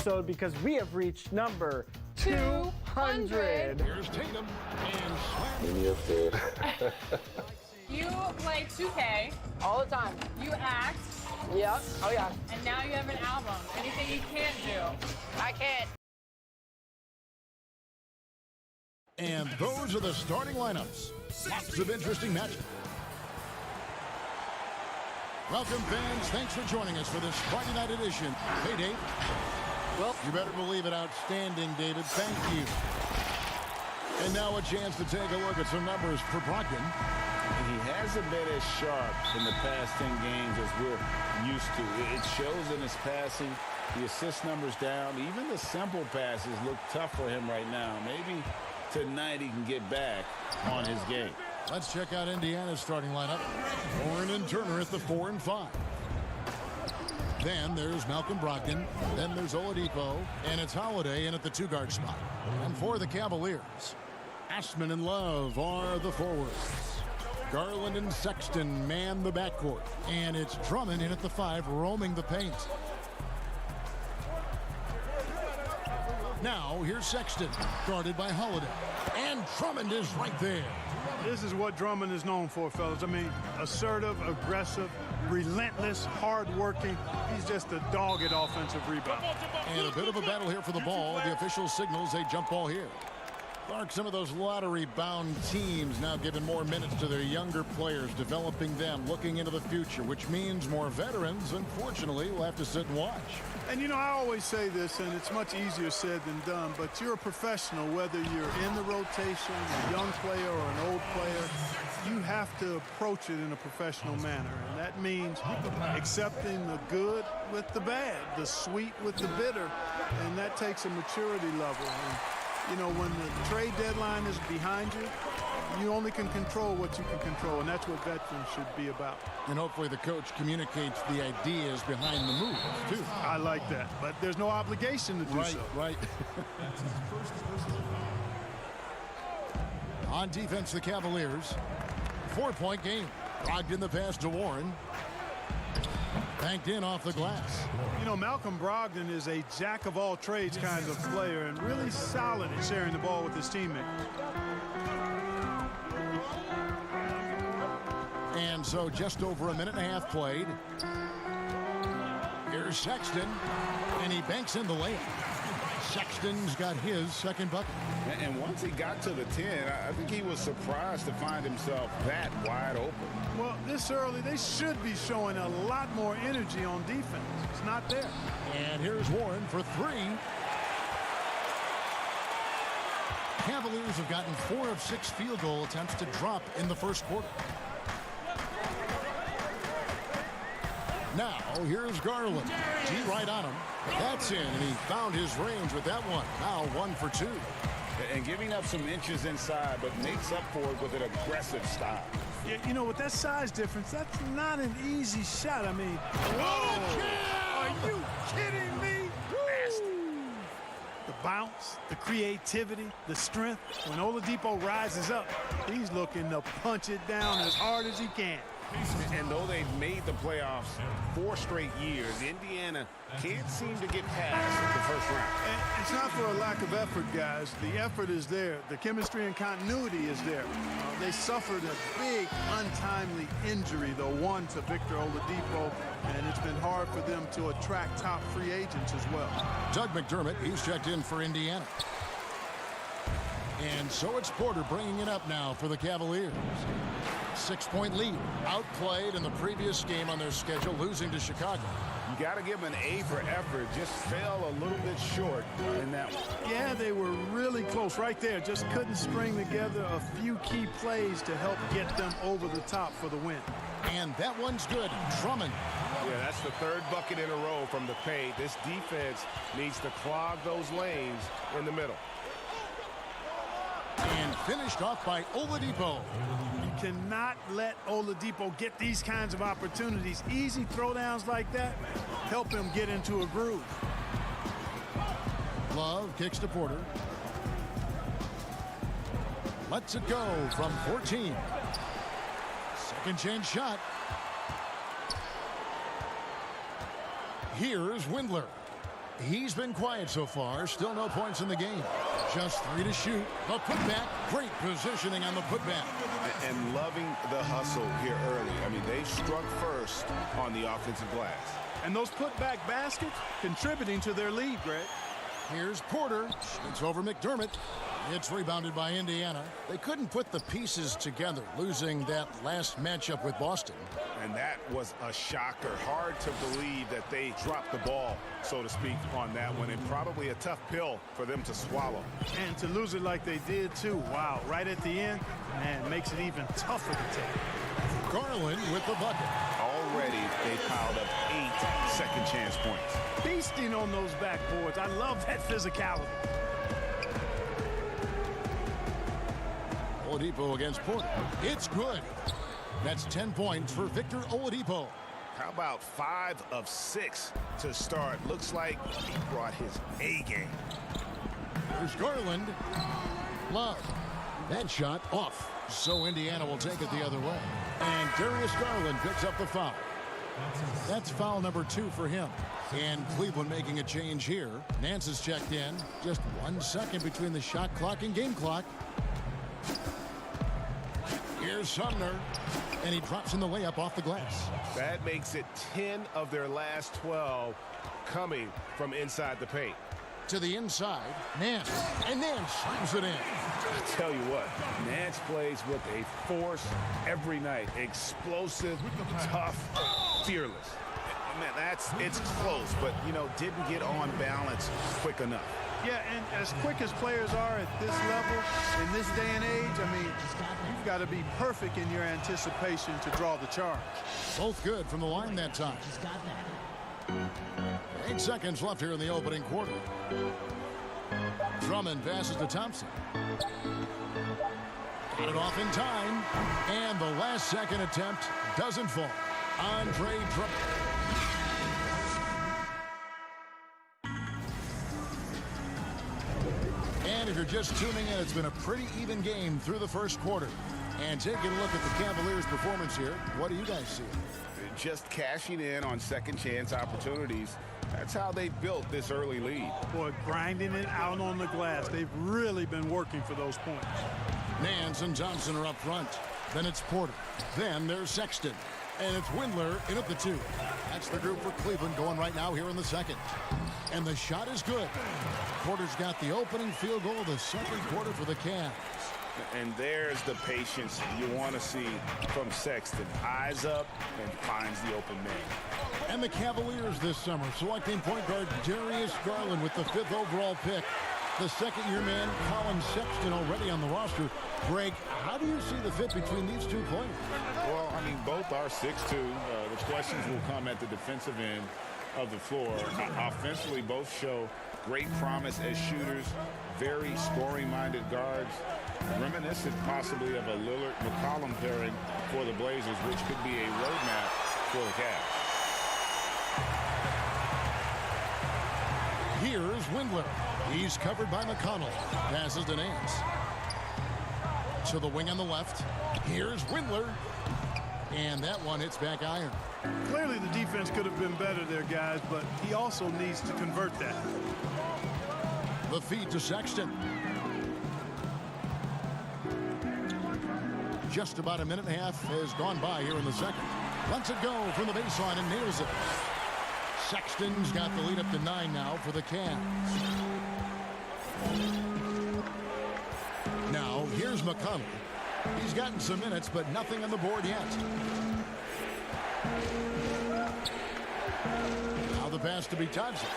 episode because we have reached number 200. Here's Tatum and slam. In your face. You play 2K. All the time. You act. Yep. Oh, yeah. And now you have an album. Anything you can't do. I can't. And those are the starting lineups. Lots of interesting matches. Welcome, fans. Thanks for joining us for this Friday night edition. Hey, Dave. Well, You better believe it. Outstanding, David. Thank you. And now a chance to take a look at some numbers for Brogdon. He hasn't been as sharp in the past 10 games as we're used to. It shows in his passing. The assist numbers down. Even the simple passes look tough for him right now. Maybe tonight he can get back on his game. Let's check out Indiana's starting lineup. Warren and Turner at the 4 and 5. Then there's Malcolm Brogdon. Then there's Oladipo. And it's Holiday in at the 2-guard spot. And for the Cavaliers, Ashman and Love are the forwards. Garland and Sexton man the backcourt. And it's Drummond in at the 5, roaming the paint. Now here's Sexton, guarded by Holiday. And Drummond is right there. This is what Drummond is known for, fellas. I mean, assertive, aggressive, relentless, hard-working. He's just a dogged offensive rebound. And a bit of a battle here for the ball. The official signals a jump ball here. Clark, some of those lottery-bound teams now giving more minutes to their younger players, developing them, looking into the future, which means more veterans, unfortunately, will have to sit and watch. And, you know, I always say this, and it's much easier said than done, but you're a professional, whether you're in the rotation, a young player or an old player, you have to approach it in a professional manner. And that means accepting the good with the bad, the sweet with the bitter, and that takes a maturity level. And, you know, when the trade deadline is behind you, you only can control what you can control, and that's what veterans should be about. And hopefully the coach communicates the ideas behind the moves, too. I like that, but there's no obligation to do so. Right. On defense, the Cavaliers. 4-point game. Brogdon the pass to Warren. Banked in off the glass. You know, Malcolm Brogdon is a jack-of-all-trades kind of player and really solid at sharing the ball with his teammates. And so just over a minute and a half played. Here's Sexton, and he banks in the layup. Sexton's got his second bucket. And once he got to the 10, I think he was surprised to find himself that wide open. Well, this early, they should be showing a lot more energy on defense. It's not there. And here's Warren for 3. Cavaliers have gotten 4 of 6 field goal attempts to drop in the first quarter. Now, here's Garland. G right on him. That's in, and he found his range with that one. Now 1 for 2. And giving up some inches inside, but makes up for it with an aggressive style. Yeah, you know, with that size difference, that's not an easy shot. I mean, whoa! Are you kidding me? The bounce, the creativity, the strength. When Oladipo rises up, he's looking to punch it down as hard as he can. And though they've made the playoffs 4 straight years, Indiana can't seem to get past the first round. And it's not for a lack of effort, guys. The effort is there. The chemistry and continuity is there. They suffered a big, untimely injury, the one to Victor Oladipo, and it's been hard for them to attract top free agents as well. Doug McDermott, he's checked in for Indiana. And so it's Porter bringing it up now for the Cavaliers. 6-point lead. Outplayed in the previous game on their schedule, losing to Chicago. You got to give them an A for effort. Just fell a little bit short in that one. Yeah, they were really close right there. Just couldn't string together a few key plays to help get them over the top for the win. And that one's good. Drummond. Yeah, that's the 3rd bucket in a row from the paint. This defense needs to clog those lanes in the middle. And finished off by Oladipo. You cannot let Oladipo get these kinds of opportunities. Easy throwdowns like that help him get into a groove. Love kicks to Porter. Lets it go from 14. Second chance shot. Here's Windler. He's been quiet so far. Still no points in the game. Just 3 to shoot. The putback. Great positioning on the putback. And loving the hustle here early. I mean, they struck first on the offensive glass. And those putback baskets contributing to their lead, Greg. Here's Porter. It's over McDermott. It's rebounded by Indiana. They couldn't put the pieces together, losing that last matchup with Boston. And that was a shocker. Hard to believe that they dropped the ball, so to speak, on that one. And probably a tough pill for them to swallow. And to lose it like they did, too. Wow, right at the end, man, makes it even tougher to take. Garland with the bucket. Already, they piled up 8 second chance points. Feasting on those backboards. I love that physicality. Oladipo against Porter. It's good. That's 10 points for Victor Oladipo. How about 5 of 6 to start? Looks like he brought his A game. There's Garland. Love. That shot off. So Indiana will take it the other way. And Darius Garland picks up the foul. That's foul number 2 for him. And Cleveland making a change here. Nance is checked in. Just 1 second between the shot clock and game clock. Here's Sumner. And he drops in the layup off the glass. That makes it 10 of their last 12 coming from inside the paint. To the inside, Nance. And Nance slams it in. I tell you what, Nance plays with a force every night. Explosive, tough, fearless. Man, it's close, but, didn't get on balance quick enough. Yeah, and as quick as players are at this level, in this day and age, I mean, you've got to be perfect in your anticipation to draw the charge. Both good from the line that time. 8 seconds left here in the opening quarter. Drummond passes to Thompson. Got it off in time. And the last second attempt doesn't fall. Andre Drummond. And if you're just tuning in, it's been a pretty even game through the first quarter. And taking a look at the Cavaliers' performance here, what do you guys see? Just cashing in on second chance opportunities. That's how they built this early lead. Boy, grinding it out on the glass. They've really been working for those points. Nance and Thompson are up front. Then it's Porter. Then there's Sexton. And it's Windler in at the 2. That's the group for Cleveland going right now here in the second. And the shot is good. Porter's got the opening field goal of the second quarter for the Cavs. And there's the patience you want to see from Sexton. Eyes up and finds the open man. And the Cavaliers this summer selecting point guard Darius Garland with the 5th overall pick. The second-year man, Colin Sexton, already on the roster. Greg, how do you see the fit between these two players? Well, I mean, both are 6'2". The questions will come at the defensive end of the floor. Offensively, both show great promise as shooters, very scoring-minded guards, reminiscent possibly of a Lillard-McCollum pairing for the Blazers, which could be a roadmap for the Cavs. Here's Windler. He's covered by McConnell. Passes to Nance. To the wing on the left. Here's Windler. And that one hits back iron. Clearly the defense could have been better there, guys, but he also needs to convert that. The feed to Sexton. Just about a minute and a half has gone by here in the second. Lets it go from the baseline and nails it. Sexton's got the lead up to 9 now for the Cavs. Now, here's McConnell. He's gotten some minutes, but nothing on the board yet. Now the pass to be Thompson.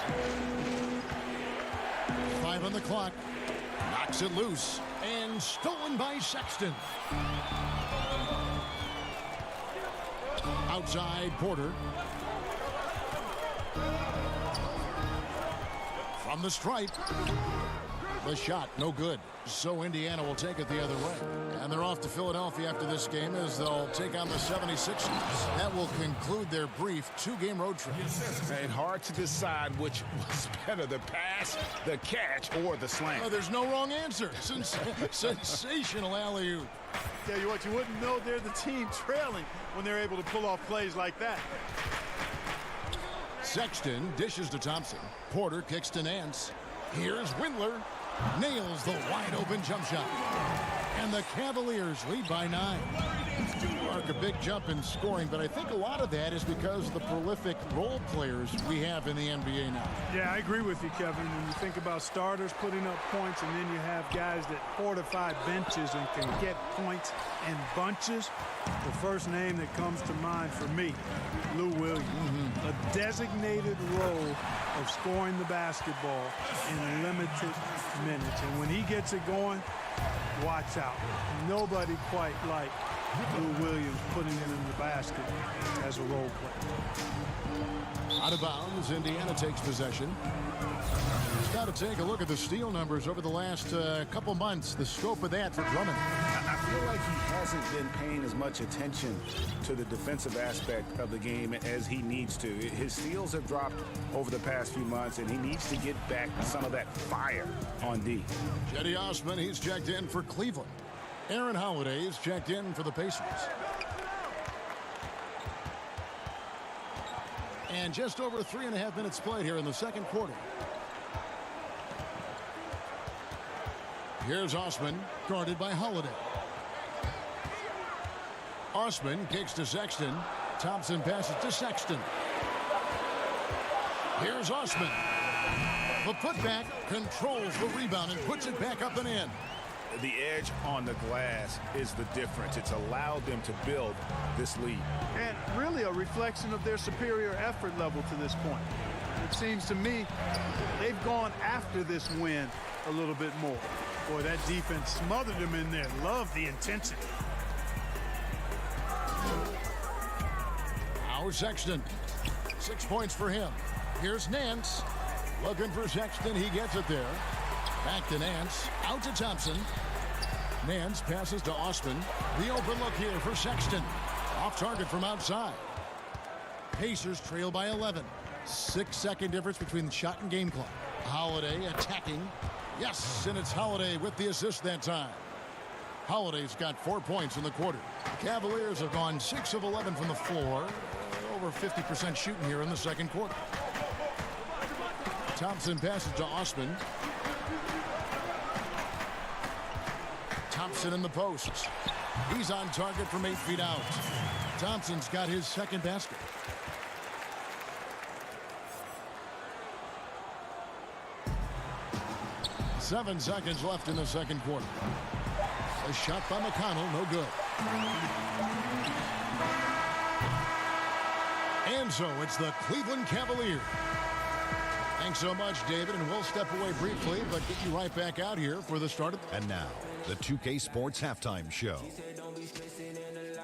5 on the clock. Knocks it loose. And stolen by Sexton. Outside, Porter. From the stripe. The shot, no good. So Indiana will take it the other way. And they're off to Philadelphia after this game as they'll take on the 76ers. That will conclude their brief 2-game road trip. And hard to decide which was better, the pass, the catch, or the slam. Oh, there's no wrong answer. Sensational alley-oop. Tell you what, you wouldn't know they're the team trailing when they're able to pull off plays like that. Sexton dishes to Thompson. Porter kicks to Nance. Here's Windler. Nails the wide-open jump shot. And the Cavaliers lead by 9. Mark a big jump in scoring, but I think a lot of that is because of the prolific role players we have in the NBA now. Yeah, I agree with you, Kevin. When you think about starters putting up points, and then you have guys that fortify benches and can get points in bunches, the first name that comes to mind for me, Lou Williams. A designated role of scoring the basketball in limited minutes. And when he gets it going, watch out. Nobody quite like Lou Williams putting it in the basket as a role player. Out of bounds, Indiana takes possession. It's got to take a look at the steal numbers over the last couple months. The scope of that for Drummond. I feel like he hasn't been paying as much attention to the defensive aspect of the game as he needs to. His steals have dropped over the past few months, and he needs to get back some of that fire on D. Cedi Osman, he's checked in for Cleveland. Aaron Holiday is checked in for the Pacers. And just over 3.5 minutes played here in the second quarter. Here's Osman, guarded by Holiday. Osman kicks to Sexton. Thompson passes to Sexton. Here's Osman. The putback controls the rebound and puts it back up and in. The edge on the glass is the difference. It's allowed them to build this lead. And really a reflection of their superior effort level to this point. It seems to me they've gone after this win a little bit more. Boy, that defense smothered them in there. Love the intensity. Now Sexton. 6 points for him. Here's Nance. Looking for Sexton. He gets it there. Back to Nance. Out to Thompson. Nance passes to Osman. The open look here for Sexton. Off target from outside. Pacers trail by 11. 6-second difference between the shot and game clock. Holiday attacking. Yes, and it's Holiday with the assist that time. Holiday's got 4 points in the quarter. The Cavaliers have gone 6 of 11 from the floor. Over 50% shooting here in the second quarter. Thompson passes to Osman. Thompson in the posts. He's on target from 8 feet out. Thompson's got his second basket. Seven seconds left in the second quarter. A shot by McConnell, no good. And so it's the Cleveland Cavaliers. Thanks so much, David, and we'll step away briefly, but get you right back out here for the start of... And now, the 2K Sports Halftime Show.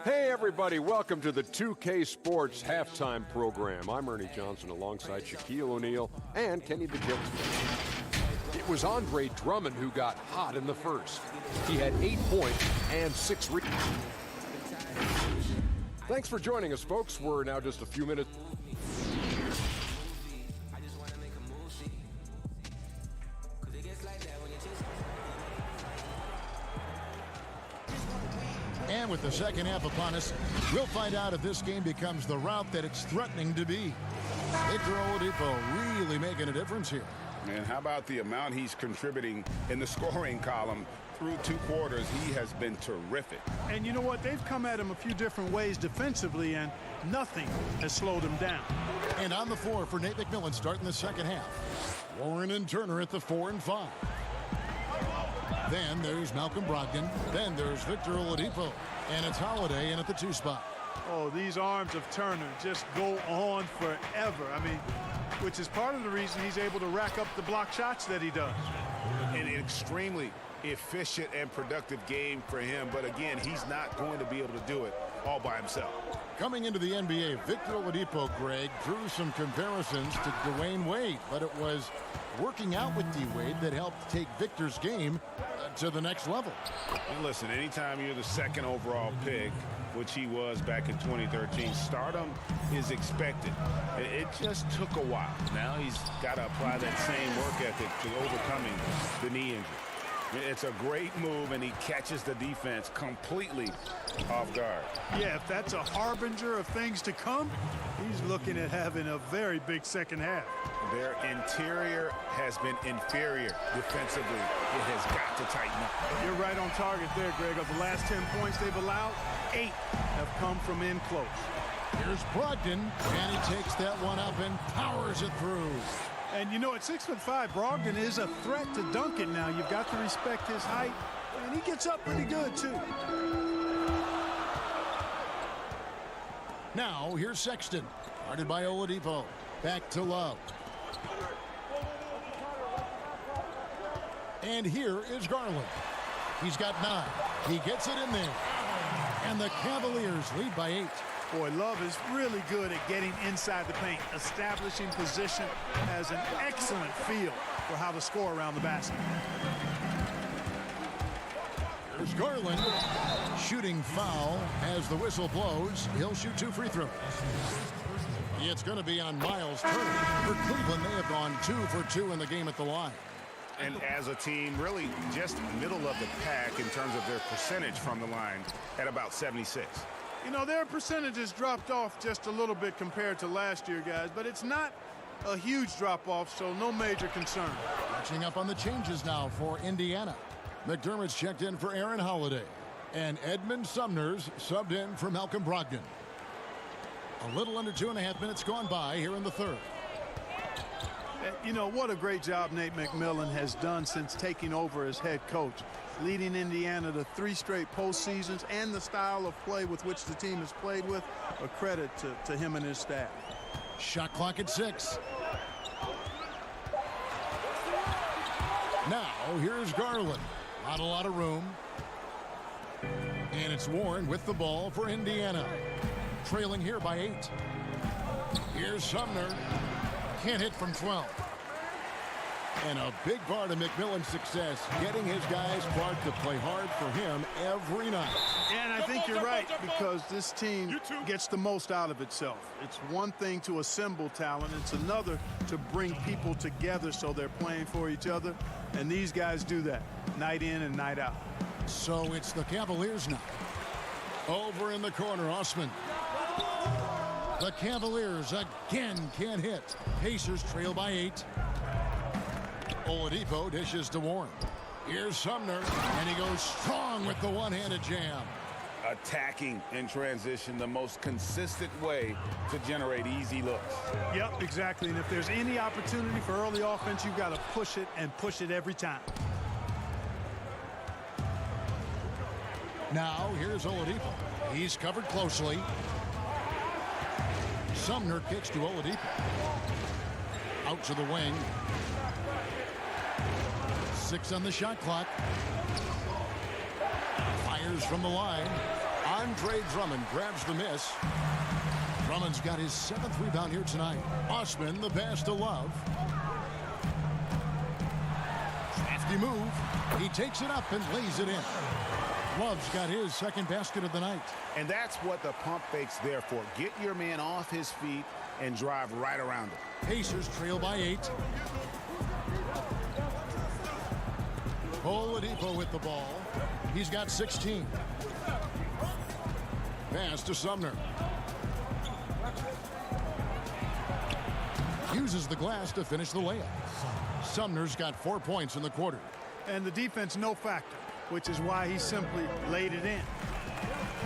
Hey, everybody. Welcome to the 2K Sports Halftime Program. I'm Ernie Johnson alongside Shaquille O'Neal and Kenny the Jet Smith. It was Andre Drummond who got hot in the first. He had 8 points and 6 rebounds. Thanks for joining us, folks. We're now just a few minutes... And with the second half upon us, we'll find out if this game becomes the route that it's threatening to be. Victor Oladipo really making a difference here. And how about the amount he's contributing in the scoring column through 2 quarters? He has been terrific. And you know what? They've come at him a few different ways defensively, and nothing has slowed him down. And on the floor for Nate McMillan starting the second half. Warren and Turner at the 4 and 5. Then there's Malcolm Brogdon. Then there's Victor Oladipo. And it's Holiday in at the 2 spot. Oh, these arms of Turner just go on forever. I mean, which is part of the reason he's able to rack up the block shots that he does. An extremely efficient and productive game for him. But again, he's not going to be able to do it all by himself. Coming into the NBA, Victor Oladipo, Greg, drew some comparisons to Dwayne Wade, but it was working out with D-Wade that helped take Victor's game to the next level. And listen, anytime you're the second overall pick, which he was back in 2013, stardom is expected. It just took a while. Now he's got to apply that same work ethic to overcoming the knee injury. It's a great move, and he catches the defense completely off guard. Yeah, if that's a harbinger of things to come, he's looking at having a very big second half. Their interior has been inferior defensively. It has got to tighten up. You're right on target there, Greg. Of the last 10 points they've allowed, 8 have come from in close. Here's Brogdon, and he takes that one up and powers it through. And you know, at 6'5", Brogdon is a threat to dunk it now. You've got to respect his height, and he gets up pretty good, too. Now, here's Sexton. Guarded by Oladipo. Back to Love. And here is Garland. He's got 9. He gets it in there. And the Cavaliers lead by 8. Boy, Love is really good at getting inside the paint, establishing position, has an excellent feel for how to score around the basket. Here's Garland. Shooting foul as the whistle blows. He'll shoot 2 free throws. It's going to be on Miles Turner. For Cleveland, they have gone 2 for 2 in the game at the line. And as a team, really just middle of the pack in terms of their percentage from the line at about 76. You know, their percentages dropped off just a little bit compared to last year, guys, but it's not a huge drop-off, so no major concern. Catching up on the changes now for Indiana. McDermott's checked in for Aaron Holiday, and Edmund Sumner's subbed in for Malcolm Brogdon. A little under 2.5 minutes gone by here in the third. You know, what a great job Nate McMillan has done since taking over as head coach, leading Indiana to 3 straight postseasons, and the style of play with which the team has played with, a credit to him and his staff. Shot clock at 6. Now, here's Garland. Not a lot of room. And it's Warren with the ball for Indiana. Trailing here by 8. Here's Sumner. Can't hit from 12. And a big part of McMillan's success, getting his guys, Clark, to play hard for him every night. And I think you're right, because this team gets the most out of itself. It's one thing to assemble talent. It's another to bring people together so they're playing for each other. And these guys do that night in and night out. So it's the Cavaliers now. Over in the corner, Osman. The Cavaliers again can't hit. Pacers trail by 8. Oladipo dishes to Warren. Here's Sumner, and he goes strong with the one-handed jam. Attacking in transition, the most consistent way to generate easy looks. Yep, exactly. And if there's any opportunity for early offense, you've got to push it and push it every time. Now, here's Oladipo. He's covered closely. Sumner kicks to Oladipo. Out to the wing. 6 on the shot clock. Fires from the line. Andre Drummond grabs the miss. Drummond's got his 7th rebound here tonight. Osman, the pass to Love. Crafty move. He takes it up and lays it in. Love's got his 2nd basket of the night. And that's what the pump fake's there for. Get your man off his feet and drive right around him. Pacers trail by 8. Oladipo with the ball. He's got 16. Pass to Sumner. Uses the glass to finish the layup. Sumner's got 4 points in the quarter. And the defense no factor, which is why he simply laid it in.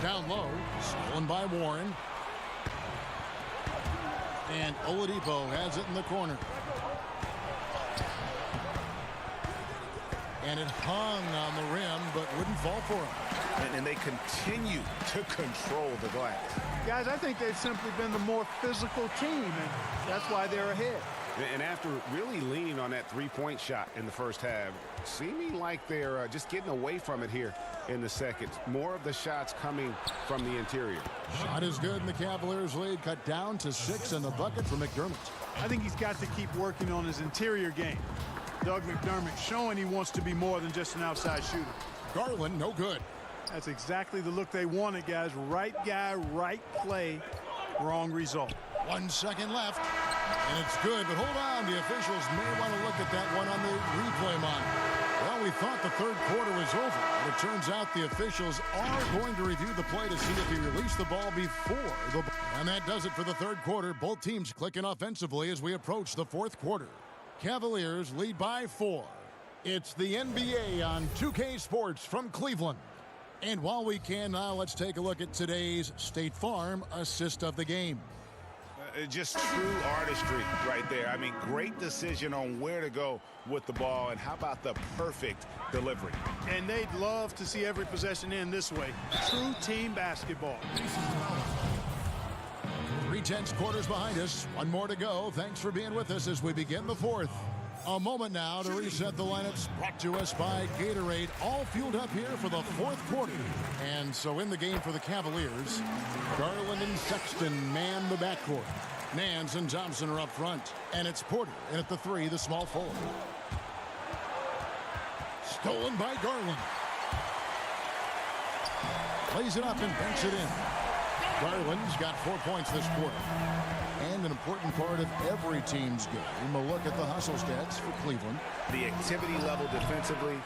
Down low, stolen by Warren. And Oladipo has it in the corner. And it hung on the rim, but wouldn't fall for him. And they continue to control the glass. Guys, I think they've simply been the more physical team, and that's why they're ahead. And after really leaning on that 3-point shot in the first half, seeming like they're just getting away from it here in the second. More of the shots coming from the interior. Shot is good, and the Cavaliers lead cut down to 6 in the bucket for McDermott. I think he's got to keep working on his interior game. Doug McDermott showing he wants to be more than just an outside shooter. Garland, no good. That's exactly the look they wanted, guys. Right guy, right play, wrong result. 1 second left, and it's good, but hold on. The officials may want to look at that one on the replay monitor. Well, we thought the third quarter was over, but it turns out the officials are going to review the play to see if he released the ball before the ball. And that does it for the third quarter. Both teams clicking offensively as we approach the fourth quarter. Cavaliers lead by 4. It's the NBA on 2K Sports from Cleveland. And while we can now, let's take a look at today's State Farm assist of the game. Just true artistry right there. I mean, great decision on where to go with the ball, and how about the perfect delivery? And they'd love to see every possession end this way. True team basketball. 3/10 quarters behind us. One more to go. Thanks for being with us as we begin the fourth. A moment now to reset the lineups, brought to us by Gatorade, all fueled up here for the fourth quarter. And so in the game for the Cavaliers, Garland and Sexton man the backcourt. Nance and Thompson are up front. And it's Porter in at the 3, the small forward. Stolen by Garland. Plays it up and banks it in. Garland's got 4 points this quarter. And an important part of every team's game, a look at the hustle stats for Cleveland. The activity level defensively,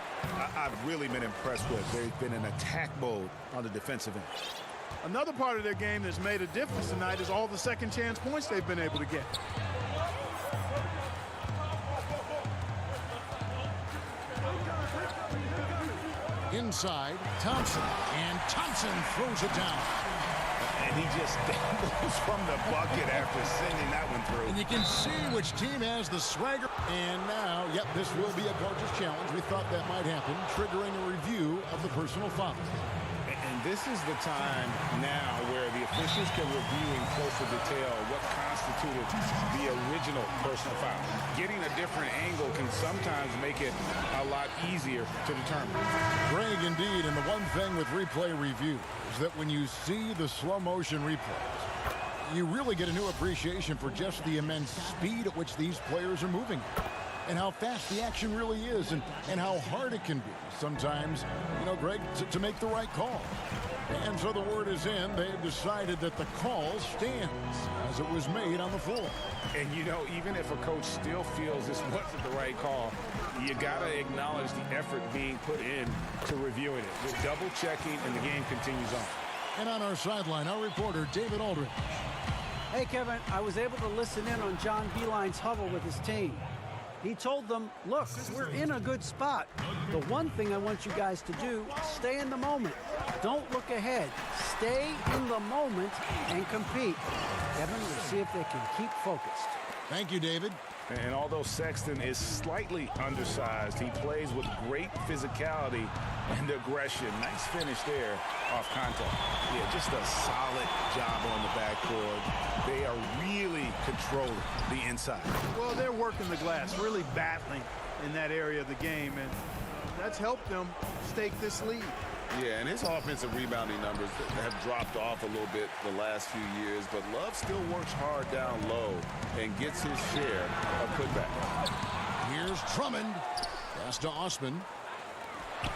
I've really been impressed with. They've been in attack mode on the defensive end. Another part of their game that's made a difference tonight is all the second chance points they've been able to get. Inside, Thompson. And Thompson throws it down. And he just dangles from the bucket after sending that one through. And you can see which team has the swagger. And now, yep, this will be a gorgeous challenge. We thought that might happen, triggering a review of the personal foul. And this is the time now where the officials can review in closer detail what constituted the original personal foul. Getting a different angle can sometimes make it a lot easier to determine. Greg, indeed, and the one thing with replay review is that when you see the slow motion replays, you really get a new appreciation for just the immense speed at which these players are moving and how fast the action really is and how hard it can be sometimes, you know, Greg, to make the right call. And so the word is in. They've decided that the call stands as it was made on the floor. And, you know, even if a coach still feels this wasn't the right call, you got to acknowledge the effort being put in to reviewing it. With double checking, and the game continues on. And on our sideline, our reporter, David Aldridge. Hey, Kevin, I was able to listen in on John Beilein's huddle with his team. He told them, look, we're in a good spot. The one thing I want you guys to do, stay in the moment. Don't look ahead. Stay in the moment and compete. Kevin, we'll see if they can keep focused. Thank you, David. And although Sexton is slightly undersized, he plays with great physicality and aggression. Nice finish there off contact. Yeah, just a solid job on the backcourt. They are really controlling the inside. Well, they're working the glass, really battling in that area of the game, and that's helped them stake this lead. Yeah, and his offensive rebounding numbers have dropped off a little bit the last few years, but Love still works hard down low and gets his share of putback. Here's Drummond. Pass to Osman.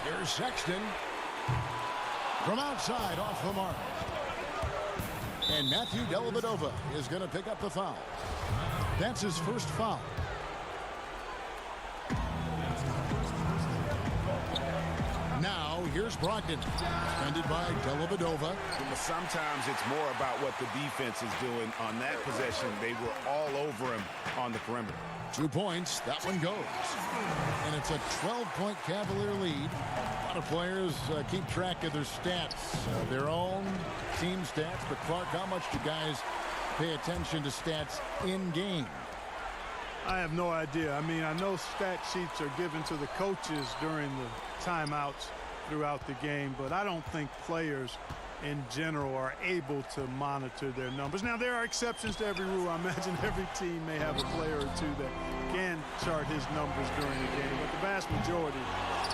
Here's Sexton. From outside, off the mark. And Matthew Dellavedova is going to pick up the foul. That's his first foul. Now, here's Brogdon, defended by Dellavedova. Sometimes it's more about what the defense is doing on that possession. They were all over him on the perimeter. 2 points, that one goes. And it's a 12-point Cavalier lead. A lot of players keep track of their stats, their own team stats. But Clark, how much do guys pay attention to stats in game? I have no idea. I mean, I know stat sheets are given to the coaches during the timeouts throughout the game, but I don't think players in general are able to monitor their numbers. Now, there are exceptions to every rule. I imagine every team may have a player or two that can chart his numbers during the game, but the vast majority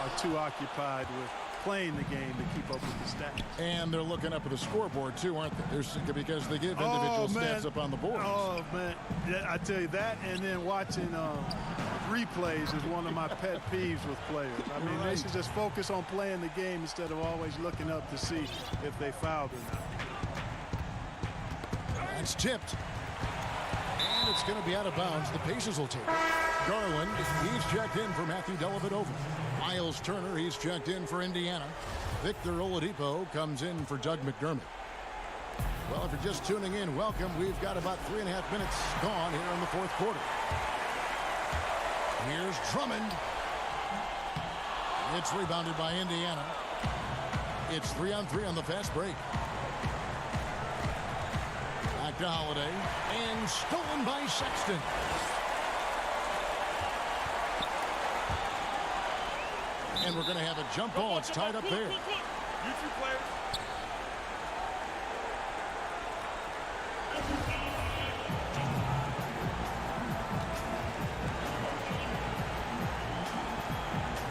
are too occupied with playing the game to keep up with the stats. And they're looking up at the scoreboard too, aren't they? Because they give individual stats up on the board. Oh man, yeah, I tell you that, and then watching replays is one of my pet peeves with players. I mean, they should just focus on playing the game instead of always looking up to see if they fouled or not. That's tipped. And it's going to be out of bounds. The Pacers will take it. Garland, he's checked in for Matthew Dellavedova. Miles Turner, he's checked in for Indiana. Victor Oladipo comes in for Doug McDermott. Well, if you're just tuning in, welcome. We've got about 3.5 minutes gone here in the fourth quarter. Here's Drummond. It's rebounded by Indiana. It's 3-on-3 on the fast break. Back to Holiday. And stolen by Sexton. And we're going to have a jump ball. It's tied up there. You two players.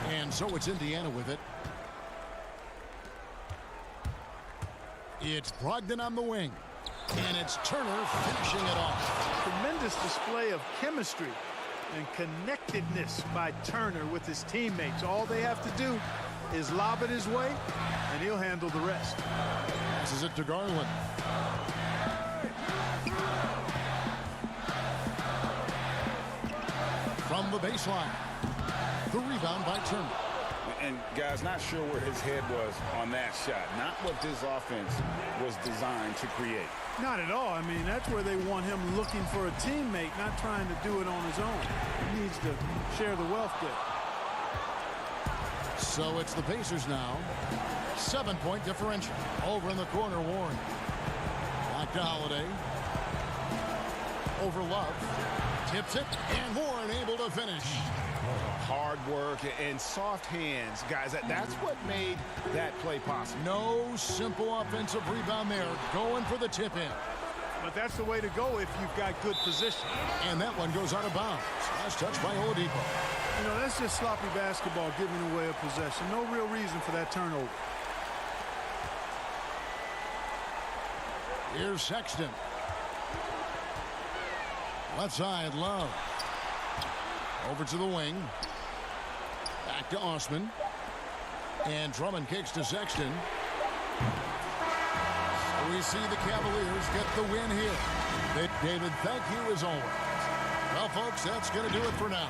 And so it's Indiana with it. It's Brogdon on the wing. And it's Turner finishing it off. Tremendous display of chemistry and connectedness by Turner with his teammates. All they have to do is lob it his way, and he'll handle the rest. Passes it to Garland. From the baseline. The rebound by Turner. And guys, not sure where his head was on that shot. Not what this offense was designed to create. Not at all. I mean, that's where they want him looking for a teammate, not trying to do it on his own. He needs to share the wealth there. So it's the Pacers now. 7-point differential. Over in the corner, Warren. Back to Holiday. Over Love. Tips it, and Warren able to finish. Hard work and soft hands, guys. That's what made that play possible. No simple offensive rebound there. Going for the tip in. But that's the way to go if you've got good position. And that one goes out of bounds. Last touch by Oladipo. You know, that's just sloppy basketball, giving away a possession. No real reason for that turnover. Here's Sexton. Left side, Love. Over to the wing. Back to Osman. And Drummond kicks to Sexton. So we see the Cavaliers get the win here. David, thank you as always. Well, folks, that's going to do it for now.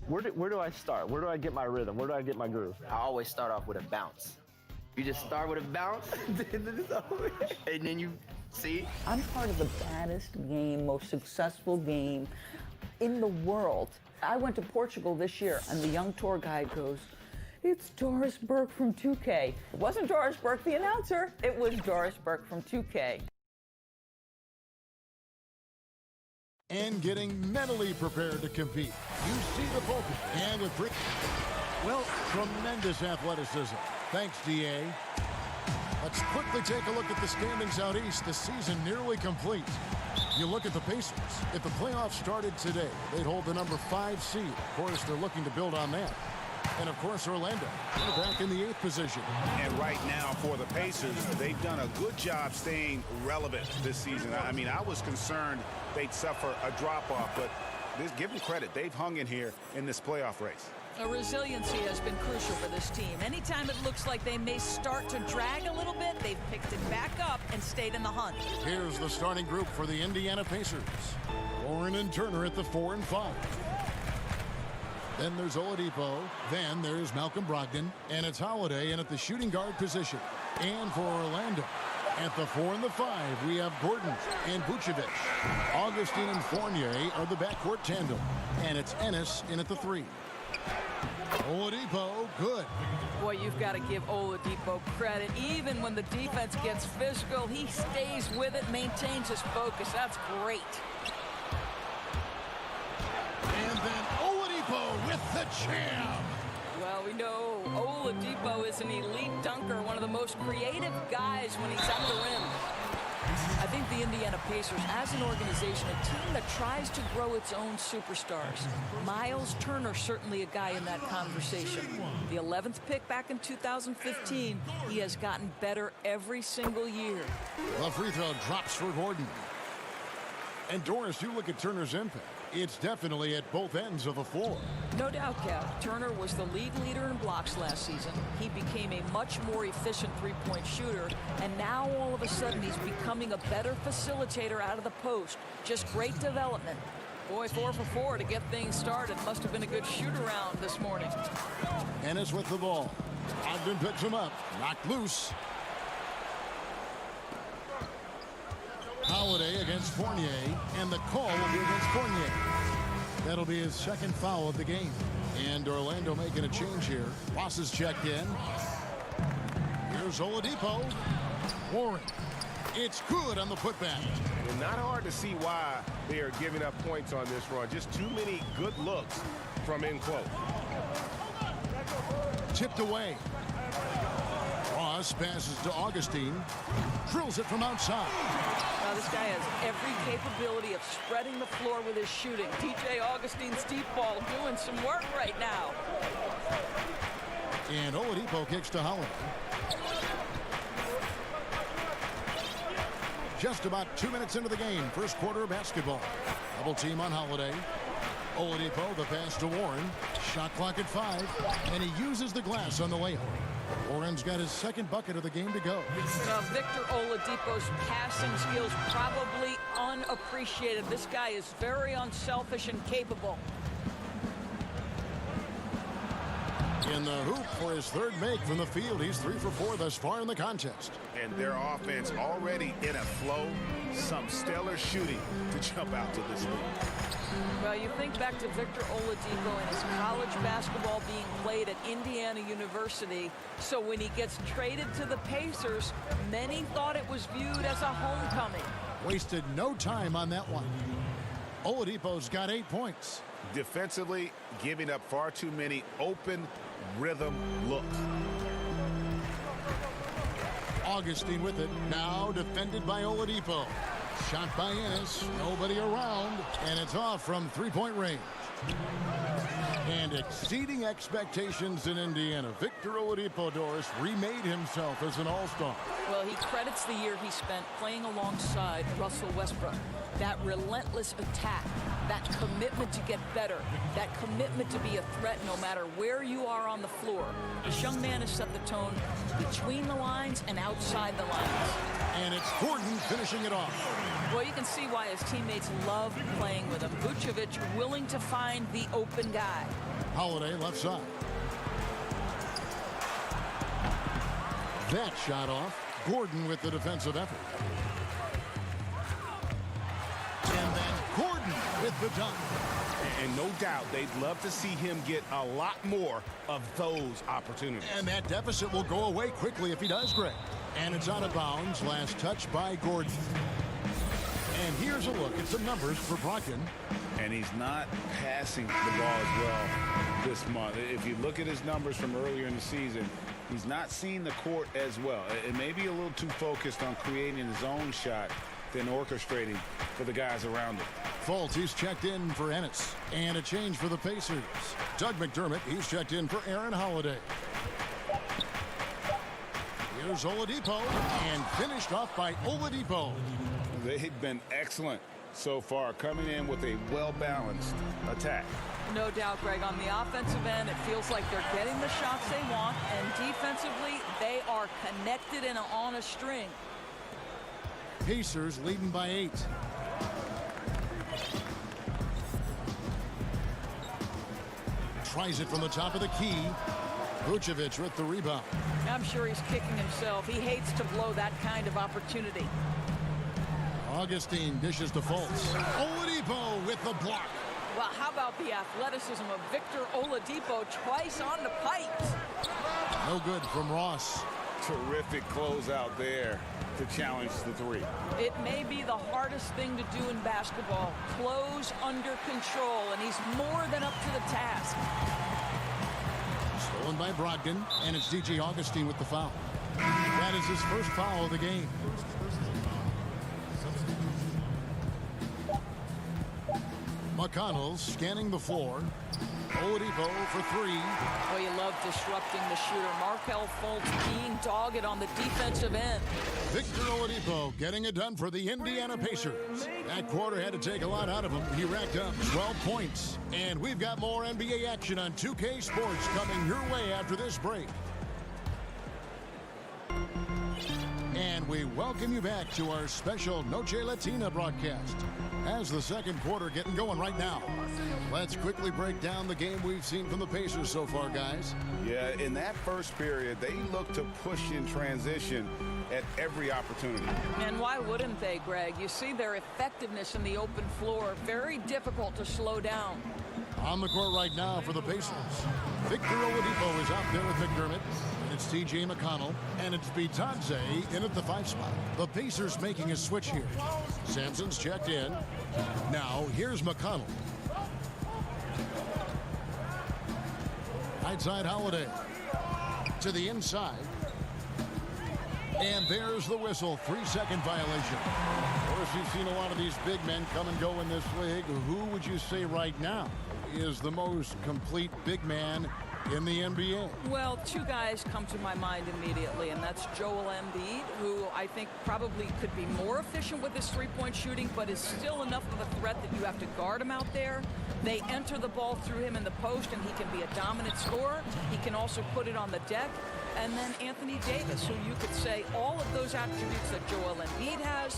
Where do I start? Where do I get my rhythm? Where do I get my groove? I always start off with a bounce. You just start with a bounce, and then you see. I'm part of the baddest game, most successful game in the world. I went to Portugal this year, and the young tour guide goes, "It's Doris Burke from 2K." It wasn't Doris Burke, the announcer. It was Doris Burke from 2K. And getting mentally prepared to compete. You see the focus. And with tremendous athleticism. Thanks, DA. Let's quickly take a look at the standings out east. The season nearly complete. You look at the Pacers. If the playoffs started today, they'd hold the number 5 seed. Of course, they're looking to build on that. And, of course, Orlando, they're back in the 8th position. And right now for the Pacers, they've done a good job staying relevant this season. I mean, I was concerned they'd suffer a drop-off, but give them credit. They've hung in here in this playoff race. Resiliency has been crucial for this team. Anytime it looks like they may start to drag a little bit, they've picked it back up and stayed in the hunt. Here's the starting group for the Indiana Pacers. Warren and Turner at the 4 and 5. Then there's Oladipo. Then there's Malcolm Brogdon. And it's Holiday in at the shooting guard position. And for Orlando, at the 4 and the 5, we have Gordon and Vucevic. Augustine and Fournier are the backcourt tandem. And it's Ennis in at the 3. Oladipo, good. Boy, you've got to give Oladipo credit. Even when the defense gets physical, he stays with it, maintains his focus. That's great. And then Oladipo with the jam. Well, we know Oladipo is an elite dunker, one of the most creative guys when he's at the rim. I think the Indiana Pacers, as an organization, a team that tries to grow its own superstars. Miles Turner, certainly a guy in that conversation. The 11th pick back in 2015, he has gotten better every single year. The free throw drops for Gordon. And Doris, you look at Turner's impact. It's definitely at both ends of the floor. No doubt, Kev. Turner was the league leader in blocks last season. He became a much more efficient three-point shooter, and now all of a sudden he's becoming a better facilitator out of the post. Just great development. Boy, 4 for 4 to get things started. Must have been a good shoot-around this morning. Ennis with the ball. Ogden picks him up. Knocked loose. Holiday against Fournier, and the call will be against Fournier. That'll be his second foul of the game. And Orlando making a change here. Ross is checked in. Here's Oladipo. Warren. It's good on the putback. And not hard to see why they are giving up points on this run. Just too many good looks from in close. Tipped away. Ross passes to Augustine. Drills it from outside. Now this guy has every capability of spreading the floor with his shooting. TJ Augustine's deep ball doing some work right now. And Oladipo kicks to Holiday. Just about 2 minutes into the game. First quarter of basketball. Double team on Holiday. Oladipo, the pass to Warren. Shot clock at 5. And he uses the glass on the layup. Warren's got his second bucket of the game to go. Victor Oladipo's passing skills probably unappreciated. This guy is very unselfish and capable. In the hoop for his third make from the field. He's 3 for 4 thus far in the contest. And their offense already in a flow. Some stellar shooting to jump out to this league. Well, you think back to Victor Oladipo and his college basketball being played at Indiana University. So when he gets traded to the Pacers, many thought it was viewed as a homecoming. Wasted no time on that one. Oladipo's got 8 points. Defensively, giving up far too many open rhythm looks. Augustine with it. Now defended by Oladipo. Shot by Ennis. Nobody around. And it's off from three-point range. And exceeding expectations in Indiana, Victor Oladipo remade himself as an all-star. Well, he credits the year he spent playing alongside Russell Westbrook. That relentless attack, that commitment to get better, that commitment to be a threat no matter where you are on the floor. This young man has set the tone between the lines and outside the lines. And it's Gordon finishing it off. Well, you can see why his teammates love playing with him. Vucevic willing to find the open guy. Holiday left side. That shot off. Gordon with the defensive effort. And then Gordon with the dunk. And no doubt they'd love to see him get a lot more of those opportunities. And that deficit will go away quickly if he does, Greg. And it's out of bounds. Last touch by Gordon. And here's a look at some numbers for Brogdon. And he's not passing the ball as well this month. If you look at his numbers from earlier in the season, he's not seeing the court as well. It may be a little too focused on creating his own shot than orchestrating for the guys around him. Fultz, he's checked in for Ennis. And a change for the Pacers. Doug McDermott, he's checked in for Aaron Holiday. Here's Oladipo, and finished off by Oladipo. They've been excellent so far, coming in with a well-balanced attack. No doubt, Greg, on the offensive end, it feels like they're getting the shots they want, and defensively, they are connected and on a string. Pacers leading by 8. Tries it from the top of the key. Vucevic with the rebound. I'm sure he's kicking himself. He hates to blow that kind of opportunity. Augustine dishes to Fultz. Oladipo with the block. Well, how about the athleticism of Victor Oladipo twice on the pipes? No good from Ross. Terrific closeout there to challenge the three. It may be the hardest thing to do in basketball. Close under control, and he's more than up to the task. Stolen by Brogdon, and it's DJ Augustine with the foul. That is his first foul of the game. McConnell scanning the floor. Oladipo for 3. Oh, you love disrupting the shooter. Markelle Fultz being dogged on the defensive end. Victor Oladipo getting it done for the Indiana Pacers. That quarter had to take a lot out of him. He racked up 12 points. And we've got more NBA action on 2K Sports coming your way after this break. And we welcome you back to our special Noche Latina broadcast. As the second quarter getting going right now. Let's quickly break down the game we've seen from the Pacers so far, guys. Yeah, in that first period, they looked to push in transition at every opportunity. And why wouldn't they, Greg? You see their effectiveness in the open floor. Very difficult to slow down. On the court right now for the Pacers. Victor Oladipo is out there with McDermott. It's TJ McConnell, and it's Bitadze in at the 5 spot. The Pacers making a switch here. Sampson's checked in. Now, here's McConnell. Right side Holiday. To the inside. And there's the whistle. 3-second violation. Of course, you've seen a lot of these big men come and go in this league. Who would you say right now is the most complete big man in the NBA? Well, 2 guys come to my mind immediately, and that's Joel Embiid, who I think probably could be more efficient with his three-point shooting, but is still enough of a threat that you have to guard him out there. They enter the ball through him in the post, and he can be a dominant scorer. He can also put it on the deck. And then Anthony Davis, who you could say all of those attributes that Joel Embiid has,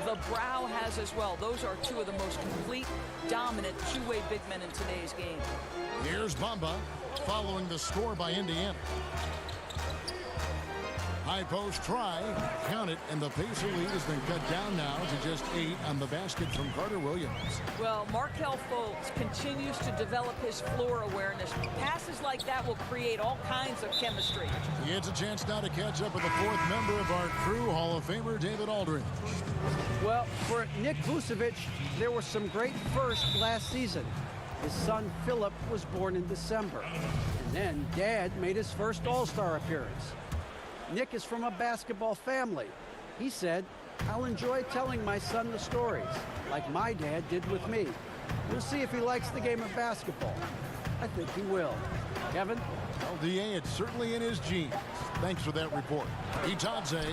the Brow has as well. Those are 2 of the most complete, dominant, two-way big men in today's game. Here's Bamba following the score by Indiana. High post try, count it, and the Pacer lead has been cut down now to just 8 on the basket from Carter Williams. Well, Markelle Fultz continues to develop his floor awareness. Passes like that will create all kinds of chemistry. He gets a chance now to catch up with the 4th member of our crew, Hall of Famer David Aldridge. Well, for Nick Vucevic, there were some great firsts last season. His son Philip was born in December, and then Dad made his first All-Star appearance. Nick is from a basketball family. He said I'll enjoy telling my son the stories, like my dad did with me. We'll see if he likes the game of basketball. I think he will. Kevin? Well, DA, it's certainly in his genes. Thanks for that report. Itadze.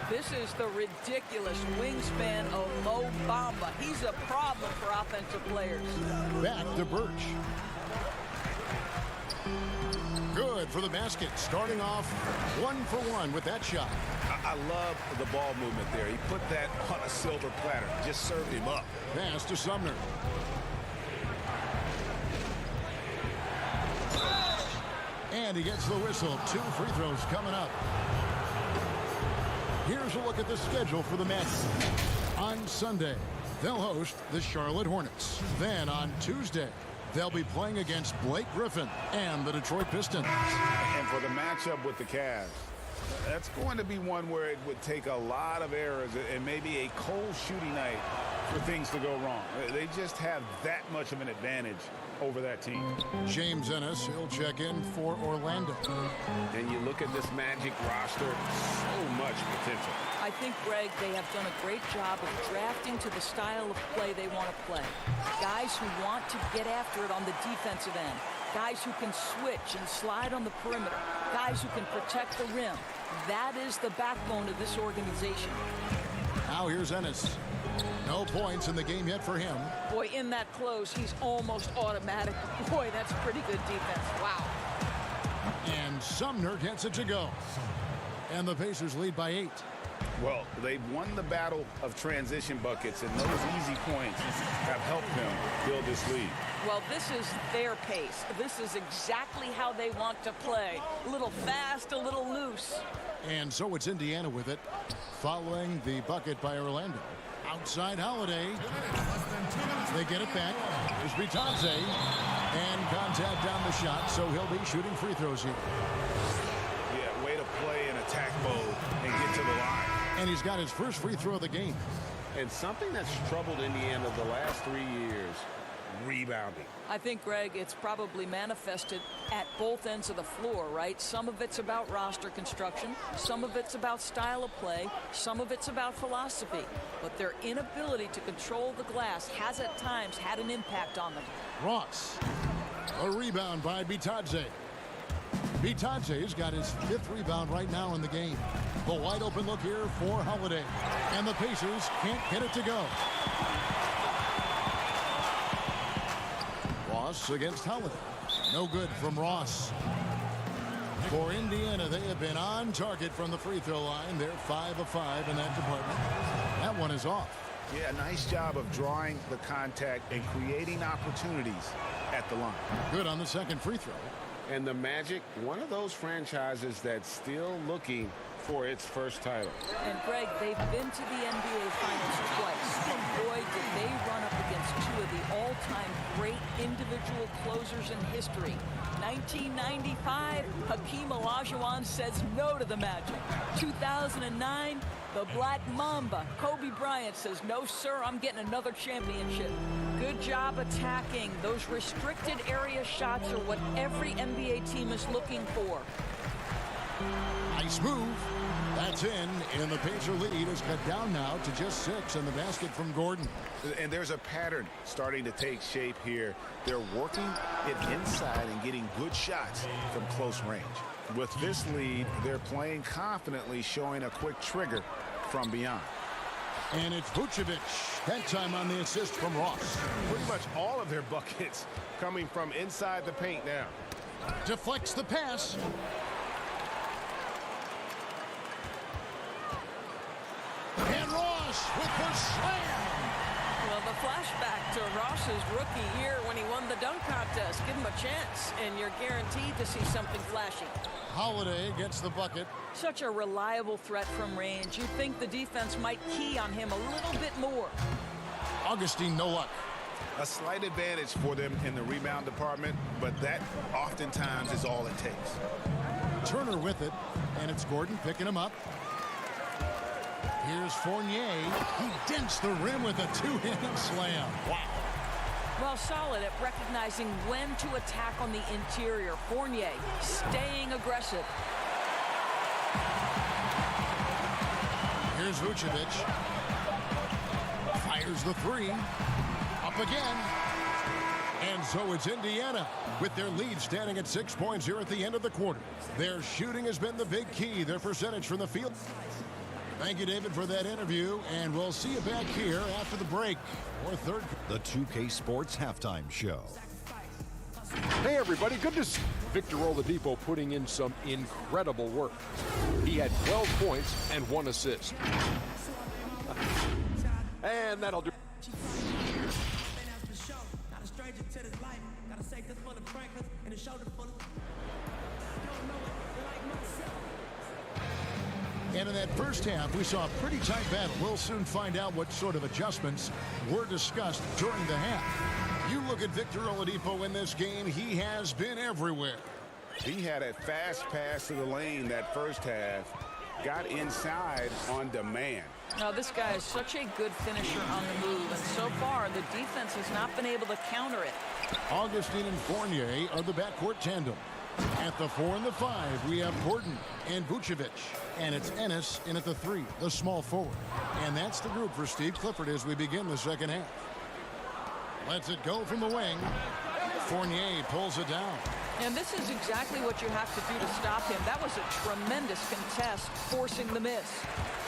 This is the ridiculous wingspan of Mo Bamba. He's a problem for offensive players. Back to Birch. Good for the basket. Starting off 1 for 1 with that shot. I love the ball movement there. He put that on a silver platter. Just served him up. Pass to Sumner. And he gets the whistle. 2 free throws coming up. Here's a look at the schedule for the Mets. On Sunday, they'll host the Charlotte Hornets. Then on Tuesday, they'll be playing against Blake Griffin and the Detroit Pistons. And for the matchup with the Cavs, that's going to be one where it would take a lot of errors and maybe a cold shooting night for things to go wrong. They just have that much of an advantage over that team. James Ennis, he'll check in for Orlando. And you look at this Magic roster, so much potential. I think, Greg, they have done a great job of drafting to the style of play they want to play. Guys who want to get after it on the defensive end. Guys who can switch and slide on the perimeter. Guys who can protect the rim. That is the backbone of this organization. Now here's Ennis. No points in the game yet for him. Boy, in that close, he's almost automatic. Boy, that's pretty good defense. Wow. And Sumner gets it to go. And the Pacers lead by 8. Well, they've won the battle of transition buckets, and those easy points have helped them build this lead. Well, this is their pace. This is exactly how they want to play. A little fast, a little loose. And so it's Indiana with it, following the bucket by Orlando. Outside Holiday. They get it back. There's Bitadze. And contact down the shot, so he'll be shooting free throws here. Yeah, way to play in attack mode and get to the line. And he's got his first free throw of the game. And something that's troubled Indiana the last 3 years, rebounding. I think, Greg, it's probably manifested at both ends of the floor, right? Some of it's about roster construction. Some of it's about style of play. Some of it's about philosophy. But their inability to control the glass has at times had an impact on them. Ross. A rebound by Bitadze. Bitadze's got his 5th rebound right now in the game. The wide open look here for Holiday. And the Pacers can't get it to go. Ross against Holiday. No good from Ross. For Indiana, they have been on target from the free throw line. They're 5 of 5 in that department. That one is off. Yeah, nice job of drawing the contact and creating opportunities at the line. Good on the second free throw. And the Magic, one of those franchises that's still looking for its first title. And, Greg, they've been to the NBA Finals twice. And, boy, did they run up against 2 of the all-time great individual closers in history. 1995, Hakeem Olajuwon says no to the Magic. 2009, the Black Mamba, Kobe Bryant, says, no, sir, I'm getting another championship. Good job attacking. Those restricted area shots are what every NBA team is looking for. Nice move. That's in. And the Pacer lead is cut down now to just 6 in the basket from Gordon. And there's a pattern starting to take shape here. They're working it inside and getting good shots from close range. With this lead, they're playing confidently, showing a quick trigger from beyond. And it's Vucevic. That time on the assist from Ross. Pretty much all of their buckets coming from inside the paint now. Deflects the pass. And Ross with the slam. Well, the flashback to Ross's rookie year when he won the dunk contest. Give him a chance, and you're guaranteed to see something flashy. Holiday gets the bucket. Such a reliable threat from range. You'd think the defense might key on him a little bit more. Augustine, no luck. A slight advantage for them in the rebound department, but that oftentimes is all it takes. Turner with it, and it's Gordon picking him up. Here's Fournier. He dents the rim with a 2-handed slam. Wow. Well, solid at recognizing when to attack on the interior. Fournier staying aggressive. Here's Vucevic. Fires the three. Up again. And so it's Indiana with their lead standing at 6 points here at the end of the quarter. Their shooting has been the big key, their percentage from the field. Thank you, David, for that interview, and we'll see you back here after the break. Or third. The 2K Sports Halftime Show. Hey, everybody. Good to see Victor Oladipo putting in some incredible work. He had 12 points and 1 assist. And that'll do. And in that first half, we saw a pretty tight battle. We'll soon find out what sort of adjustments were discussed during the half. You look at Victor Oladipo in this game, he has been everywhere. He had a fast pass to the lane that first half, got inside on demand. Now, this guy is such a good finisher on the move, and so far, the defense has not been able to counter it. Augustine and Fournier are the backcourt tandem. At the 4 and the 5, we have Gordon and Vucevic. And it's Ennis in at the 3, the small forward. And that's the group for Steve Clifford as we begin the second half. Lets it go from the wing. Fournier pulls it down. And this is exactly what you have to do to stop him. That was a tremendous contest, forcing the miss.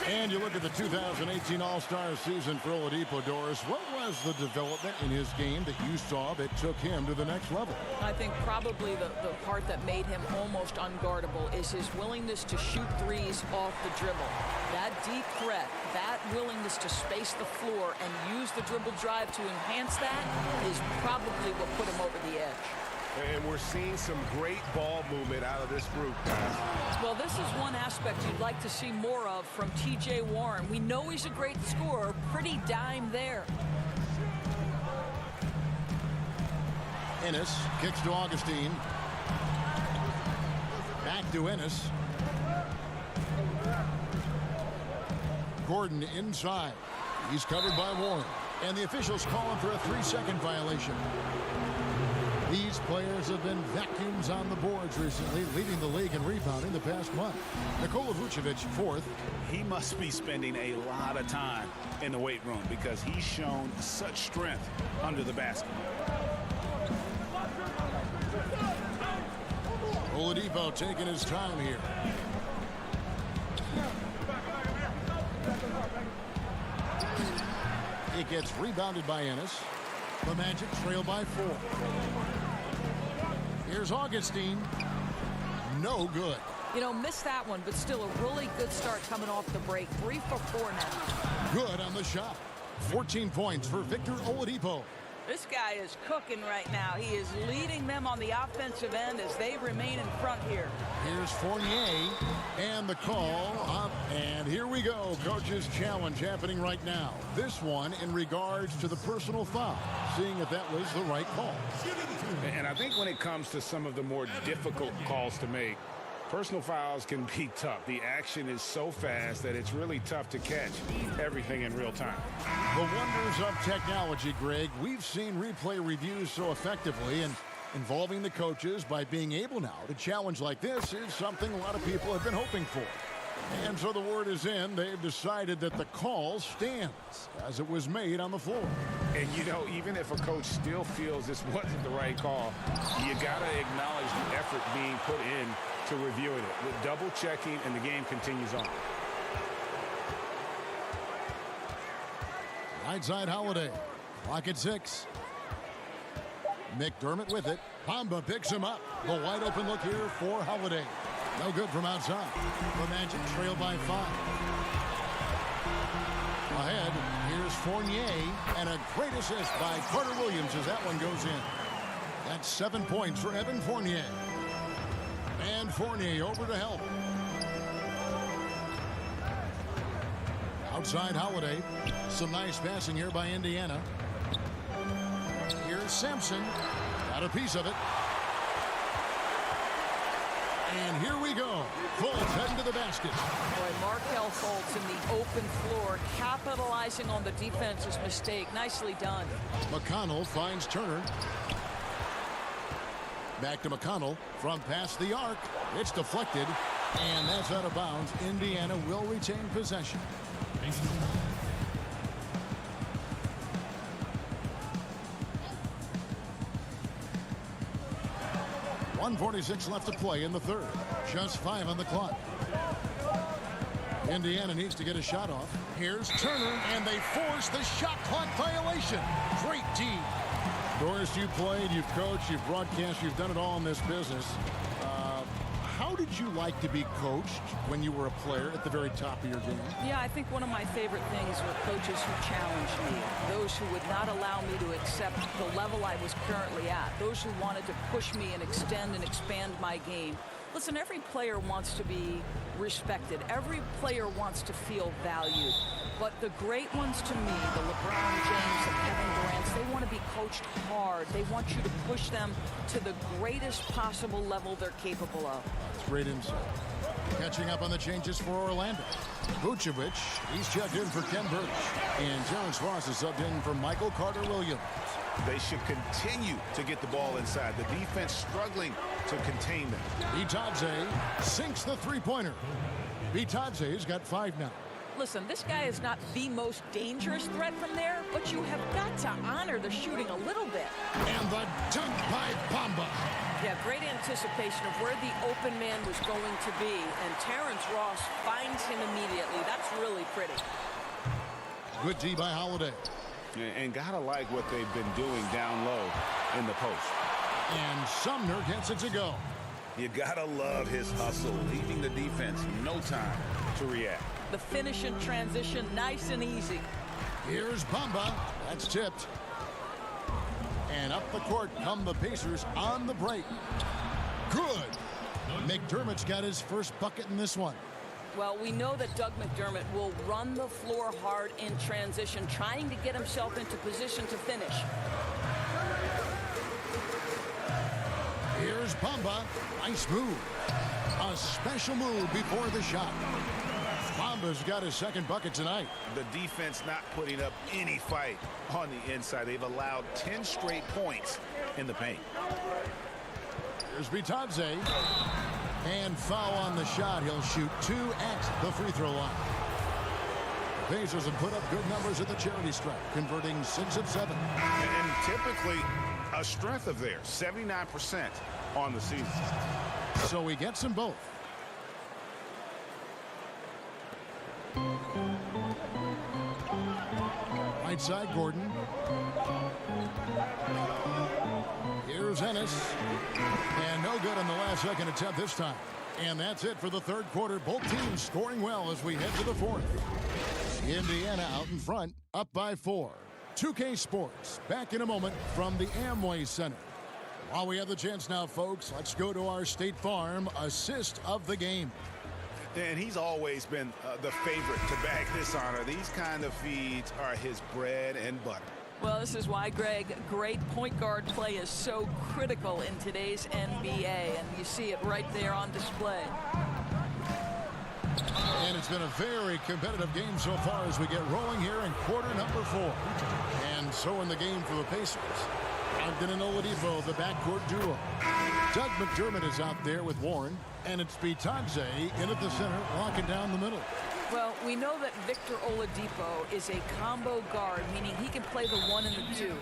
And you look at the 2018 All-Star season for Oladipo, Doris. What was the development in his game that you saw that took him to the next level? I think probably the part that made him almost unguardable is his willingness to shoot threes off the dribble. That deep threat, that willingness to space the floor and use the dribble drive to enhance that is probably what put him over the edge. And we're seeing some great ball movement out of this group, guys. Well, this is one aspect you'd like to see more of from T.J. Warren. We know he's a great scorer, pretty dime there. Ennis kicks to Augustine. Back to Ennis. Gordon inside. He's covered by Warren. And the officials calling for a 3-second violation. These players have been vacuums on the boards recently, leading the league in rebounding the past month. Nikola Vucevic, 4th. He must be spending a lot of time in the weight room because he's shown such strength under the basket. Oladipo taking his time here. It gets rebounded by Ennis. The Magic trail by 4. Here's Augustine. No good. You know, missed that one, but still a really good start coming off the break. 3 for 4 now. Good on the shot. 14 points for Victor Oladipo. This guy is cooking right now. He is leading them on the offensive end as they remain in front here. Here's Fournier and the call up. And here we go. Coach's challenge happening right now. This one in regards to the personal foul. Seeing if that was the right call. And I think when it comes to some of the more difficult calls to make, personal fouls can be tough. The action is so fast that it's really tough to catch everything in real time. The wonders of technology, Greg. We've seen replay reviews so effectively, and involving the coaches by being able now to challenge like this is something a lot of people have been hoping for. And so the word is in. They've decided that the call stands as it was made on the floor. And, you know, even if a coach still feels this wasn't the right call, you got to acknowledge the effort being put in to reviewing it, with double checking, and the game continues on. Right side Holiday. Clock at 6. McDermott with it. Bamba picks him up. The wide open look here for Holiday. No good from outside. The Magic trail by 5. Ahead, here's Fournier, and a great assist by Carter Williams as that one goes in. That's 7 points for Evan Fournier. And Fournier over to help. Outside Holiday. Some nice passing here by Indiana. Here's Sampson. Got a piece of it. And here we go. Fultz heading to the basket. Boy, Markelle Fultz in the open floor, capitalizing on the defense's mistake. Nicely done. McConnell finds Turner. Back to McConnell from past the arc. It's deflected, and that's out of bounds. Indiana will retain possession. .146 left to play in the third. Just 5 on the clock. Indiana needs to get a shot off. Here's Turner, and they force the shot clock violation. Great D. Doris, you played, you've coached, you've broadcast, you've done it all in this business. How did you like to be coached when you were a player at the very top of your game? Yeah, I think one of my favorite things were coaches who challenged me, those who would not allow me to accept the level I was currently at, those who wanted to push me and extend and expand my game. Listen, every player wants to be respected. Every player wants to feel valued. But the great ones to me, the LeBron James, the Kevin Durant, they want to be coached hard. They want you to push them to the greatest possible level they're capable of. That's great insight. Catching up on the changes for Orlando. Vucevic, he's checked in for Ken Burch. And Terrence Ross is subbed in for Michael Carter-Williams. They should continue to get the ball inside. The defense struggling to contain them. Bitadze sinks the three-pointer. Bitadze's got 5 now. Listen, this guy is not the most dangerous threat from there, but you have got to honor the shooting a little bit. And the dunk by Bamba. Yeah, great anticipation of where the open man was going to be, and Terrence Ross finds him immediately. That's really pretty. Good D by Holiday. And gotta like what they've been doing down low in the post. And Sumner gets it to go. You gotta love his hustle, leaving the defense no time to react. The finish in transition, nice and easy. Here's Bamba. That's tipped. And up the court come the Pacers on the break. Good. McDermott's got his first bucket in this one. Well, we know that Doug McDermott will run the floor hard in transition, trying to get himself into position to finish. Here's Bamba. Nice move. A special move before the shot. Bamba's got his second bucket tonight. The defense not putting up any fight on the inside. They've allowed 10 straight points in the paint. Here's Bitadze. And foul on the shot. He'll shoot 2 at the free throw line. The Pacers have put up good numbers at the charity stripe, converting 6 of 7. And typically a strength of theirs, 79% on the season. So he gets them both. Right side, Gordon. Here's Ennis. And no good on the last second attempt this time. And that's it for the third quarter. Both teams scoring well as we head to the fourth. Indiana out in front, up by 4. 2K Sports, back in a moment from the Amway Center. While we have the chance now, folks, let's go to our State Farm assist of the game. And he's always been the favorite to bag this honor. These kind of feeds are his bread and butter. Well, this is why, Greg, great point guard play is so critical in today's NBA, and you see it right there on display. And it's been a very competitive game so far as we get rolling here in quarter number 4. And so in the game for the Pacers, Ogden and Oladipo, the backcourt duo. Doug McDermott is out there with Warren, and it's Bitadze in at the center, locking down the middle. Well, we know that Victor Oladipo is a combo guard, meaning he can play the 1 and the 2.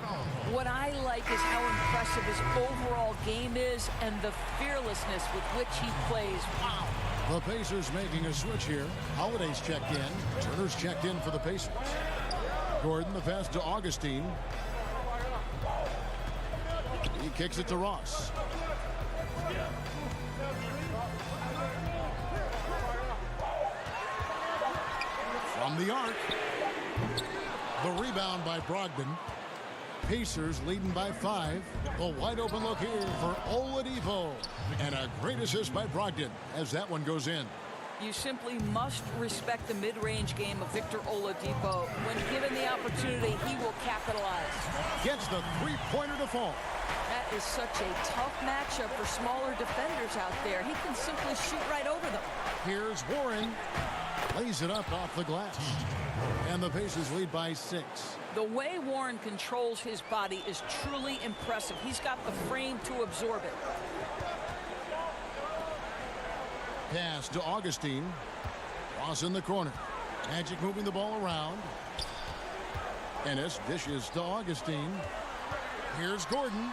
What I like is how impressive his overall game is and the fearlessness with which he plays. Wow. The Pacers making a switch here. Holiday's checked in. Turner's checked in for the Pacers. Gordon, the pass to Augustine. He kicks it to Ross. From the arc. The rebound by Brogdon. Pacers leading by 5. A wide open look here for Oladipo. And a great assist by Brogdon as that one goes in. You simply must respect the mid-range game of Victor Oladipo. When given the opportunity, he will capitalize. Gets the three-pointer to fall. That is such a tough matchup for smaller defenders out there. He can simply shoot right over them. Here's Warren. Lays it up off the glass. And the Pacers lead by 6. The way Warren controls his body is truly impressive. He's got the frame to absorb it. Pass to Augustine. Ross in the corner. Magic moving the ball around. Ennis dishes to Augustine. Here's Gordon.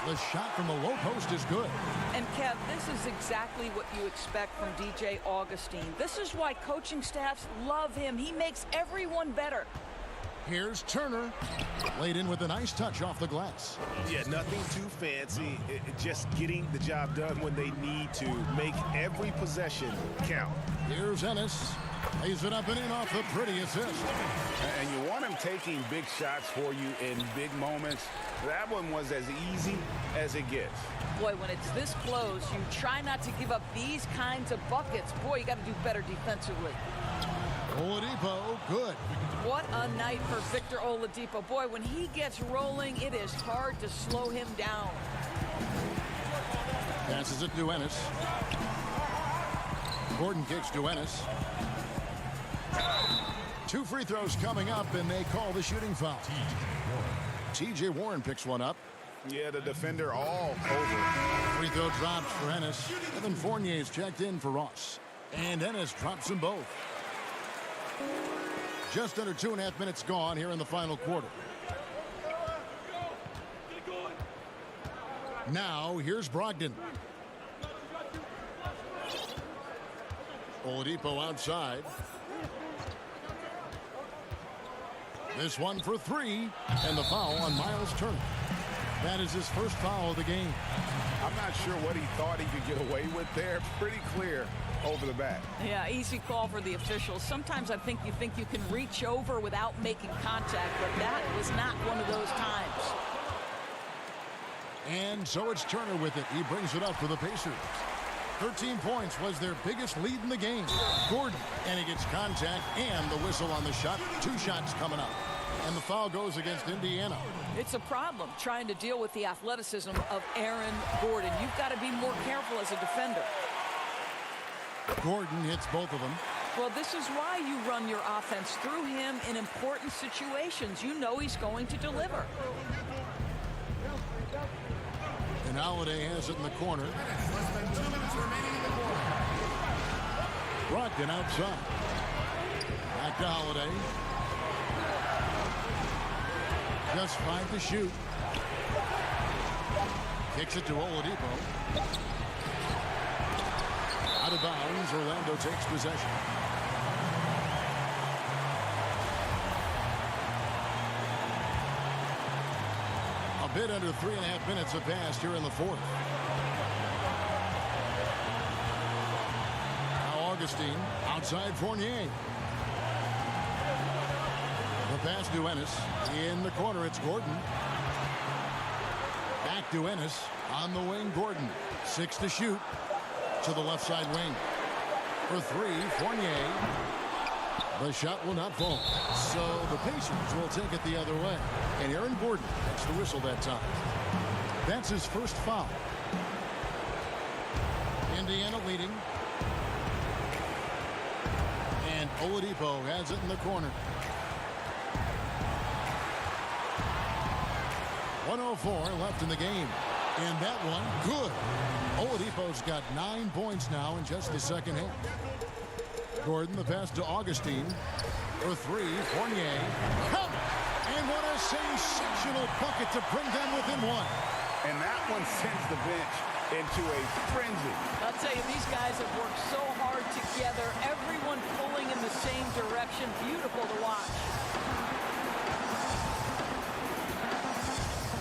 The shot from the low post is good. And Kev, this is exactly what you expect from DJ Augustine. This is why coaching staffs love him. He makes everyone better. Here's Turner. Laid in with a nice touch off the glass. Yeah, nothing too fancy. Just getting the job done when they need to. Make every possession count. Here's Ennis. Lays it up and in off the pretty assist. And you want him taking big shots for you in big moments. That one was as easy as it gets. Boy, when it's this close, you try not to give up these kinds of buckets. Boy, you got to do better defensively. Oladipo, good. What a night for Victor Oladipo. Boy, when he gets rolling, it is hard to slow him down. Passes it to Ennis. Gordon kicks to Ennis. 2 free throws coming up, and they call the shooting foul. T.J. Warren picks one up. Yeah, the defender all over. Free throw drops for Ennis. Evan Fournier's checked in for Ross. And Ennis drops them both. Just under 2.5 minutes gone here in the final quarter. Now, here's Brogdon. Oladipo outside. This one for 3, and the foul on Miles Turner. That is his first foul of the game. I'm not sure what he thought he could get away with there. Pretty clear over the back. Yeah, easy call for the officials. Sometimes I think you can reach over without making contact, but that was not one of those times. And so it's Turner with it. He brings it up for the Pacers. 13 points was their biggest lead in the game. Gordon, and he gets contact and the whistle on the shot. 2 shots coming up. And the foul goes against Indiana. It's a problem trying to deal with the athleticism of Aaron Gordon. You've got to be more careful as a defender. Gordon hits both of them. Well, this is why you run your offense through him in important situations. You know he's going to deliver. And Holiday has it in the corner. Brogdon outside. Back to Holiday. Just 5 to shoot. Kicks it to Oladipo. Out of bounds, Orlando takes possession. A bit under 3.5 minutes have passed here in the fourth. Now Augustine outside Fournier. The pass to Ennis. In the corner, it's Gordon. Back to Ennis. On the wing, Gordon. 6 to shoot. To the left side wing. For 3, Fournier. The shot will not fall. So the Pacers will take it the other way. And Aaron Gordon gets the whistle that time. That's his first foul. Indiana leading. And Oladipo has it in the corner. 1:04 left in the game. And that one, good. Oladipo's got 9 points now in just the second half. Gordon, the pass to Augustine. For 3, Fournier. Come! And what a sensational bucket to bring them within 1. And that one sends the bench into a frenzy. I'll tell you, these guys have worked so hard together. Everyone pulling in the same direction. Beautiful to watch.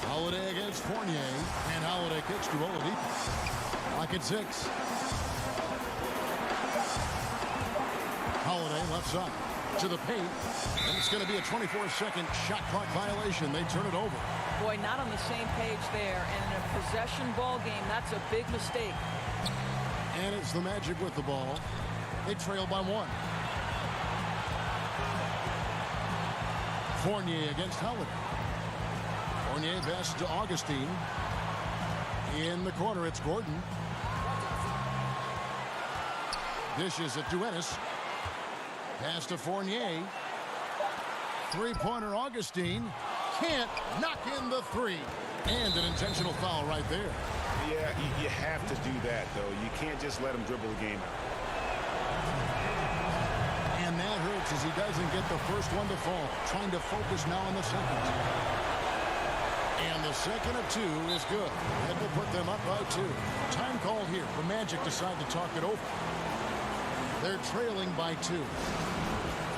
Holiday against Fournier, and Holiday kicks to Oladipo. Lock at 6. Holiday left side to the paint, and it's going to be a 24-second shot clock violation. They turn it over. Boy, not on the same page there, and in a possession ball game, that's a big mistake. And it's the Magic with the ball. They trail by 1. Fournier against Holiday. Fournier pass to Augustine. In the corner, it's Gordon. Dishes it to Ennis. Pass to Fournier. 3-pointer Augustine. Can't knock in the 3. And an intentional foul right there. Yeah, you have to do that, though. You can't just let him dribble the game out. as he doesn't get the first one to fall. Trying to focus now on the second. And the second of two is good. That will put them up by 2. Time called here. The Magic decide to talk it over. They're trailing by 2.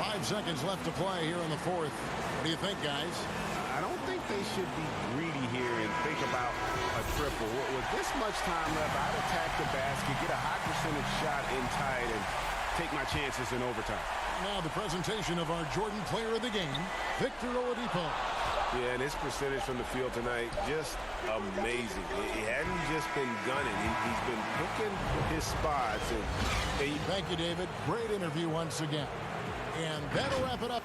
5 seconds left to play here in the fourth. What do you think, guys? I don't think they should be greedy here and think about a triple. With this much time left, I'd attack the basket, get a high percentage shot in tight, and take my chances in overtime. Now the presentation of our Jordan player of the game, Victor Oladipo. Yeah, and his percentage from the field tonight, just amazing. He hadn't just been gunning. He's been picking his spots. Thank you, David. Great interview once again. And that'll wrap it up.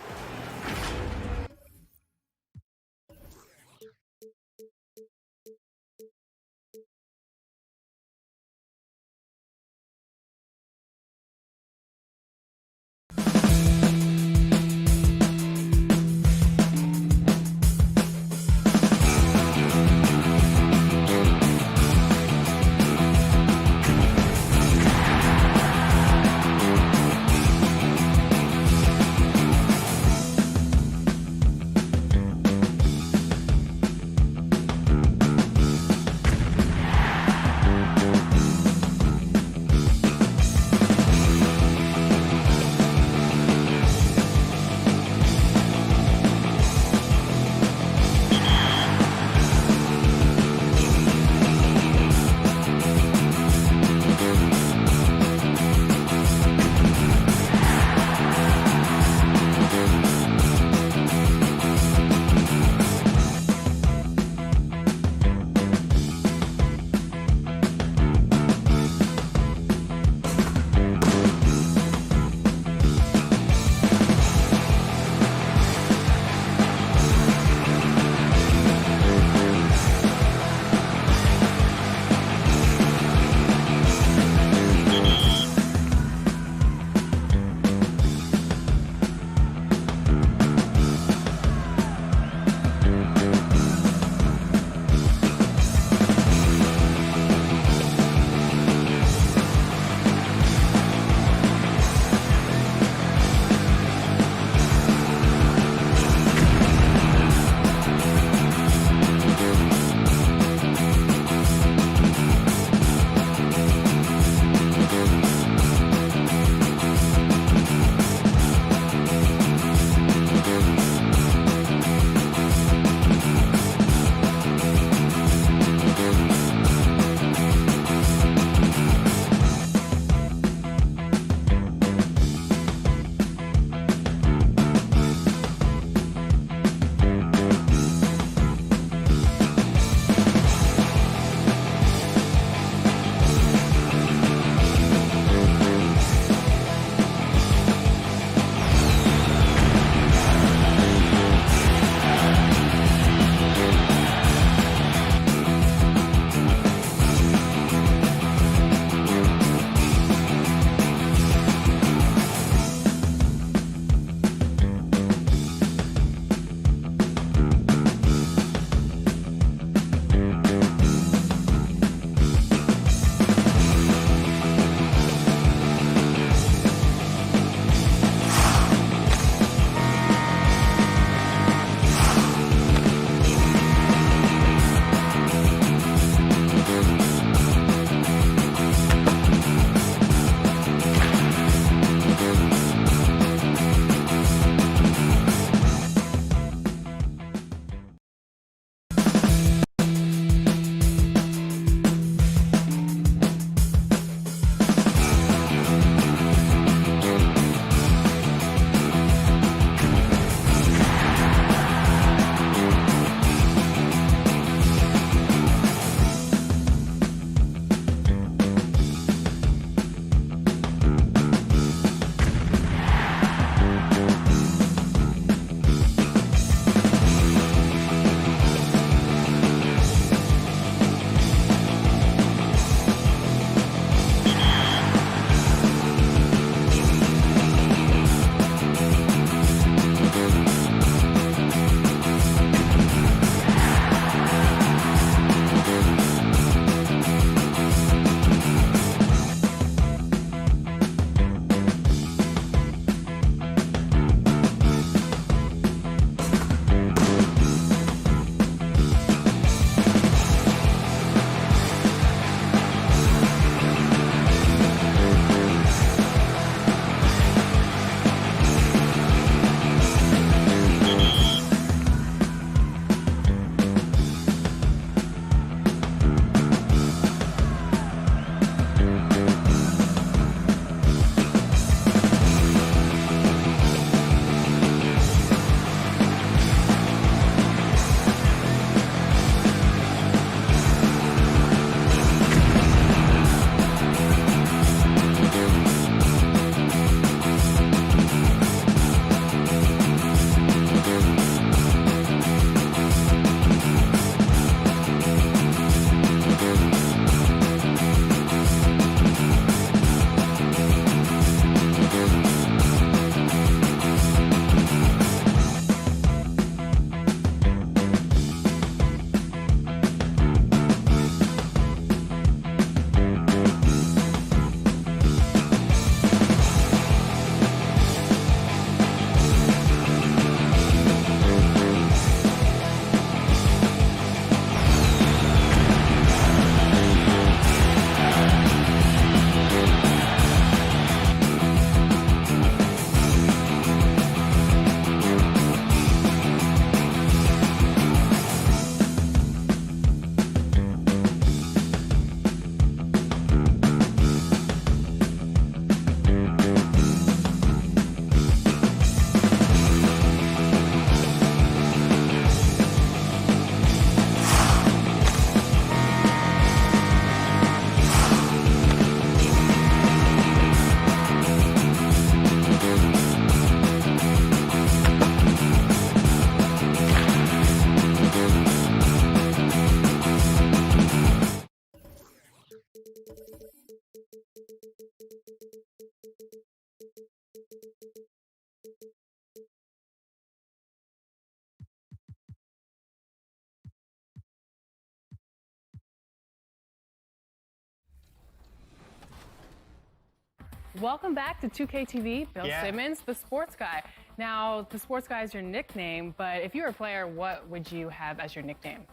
Welcome back to 2K TV. Bill Yeah. Simmons, the sports guy. Now, the sports guy is your nickname, but if you were a player, what would you have as your nickname?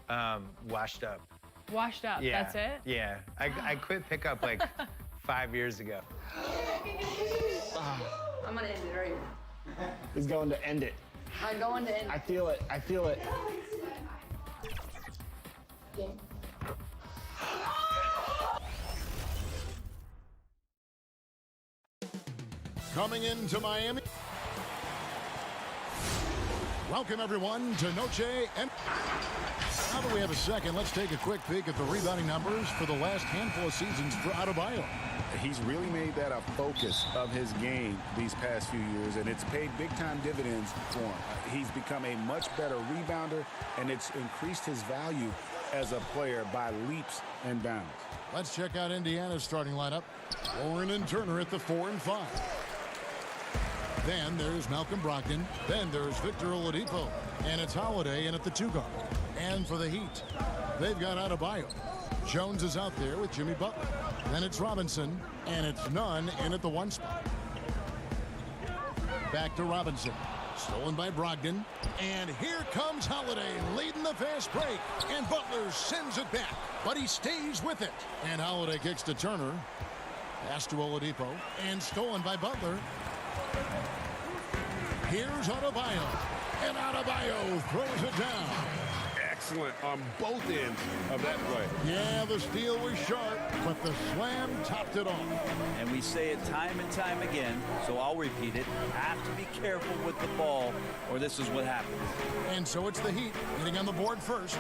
Washed up. Washed up, Yeah. that's it? Yeah. I quit pickup like 5 years ago. I'm gonna end it right now. He's going to end it. I'm going to end I feel it. I feel it. it. Coming into Miami. Welcome, everyone, to Noche. And now that we have a second, let's take a quick peek at the rebounding numbers for the last handful of seasons for Adebayo. He's really made that a focus of his game these past few years, and it's paid big-time dividends for him. He's become a much better rebounder, and it's increased his value as a player by leaps and bounds. Let's check out Indiana's starting lineup. Warren and Turner at the 4 and 5. Then there's Malcolm Brogdon. Then there's Victor Oladipo. And it's Holiday in at the 2 guard. And for the Heat, they've got Adebayo. Jones is out there with Jimmy Butler. Then it's Robinson. And it's Nunn in at the 1 spot. Back to Robinson. Stolen by Brogdon. And here comes Holiday leading the fast break. And Butler sends it back. But he stays with it. And Holiday kicks to Turner. Pass to Oladipo. And stolen by Butler. Here's Adebayo. And Adebayo throws it down. Excellent on both ends of that play. Yeah, the steal was sharp, but the slam topped it off. And we say it time and time again, so I'll repeat it. Have to be careful with the ball, or this is what happens. And so it's the Heat getting on the board first.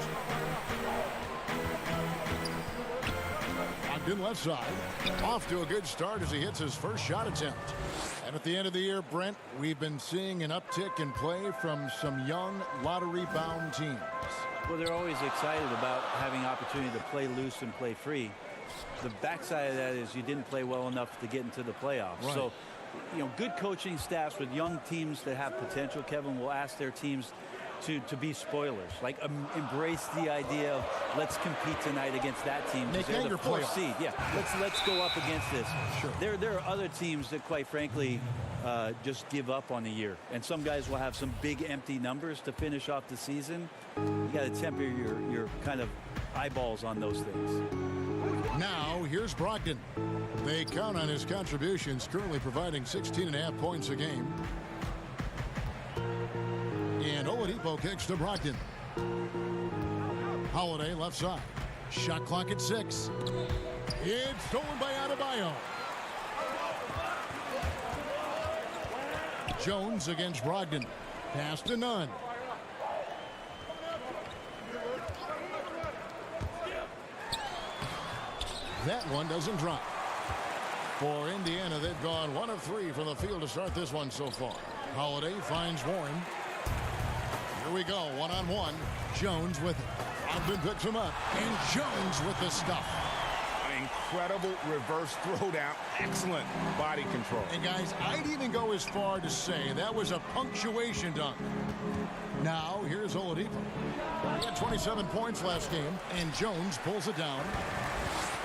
Ogden left side. Off to a good start as he hits his first shot attempt. And at the end of the year, Brent, we've been seeing an uptick in play from some young lottery-bound teams. Well, they're always excited about having opportunity to play loose and play free. The backside of that is you didn't play well enough to get into the playoffs. Right. So, you know, good coaching staffs with young teams that have potential, Kevin, will ask their teams to be spoilers. Like, embrace the idea of let's compete tonight against that team. Make They're that the your 4th playoff. seed. Yeah, let's go up against this. Sure. There are other teams that, quite frankly, just give up on the year. And some guys will have some big empty numbers to finish off the season. You got to temper your kind of eyeballs on those things. Now, here's Brogdon. They count on his contributions, currently providing 16.5 points a game. And Oladipo kicks to Brogdon. Holiday left side. Shot clock at 6. It's stolen by Adebayo. Jones against Brogdon. Pass to Nunn. That one doesn't drop. For Indiana, they've gone 1 of 3 from the field to start this one so far. Holiday finds Warren. Here we go, one-on-one. Jones with it. Ogden picks him up. And Jones with the stuff. Incredible reverse throwdown. Excellent body control. And guys, I'd even go as far to say that was a punctuation dunk. Now, here's Oladipo. He had 27 points last game, and Jones pulls it down.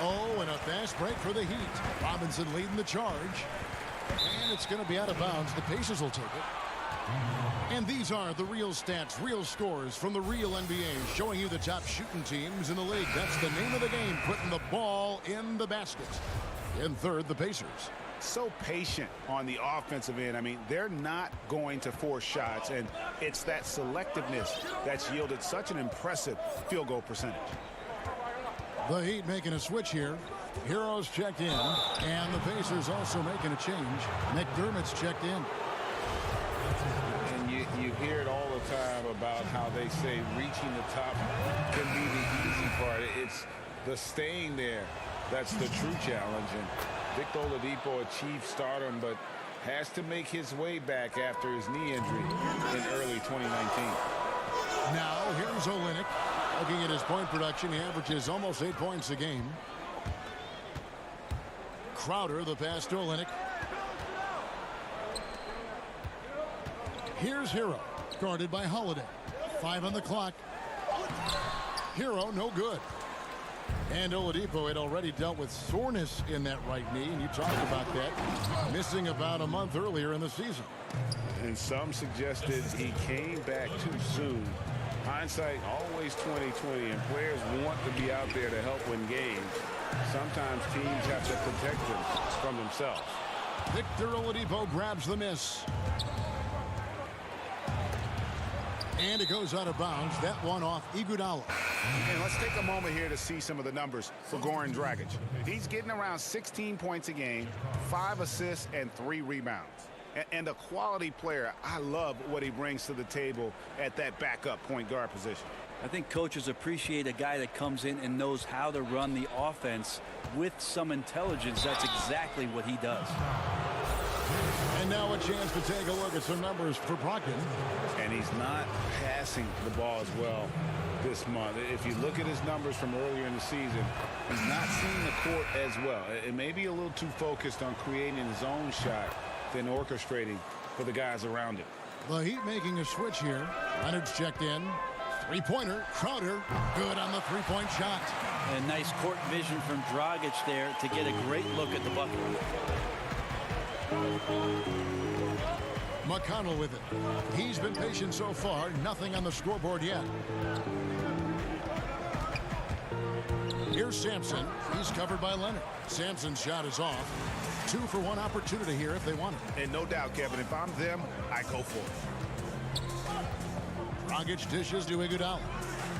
Oh, and a fast break for the Heat. Robinson leading the charge. And it's going to be out of bounds. The Pacers will take it. And these are the real stats, real scores from the real NBA, showing you the top shooting teams in the league. That's the name of the game, putting the ball in the basket. In third, the Pacers. So patient on the offensive end. I mean, they're not going to force shots, and it's that selectiveness that's yielded such an impressive field goal percentage. The Heat making a switch here. Heroes checked in, and the Pacers also making a change. McDermott's checked in. And you hear it all the time about how they say reaching the top can be the easy part. It's the staying there that's the true challenge. And Victor Oladipo achieved stardom, but has to make his way back after his knee injury in early 2019. Now, here's Olynyk. Looking at his point production, he averages almost 8 points a game. Crowder, the pass to Olynyk. Here's Hero, guarded by Holiday. 5 on the clock. Hero, no good. And Oladipo had already dealt with soreness in that right knee, and you talked about that, missing about a month earlier in the season. And some suggested he came back too soon. Hindsight, always 20/20, and players want to be out there to help win games. Sometimes teams have to protect them from themselves. Victor Oladipo grabs the miss. And it goes out of bounds. That one off Iguodala. And let's take a moment here to see some of the numbers for Goran Dragic. He's getting around 16 points a game, 5 assists, and 3 rebounds. And a quality player. I love what he brings to the table at that backup point guard position. I think coaches appreciate a guy that comes in and knows how to run the offense with some intelligence. That's exactly what he does. And now a chance to take a look at some numbers for Brogdon. And he's not passing the ball as well this month. If you look at his numbers from earlier in the season, he's not seeing the court as well. It may be a little too focused on creating his own shot than orchestrating for the guys around him. The Heat making a switch here. Leonard's checked in. Three-pointer. Crowder. Good on the three-point shot. And nice court vision from Dragic there to get a great look at the bucket. McConnell with it. He's been patient so far. Nothing on the scoreboard yet. Here's Sampson. He's covered by Leonard. Sampson's shot is off. 2 for 1 opportunity here if they want it. And no doubt, Kevin, if I'm them, I go for it. Dragic dishes to Iguodala.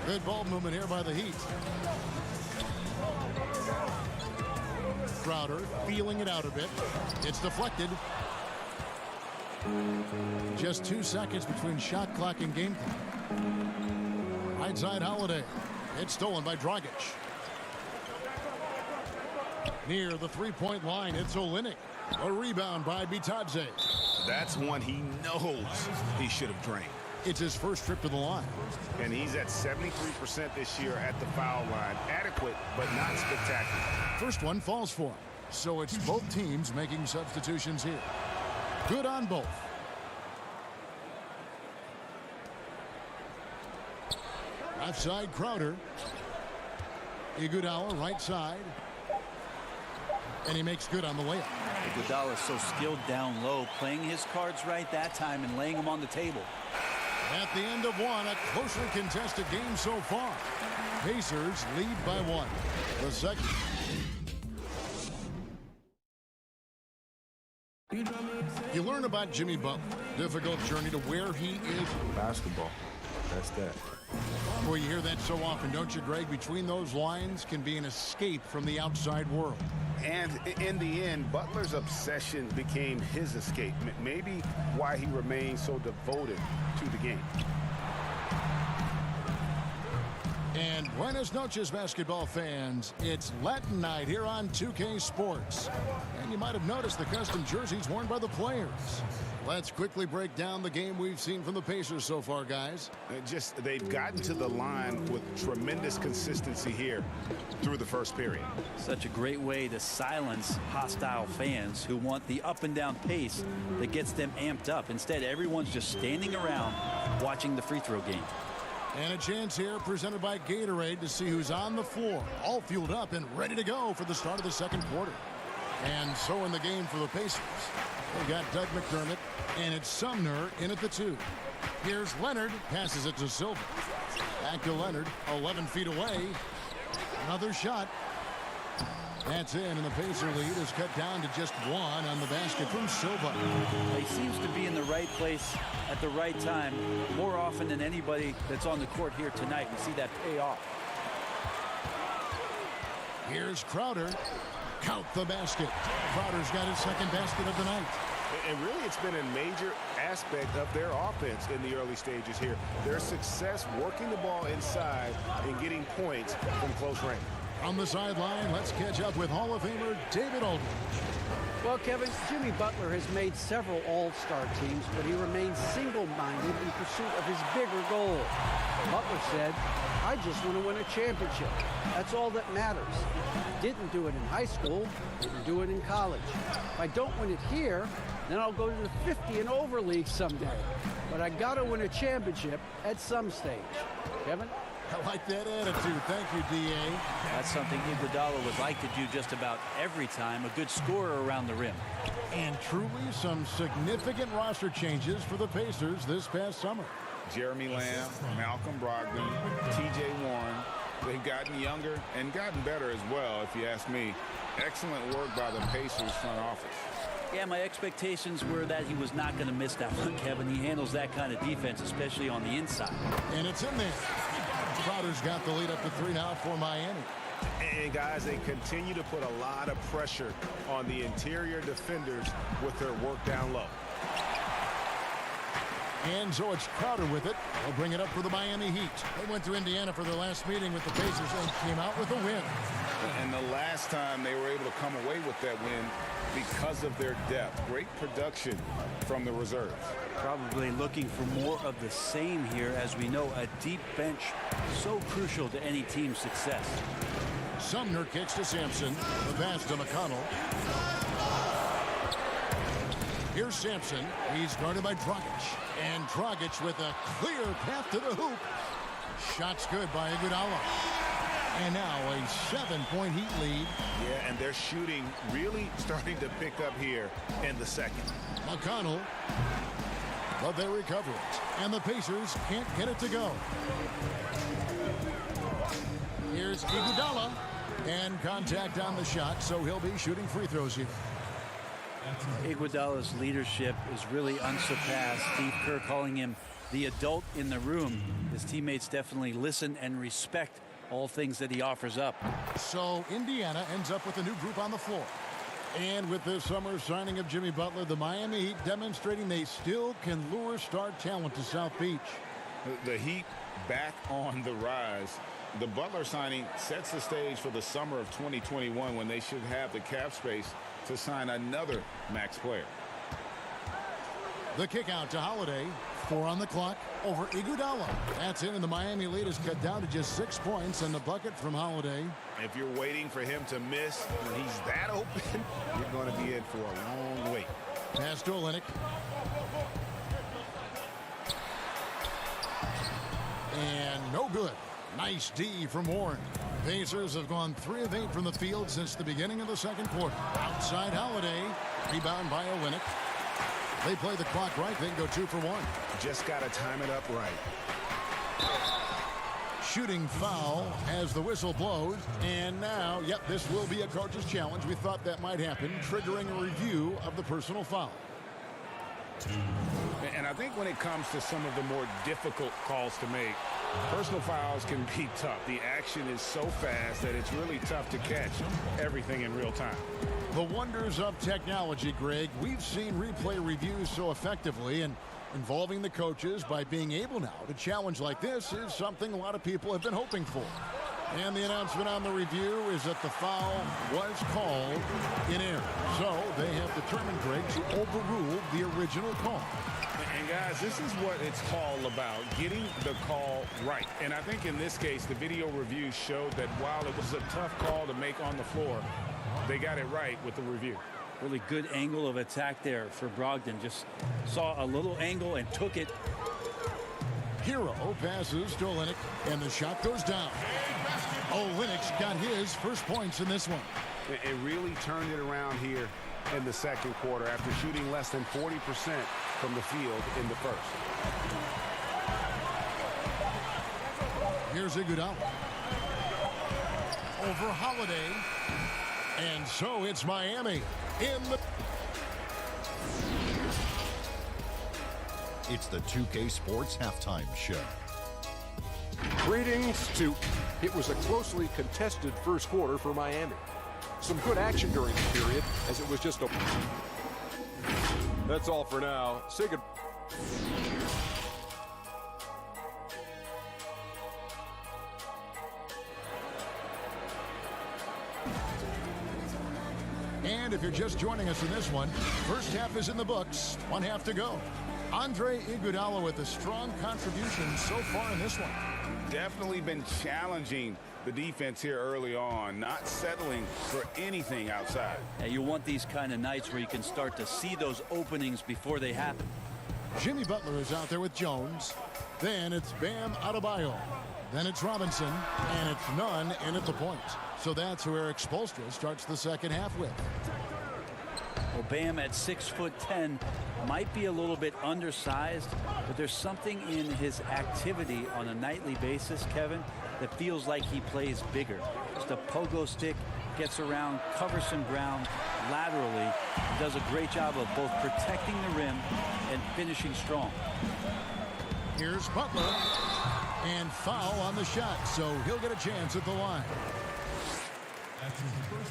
Good ball movement here by the Heat. Crowder feeling it out a bit. It's deflected. Just 2 seconds between shot clock and game clock. Right side Holiday. It's stolen by Dragic. Near the three-point line, it's Olynyk. A rebound by Bitadze. That's one he knows he should have drained. It's his first trip to the line. And he's at 73% this year at the foul line. Adequate, but not spectacular. First one falls for him. So it's both teams making substitutions here. Good on both. Left side, Crowder. Iguodala, right side. And he makes good on the layup. Iguodala is so skilled down low, playing his cards right that time and laying them on the table. At the end of one, a closely contested game so far. Pacers lead by 1. The second. You learn about Jimmy Butler. Difficult journey to where he is. Basketball. That's that. Boy, you hear that so often, don't you, Greg? Between those lines can be an escape from the outside world. And in the end, Butler's obsession became his escape. Maybe why he remains so devoted to the game. And buenas noches, basketball fans. It's Latin night here on 2K Sports. And you might have noticed the custom jerseys worn by the players. Let's quickly break down the game we've seen from the Pacers so far, guys. They've gotten to the line with tremendous consistency here through the first period. Such a great way to silence hostile fans who want the up and down pace that gets them amped up. Instead, everyone's just standing around watching the free throw game. And a chance here presented by Gatorade to see who's on the floor, all fueled up and ready to go for the start of the second quarter. And so in the game for the Pacers, they got Doug McDermott, and it's Sumner in at the 2. Here's Leonard, passes it to Silva. Back to Leonard, 11 feet away. Another shot. That's in, and the Pacer lead is cut down to just 1 on the basket from Silva. He seems to be in the right place at the right time more often than anybody that's on the court here tonight. We see that pay off. Here's Crowder. Count the basket. Crowder's got his second basket of the night. And really, it's been a major aspect of their offense in the early stages here. Their success working the ball inside and getting points from close range. On the sideline, let's catch up with Hall of Famer David Aldridge. Well, Kevin, Jimmy Butler has made several all-star teams, but he remains single-minded in pursuit of his bigger goal. Butler said, I just want to win a championship. That's all that matters. Didn't do it in high school, didn't do it in college. If I don't win it here, then I'll go to the 50 and over league someday. But I got to win a championship at some stage. Kevin? I like that attitude. Thank you, D.A. That's something Iguodala would like to do just about every time. A good scorer around the rim. And truly some significant roster changes for the Pacers this past summer. Jeremy Lamb, Malcolm Brogdon, T.J. Warren. They've gotten younger and gotten better as well, if you ask me. Excellent work by the Pacers front office. Yeah, my expectations were that he was not going to miss that one, Kevin. He handles that kind of defense, especially on the inside. And it's in there. Crowder's got the lead up to 3 now for Miami. And guys, they continue to put a lot of pressure on the interior defenders with their work down low. And so it's Crowder with it. They'll bring it up for the Miami Heat. They went to Indiana for their last meeting with the Pacers and came out with a win. And the last time they were able to come away with that win because of their depth. Great production from the reserves. Probably looking for more of the same here. As we know, a deep bench so crucial to any team's success. Sumner kicks to Sampson. The pass to McConnell. Here's Sampson. He's guarded by Dragic. And Dragic with a clear path to the hoop. Shot's good by Iguodala. And now a 7-point Heat lead. Yeah, and their shooting really starting to pick up here in the second. McConnell. But they recover it. And the Pacers can't get it to go. Here's Iguodala. And contact on the shot, so he'll be shooting free throws here. Iguodala's leadership is really unsurpassed. Steve Kerr calling him the adult in the room. His teammates definitely listen and respect all things that he offers up. So Indiana ends up with a new group on the floor. And with this summer signing of Jimmy Butler, the Miami Heat demonstrating they still can lure star talent to South Beach. The Heat back on the rise. The Butler signing sets the stage for the summer of 2021 when they should have the cap space to sign another max player. The kick out to Holiday. 4 on the clock over Iguodala. That's in, and the Miami lead is cut down to just 6 points, and the bucket from Holiday. If you're waiting for him to miss when he's that open, you're going to be in for a long wait. Pass to Olynyk. And no good. Nice D from Warren. Pacers have gone 3 of 8 from the field since the beginning of the second quarter. Outside Holiday. Rebound by Olynyk. They play the clock right. They can go 2 for 1. Just got to time it up right. Shooting foul as the whistle blows. And now, yep, this will be a coach's challenge. We thought that might happen, triggering a review of the personal foul. And I think when it comes to some of the more difficult calls to make, personal fouls can be tough. The action is so fast that it's really tough to catch everything in real time. The wonders of technology, Greg. We've seen replay reviews so effectively, and involving the coaches by being able now to challenge like this is something a lot of people have been hoping for. And the announcement on the review is that the foul was called in error. So they have determined, Greg, to overrule the original call. And guys, this is what it's all about, getting the call right. And I think in this case, the video review showed that while it was a tough call to make on the floor, they got it right with the review. Really good angle of attack there for Brogdon. Just saw a little angle and took it. Hero passes to Olynyk, and the shot goes down. Olynyk's got his first points in this one. It really turned it around here in the second quarter after shooting less than 40% from the field in the first. Here's Iguodala. Over Holiday. And so it's Miami in the... It's the 2K Sports Halftime Show. Greetings to... It was a closely contested first quarter for Miami. Some good action during the period, as it was just a... That's all for now. Say good... And if you're just joining us in this one, first half is in the books. 1 half to go. Andre Iguodala with a strong contribution so far in this one. Definitely been challenging the defense here early on, not settling for anything outside. Yeah, you want these kind of nights where you can start to see those openings before they happen. Jimmy Butler is out there with Jones. Then it's Bam Adebayo. Then it's Robinson, and it's none in at the point. So that's who Eric Spoelstra starts the second half with. Well, Bam at 6'10" might be a little bit undersized, but there's something in his activity on a nightly basis, Kevin, that feels like he plays bigger. Just a pogo stick, gets around, covers some ground laterally, does a great job of both protecting the rim and finishing strong. Here's Butler, and foul on the shot, so he'll get a chance at the line.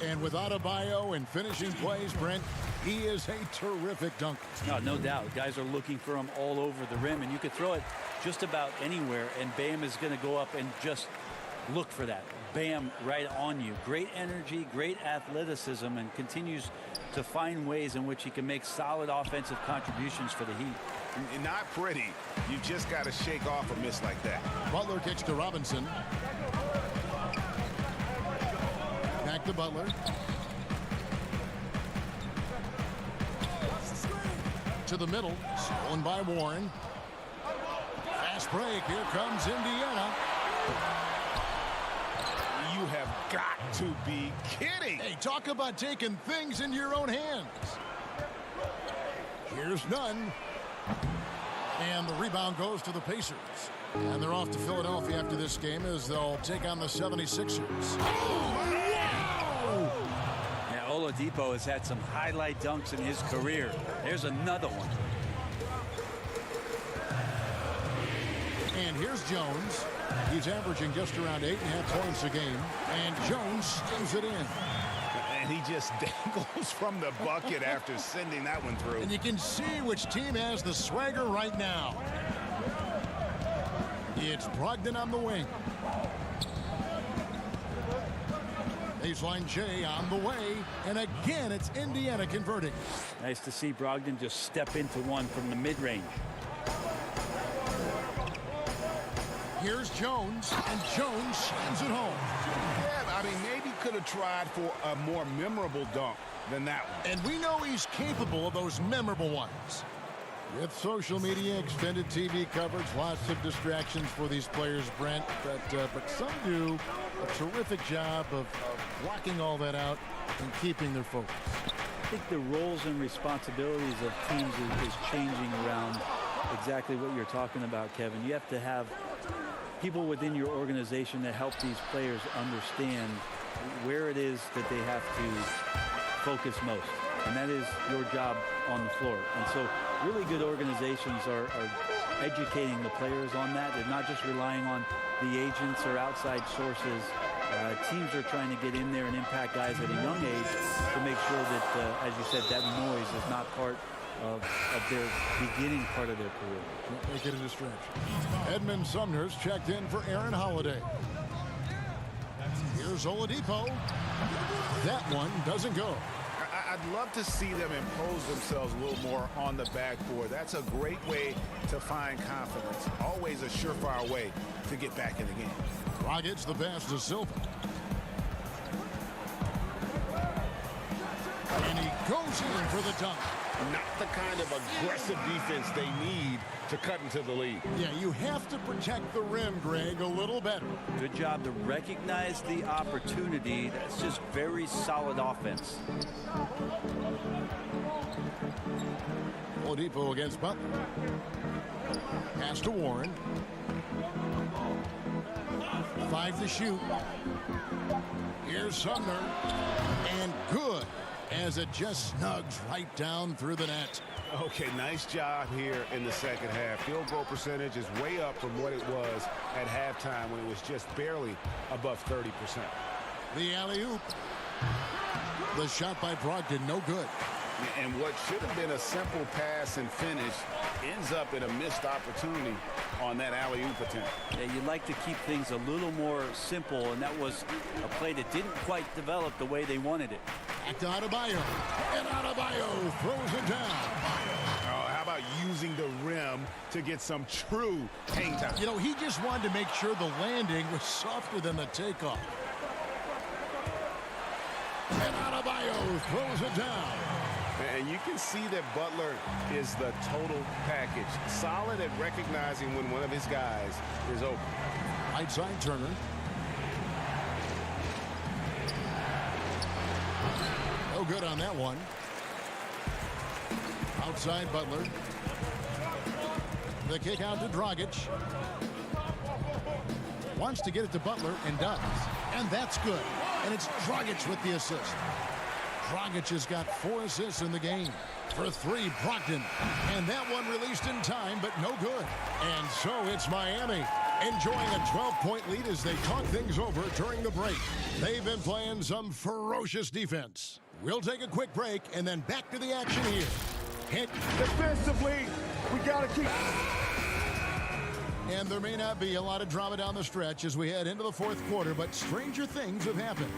And with Adebayo and finishing plays, Brent, he is a terrific dunker. No doubt. Guys are looking for him all over the rim, and you could throw it just about anywhere, and Bam is going to go up and just look for that. Bam right on you. Great energy, great athleticism, and continues to find ways in which he can make solid offensive contributions for the Heat. Not pretty. You just got to shake off a miss like that. Butler kicks to Robinson. Back to Butler. To the middle. Stolen by Warren. Fast break. Here comes Indiana. You have got to be kidding. Hey, talk about taking things into your own hands. Here's none. And the rebound goes to the Pacers. And they're off to Philadelphia after this game as they'll take on the 76ers. Oh, wow! Yeah, Oladipo has had some highlight dunks in his career. There's another one. And here's Jones. He's averaging just around 8.5 points a game. And Jones stings it in. And he just dangles from the bucket after sending that one through. And you can see which team has the swagger right now. It's Brogdon on the wing. Baseline J on the way. And again, it's Indiana converting. Nice to see Brogdon just step into one from the mid-range. Here's Jones, and Jones slams it home. Yeah, I mean, maybe could have tried for a more memorable dunk than that one. And we know he's capable of those memorable ones. With social media, extended TV coverage, lots of distractions for these players, Brent. But some do a terrific job of blocking all that out and keeping their focus. I think the roles and responsibilities of teams is changing around exactly what you're talking about, Kevin. You have to have people within your organization that help these players understand where it is that they have to focus most. And that is your job on the floor. And so really good organizations are educating the players on that. They're not just relying on the agents or outside sources. Teams are trying to get in there and impact guys at a young age to make sure that, as you said, that noise is not part of their beginning part of their career. Don't make it a distraction. Edmund Sumner's checked in for Aaron Holiday. Here's Oladipo. That one doesn't go. I'd love to see them impose themselves a little more on the backboard. That's a great way to find confidence. Always a surefire way to get back in the game. Rockets the pass to Silva. And he goes in for the dunk. Not the kind of aggressive defense they need to cut into the lead. Yeah, you have to protect the rim, Greg, a little better. Good job to recognize the opportunity. That's just very solid offense. Oladipo against Butler. Pass to Warren. 5 to shoot. Here's Sumner. And good, as it just snugs right down through the net. Okay, nice job here in the second half. Field goal percentage is way up from what it was at halftime when it was just barely above 30%. The alley-oop. The shot by Brogdon, no good. And what should have been a simple pass and finish ends up in a missed opportunity on that alley-oop attempt. Yeah, you'd like to keep things a little more simple, and that was a play that didn't quite develop the way they wanted it. Back to Adebayo. And Adebayo throws it down. Oh, how about using the rim to get some true hang time? You know, he just wanted to make sure the landing was softer than the takeoff. And Adebayo throws it down. And you can see that Butler is the total package. Solid at recognizing when one of his guys is open. Right side Turner. No good on that one. Outside Butler. The kick out to Dragic. Wants to get it to Butler and does. And that's good. And it's Dragic with the assist. Dragic has got 4 assists in the game. For 3, Brogdon. And that one released in time, but no good. And so it's Miami enjoying a 12-point lead as they talk things over during the break. They've been playing some ferocious defense. We'll take a quick break and then back to the action here. Hit. Defensively, we got to keep... And there may not be a lot of drama down the stretch as we head into the fourth quarter, but stranger things have happened.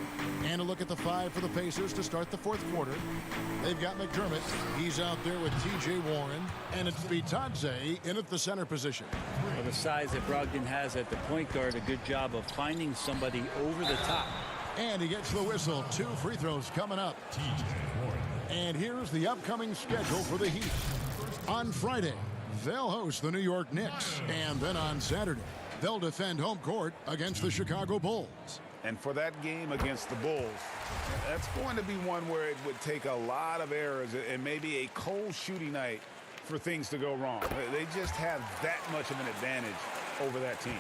And a look at the 5 for the Pacers to start the fourth quarter. They've got McDermott. He's out there with T.J. Warren. And it's Bitadze in at the center position. Well, the size that Brogdon has at the point guard, a good job of finding somebody over the top. And he gets the whistle. 2 free throws coming up. And here's the upcoming schedule for the Heat. On Friday, they'll host the New York Knicks. And then on Saturday, they'll defend home court against the Chicago Bulls. And for that game against the Bulls, that's going to be one where it would take a lot of errors and maybe a cold shooting night for things to go wrong. They just have that much of an advantage over that team.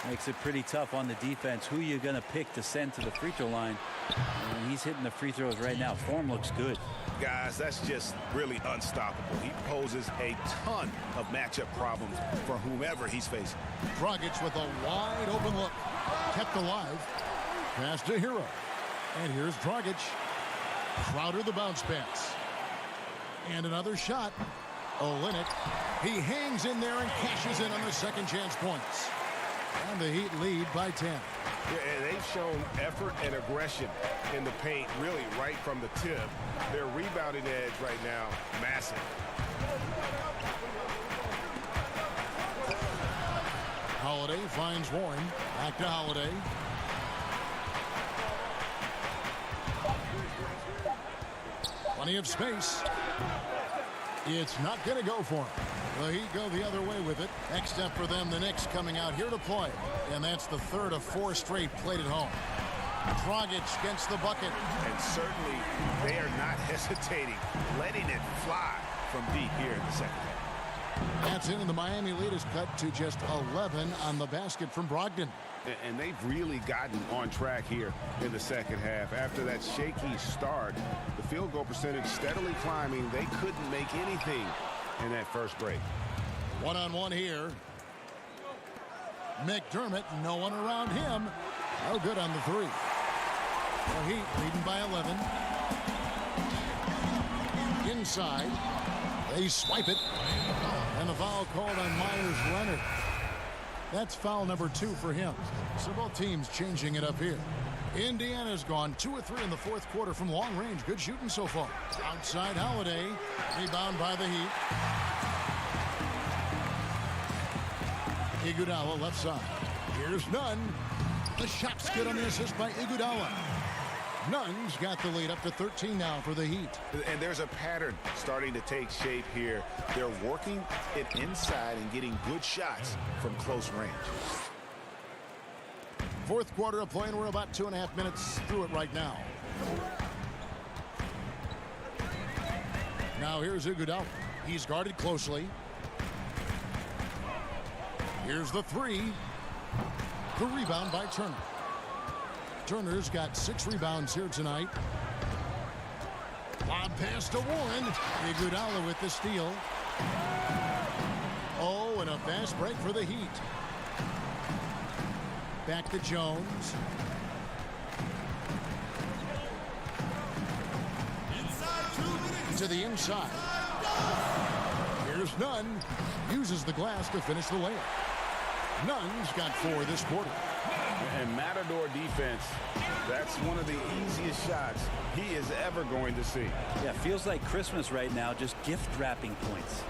Makes it pretty tough on the defense. Who you're going to pick to send to the free throw line. And he's hitting the free throws right now. Form looks good. Guys, that's just really unstoppable. He poses a ton of matchup problems for whomever he's facing. Dragic with a wide open look. Kept alive. Pass to Hero. And here's Dragic. Crowder the bounce pass. And another shot. Olynyk. He hangs in there and cashes in on the second chance points. And the Heat lead by 10. Yeah, and they've shown effort and aggression in the paint, really right from the tip. Their rebounding edge right now, massive. Holiday finds Warren. Back to Holiday. Plenty of space. It's not going to go for him. The Heat go the other way with it. Next step for them, the Knicks coming out here to play. And that's the 3rd of 4 straight played at home. Dragic gets the bucket. And certainly they are not hesitating, letting it fly from deep here in the second half. That's in, and the Miami lead is cut to just 11 on the basket from Brogdon. And they've really gotten on track here in the second half. After that shaky start, the field goal percentage steadily climbing. They couldn't make anything in that first break. One-on-one here. McDermott, no one around him. No good on the 3. The Heat leading by 11. Inside. They swipe it. And the foul called on Myers Leonard. That's foul number 2 for him. So both teams changing it up here. Indiana's gone 2 of 3 in the fourth quarter from long range. Good shooting so far. Outside Holiday. Rebound by the Heat. Iguodala left side. Here's Nunn. The shot's good on the assist by Iguodala. Nunn's got the lead up to 13 now for the Heat. And there's a pattern starting to take shape here. They're working it inside and getting good shots from close range. Fourth quarter of play, and we're about 2.5 minutes through it right now. Now here's Iguodala. He's guarded closely. Here's the 3. The rebound by Turner. Turner's got 6 rebounds here tonight. Lob pass to Warren. Iguodala with the steal. Oh, and a fast break for the Heat. Back to Jones. To the inside. Here's Nunn. Uses the glass to finish the layup. Nunn's got 4 this quarter. And Matador defense, that's one of the easiest shots he is ever going to see. Yeah, feels like Christmas right now, just gift wrapping points.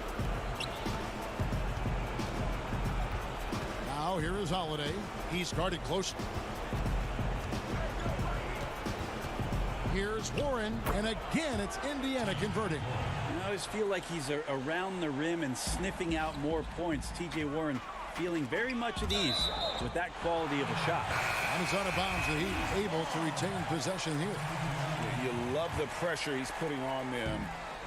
Now here is Holiday. He's guarded closely. Here's Warren, and again it's Indiana converting. I always feel like he's around the rim and sniffing out more points. TJ Warren feeling very much at ease with that quality of a shot. And it's out of bounds. The Heat able to retain possession here. You love the pressure he's putting on them.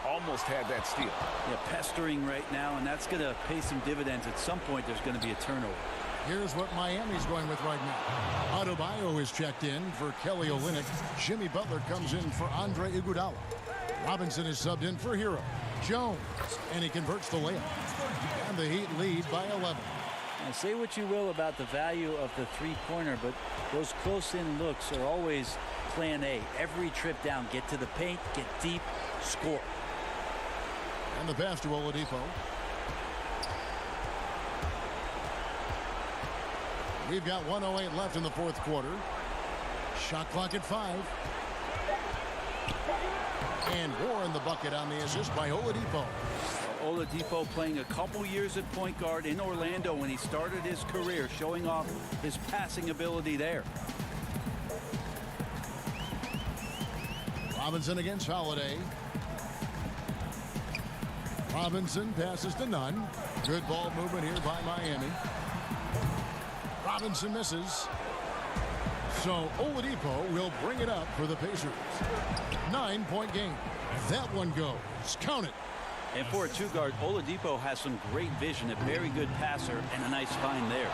Almost had that steal. Yeah, pestering right now, and that's going to pay some dividends. At some point, there's going to be a turnover. Here's what Miami's going with right now. Adebayo is checked in for Kelly Olynyk. Jimmy Butler comes in for Andre Iguodala. Robinson is subbed in for Hero. Jones, and he converts the layup. And the Heat lead by 11. Now, say what you will about the value of the three-pointer, but those close-in looks are always plan A. Every trip down, get to the paint, get deep, score. And the pass to Oladipo. We've got 1:08 left in the fourth quarter. Shot clock at 5. And Warren the bucket on the assist by Oladipo. Oladipo playing a couple years at point guard in Orlando when he started his career, showing off his passing ability there. Robinson against Holiday. Robinson passes to Nunn. Good ball movement here by Miami. Robinson misses. So Oladipo will bring it up for the Pacers. 9-point game. That one goes. Count it. And for a two-guard, Oladipo has some great vision, a very good passer, and a nice find there.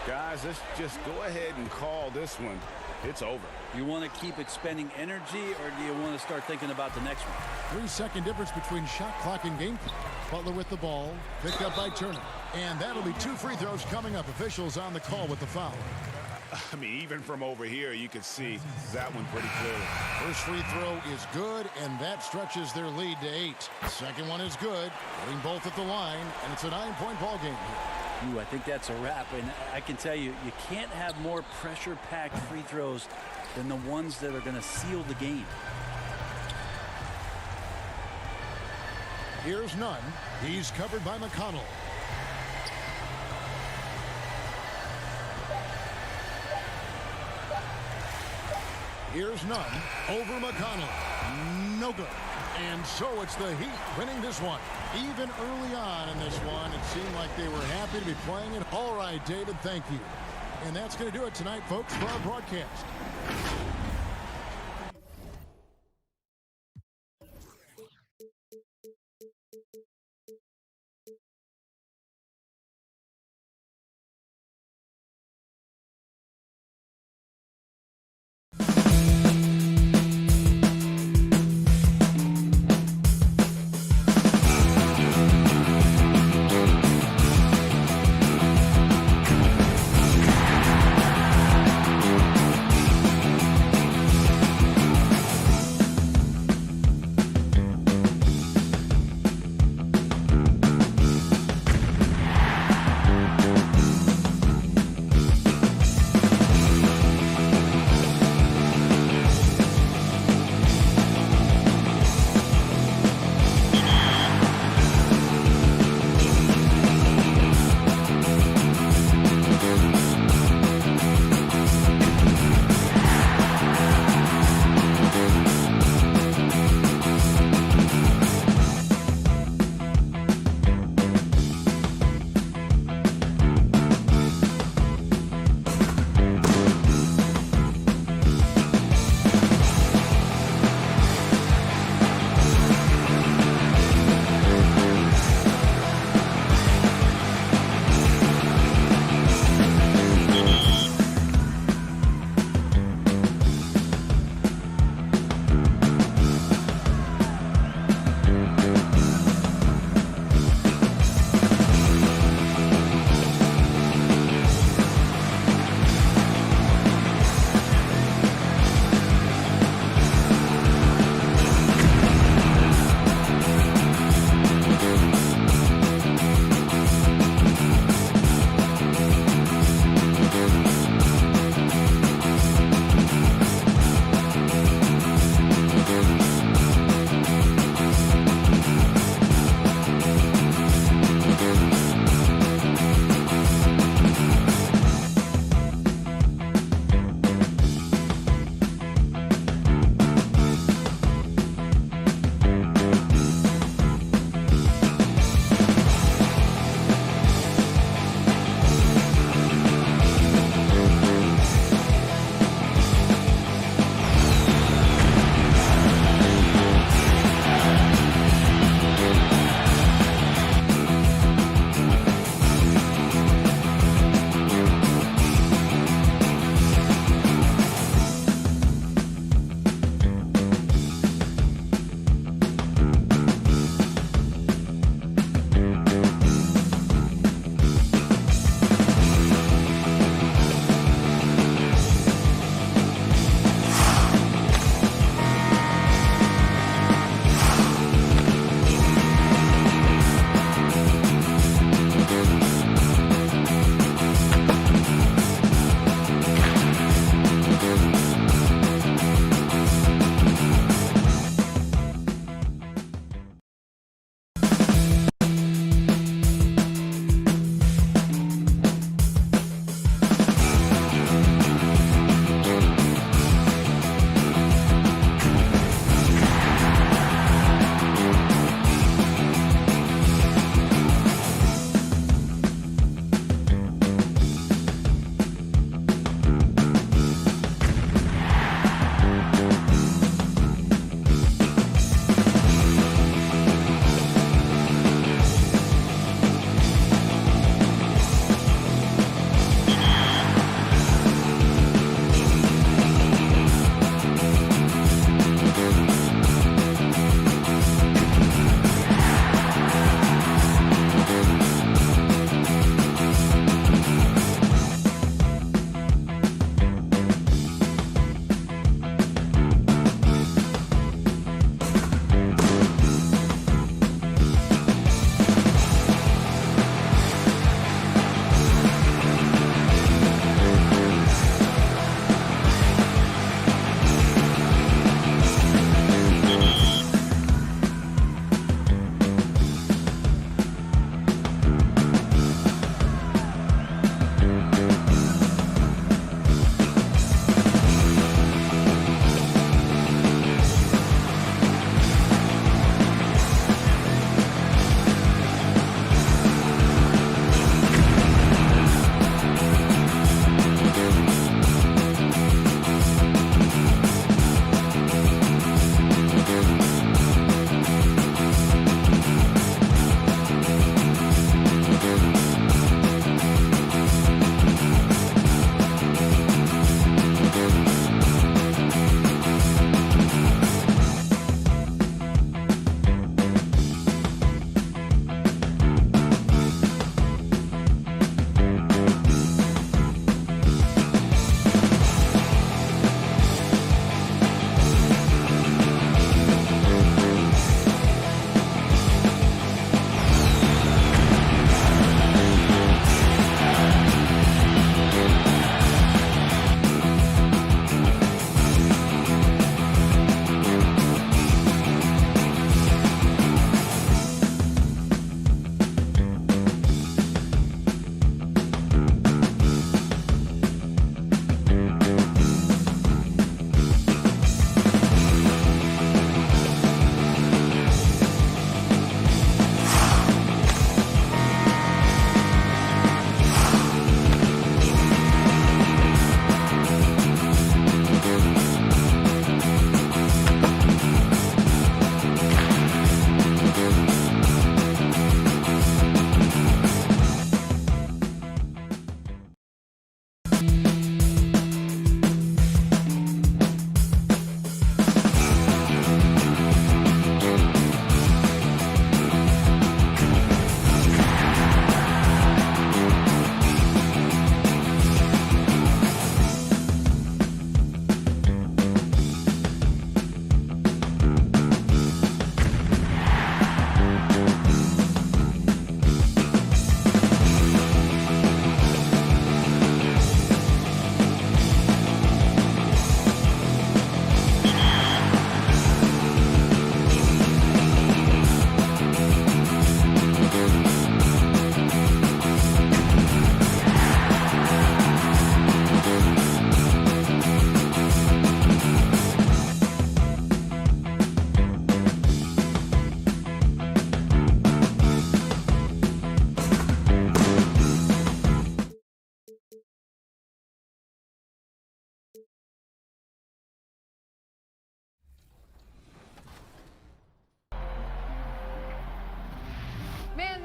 Guys, let's just go ahead and call this one. It's over. You want to keep expending energy, or do you want to start thinking about the next one? 3-second difference between shot clock and game clock. Butler with the ball, picked up by Turner. And that'll be 2 free throws coming up. Officials on the call with the foul. I mean, even from over here, you can see that one pretty clearly. First free throw is good, and that stretches their lead to 8. Second one is good, putting both at the line, and it's a 9-point ball game here. Ooh, I think that's a wrap, and I can tell you, you can't have more pressure-packed free throws than the ones that are going to seal the game. Here's Nunn. He's covered by McConnell. Here's Nunn over McConnell. No good. And so it's the Heat winning this one. Even early on in this one, it seemed like they were happy to be playing it. All right, David, thank you. And that's going to do it tonight, folks, for our broadcast.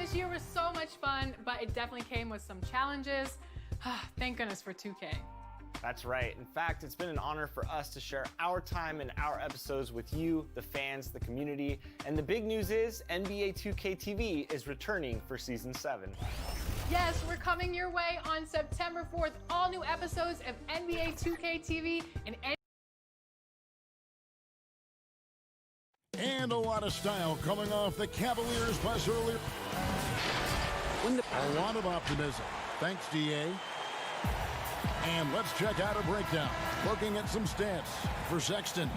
this year was so much fun, but it definitely came with some challenges. Thank goodness for 2K. That's right. In fact, it's been an honor for us to share our time and our episodes with you, the fans, the community. And the big news is NBA 2K TV is returning for Season 7. Yes, we're coming your way on September 4th. All new episodes of NBA 2K TV And a lot of style coming off the Cavaliers' bus earlier. A lot of optimism. Thanks, DA. And let's check out a breakdown. Looking at some stats for Sexton.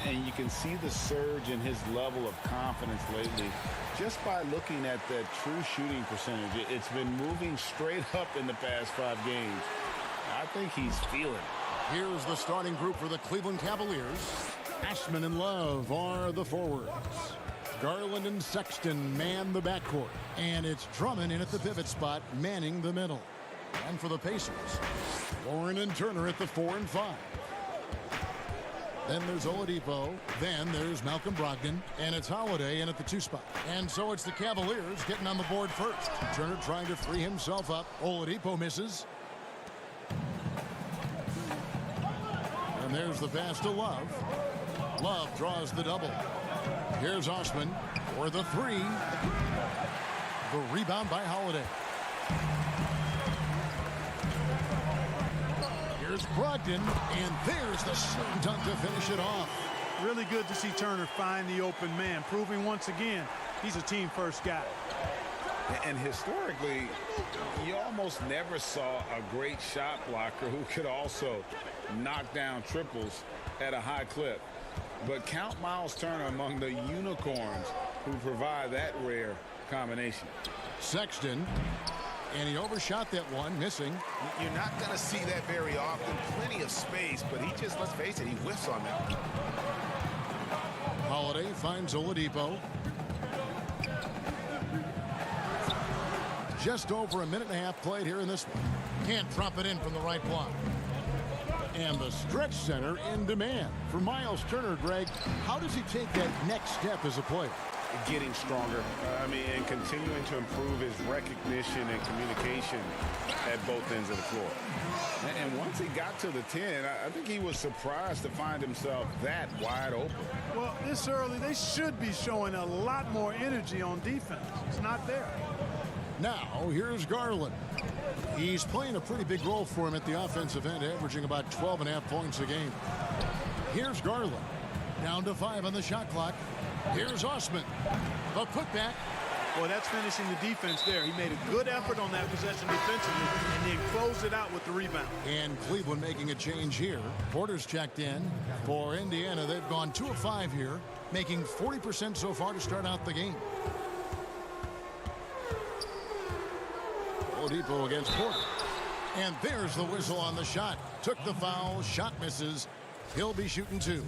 And you can see the surge in his level of confidence lately just by looking at that true shooting percentage. It's been moving straight up in the past 5 games. I think he's feeling it. Here's the starting group for the Cleveland Cavaliers. Ashman and Love are the forwards. Garland and Sexton man the backcourt. And it's Drummond in at the pivot spot, manning the middle. And for the Pacers, Warren and Turner at the 4 and 5. Then there's Oladipo. Then there's Malcolm Brogdon. And it's Holiday in at the 2 spot. And so it's the Cavaliers getting on the board first. Turner trying to free himself up. Oladipo misses. And there's the pass to Love. Love draws the double. Here's Osman for the 3. The rebound by Holiday. Here's Brogdon, and there's the slam dunk to finish it off. Really good to see Turner find the open man, proving once again he's a team-first guy. And historically, you almost never saw a great shot blocker who could also knock down triples at a high clip. But count Miles Turner among the unicorns who provide that rare combination. Sexton, and he overshot that one, missing. You're not going to see that very often. Plenty of space, but he just, let's face it, he whiffs on that. Holiday finds Oladipo. Just over a minute and a half played here in this one. Can't drop it in from the right block. And the stretch center in demand. For Miles Turner, Greg, how does he take that next step as a player? Getting stronger. And continuing to improve his recognition and communication at both ends of the floor. And once he got to the 10, I think he was surprised to find himself that wide open. Well, this early, they should be showing a lot more energy on defense. It's not there. Now, here's Garland. He's playing a pretty big role for him at the offensive end, averaging about 12.5 points a game. Here's Garland. Down to 5 on the shot clock. Here's Osman. The putback. Well, that's finishing the defense there. He made a good effort on that possession defensively and then closed it out with the rebound. And Cleveland making a change here. Porter's checked in. For Indiana, they've gone 2 of 5 here, making 40% so far to start out the game. Oladipo against Porter. And there's the whistle on the shot. Took the foul. Shot misses. He'll be shooting 2.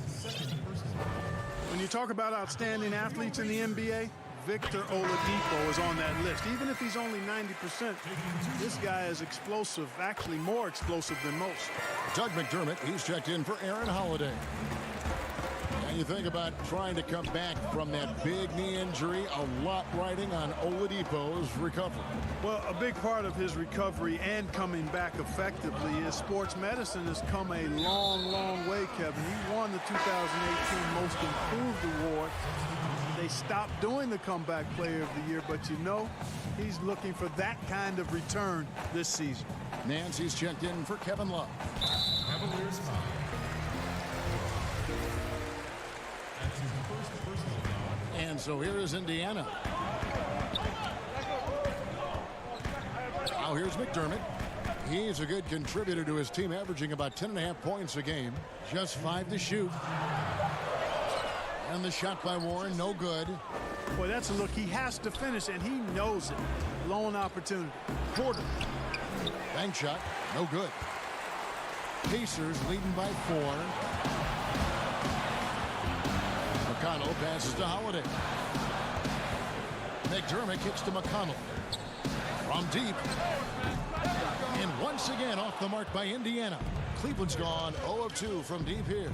When you talk about outstanding athletes in the NBA, Victor Oladipo is on that list. Even if he's only 90%, this guy is explosive, actually more explosive than most. Doug McDermott, he's checked in for Aaron Holiday. And you think about trying to come back from that big knee injury, a lot riding on Oladipo's recovery. Well, a big part of his recovery and coming back effectively is sports medicine has come a long, long way, Kevin. He won the 2018 Most Improved Award. They stopped doing the Comeback Player of the Year, but you know, he's looking for that kind of return this season. Nancy's checked in for Kevin Love. Cavaliers foul. And so here is Indiana. Now here's McDermott. He's a good contributor to his team, averaging about 10.5 points a game. Just 5 to shoot. And the shot by Warren, no good. Boy, that's a look he has to finish, and he knows it. Lone opportunity. Porter. Bank shot, no good. Pacers leading by 4. McConnell passes to Holiday. McDermott kicks to McConnell. From deep. And once again off the mark by Indiana. Cleveland's gone 0 of 2 from deep here.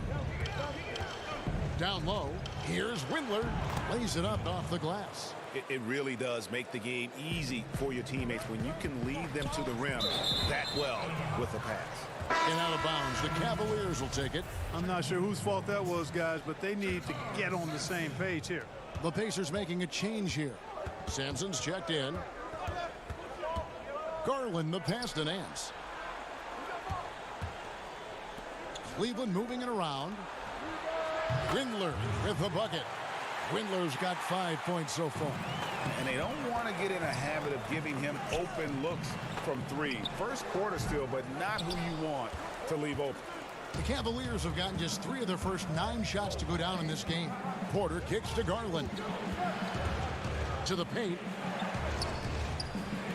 Down low, here's Windler. Lays it up off the glass. It really does make the game easy for your teammates when you can lead them to the rim that well with a pass. And out of bounds, the Cavaliers will take it. I'm not sure whose fault that was, guys, but they need to get on the same page here. The Pacers making a change here. Sampson's checked in. Garland the pass to Nance. Cleveland moving it around. Windler with the bucket. Windler's got 5 points so far. And they don't want to get in a habit of giving him open looks from three. First quarter still, but not who you want to leave open. The Cavaliers have gotten just 3 of their first 9 shots to go down in this game. Porter kicks to Garland. To the paint.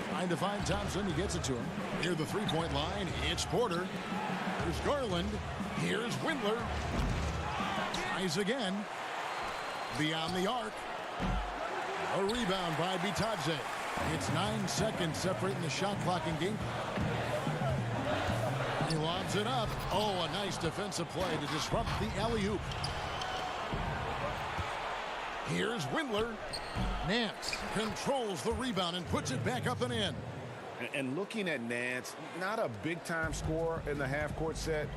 Trying to find Thompson. He gets it to him. Near the three-point line, it's Porter. Here's Garland. Here's Windler. Tries again. Beyond the arc. A rebound by Bitadze. It's 9 seconds separating the shot clock and game clock. He lobs it up. Oh, a nice defensive play to disrupt the alley-oop. Here's Windler. Nance controls the rebound and puts it back up and in. And looking at Nance, not a big-time scorer in the half-court set.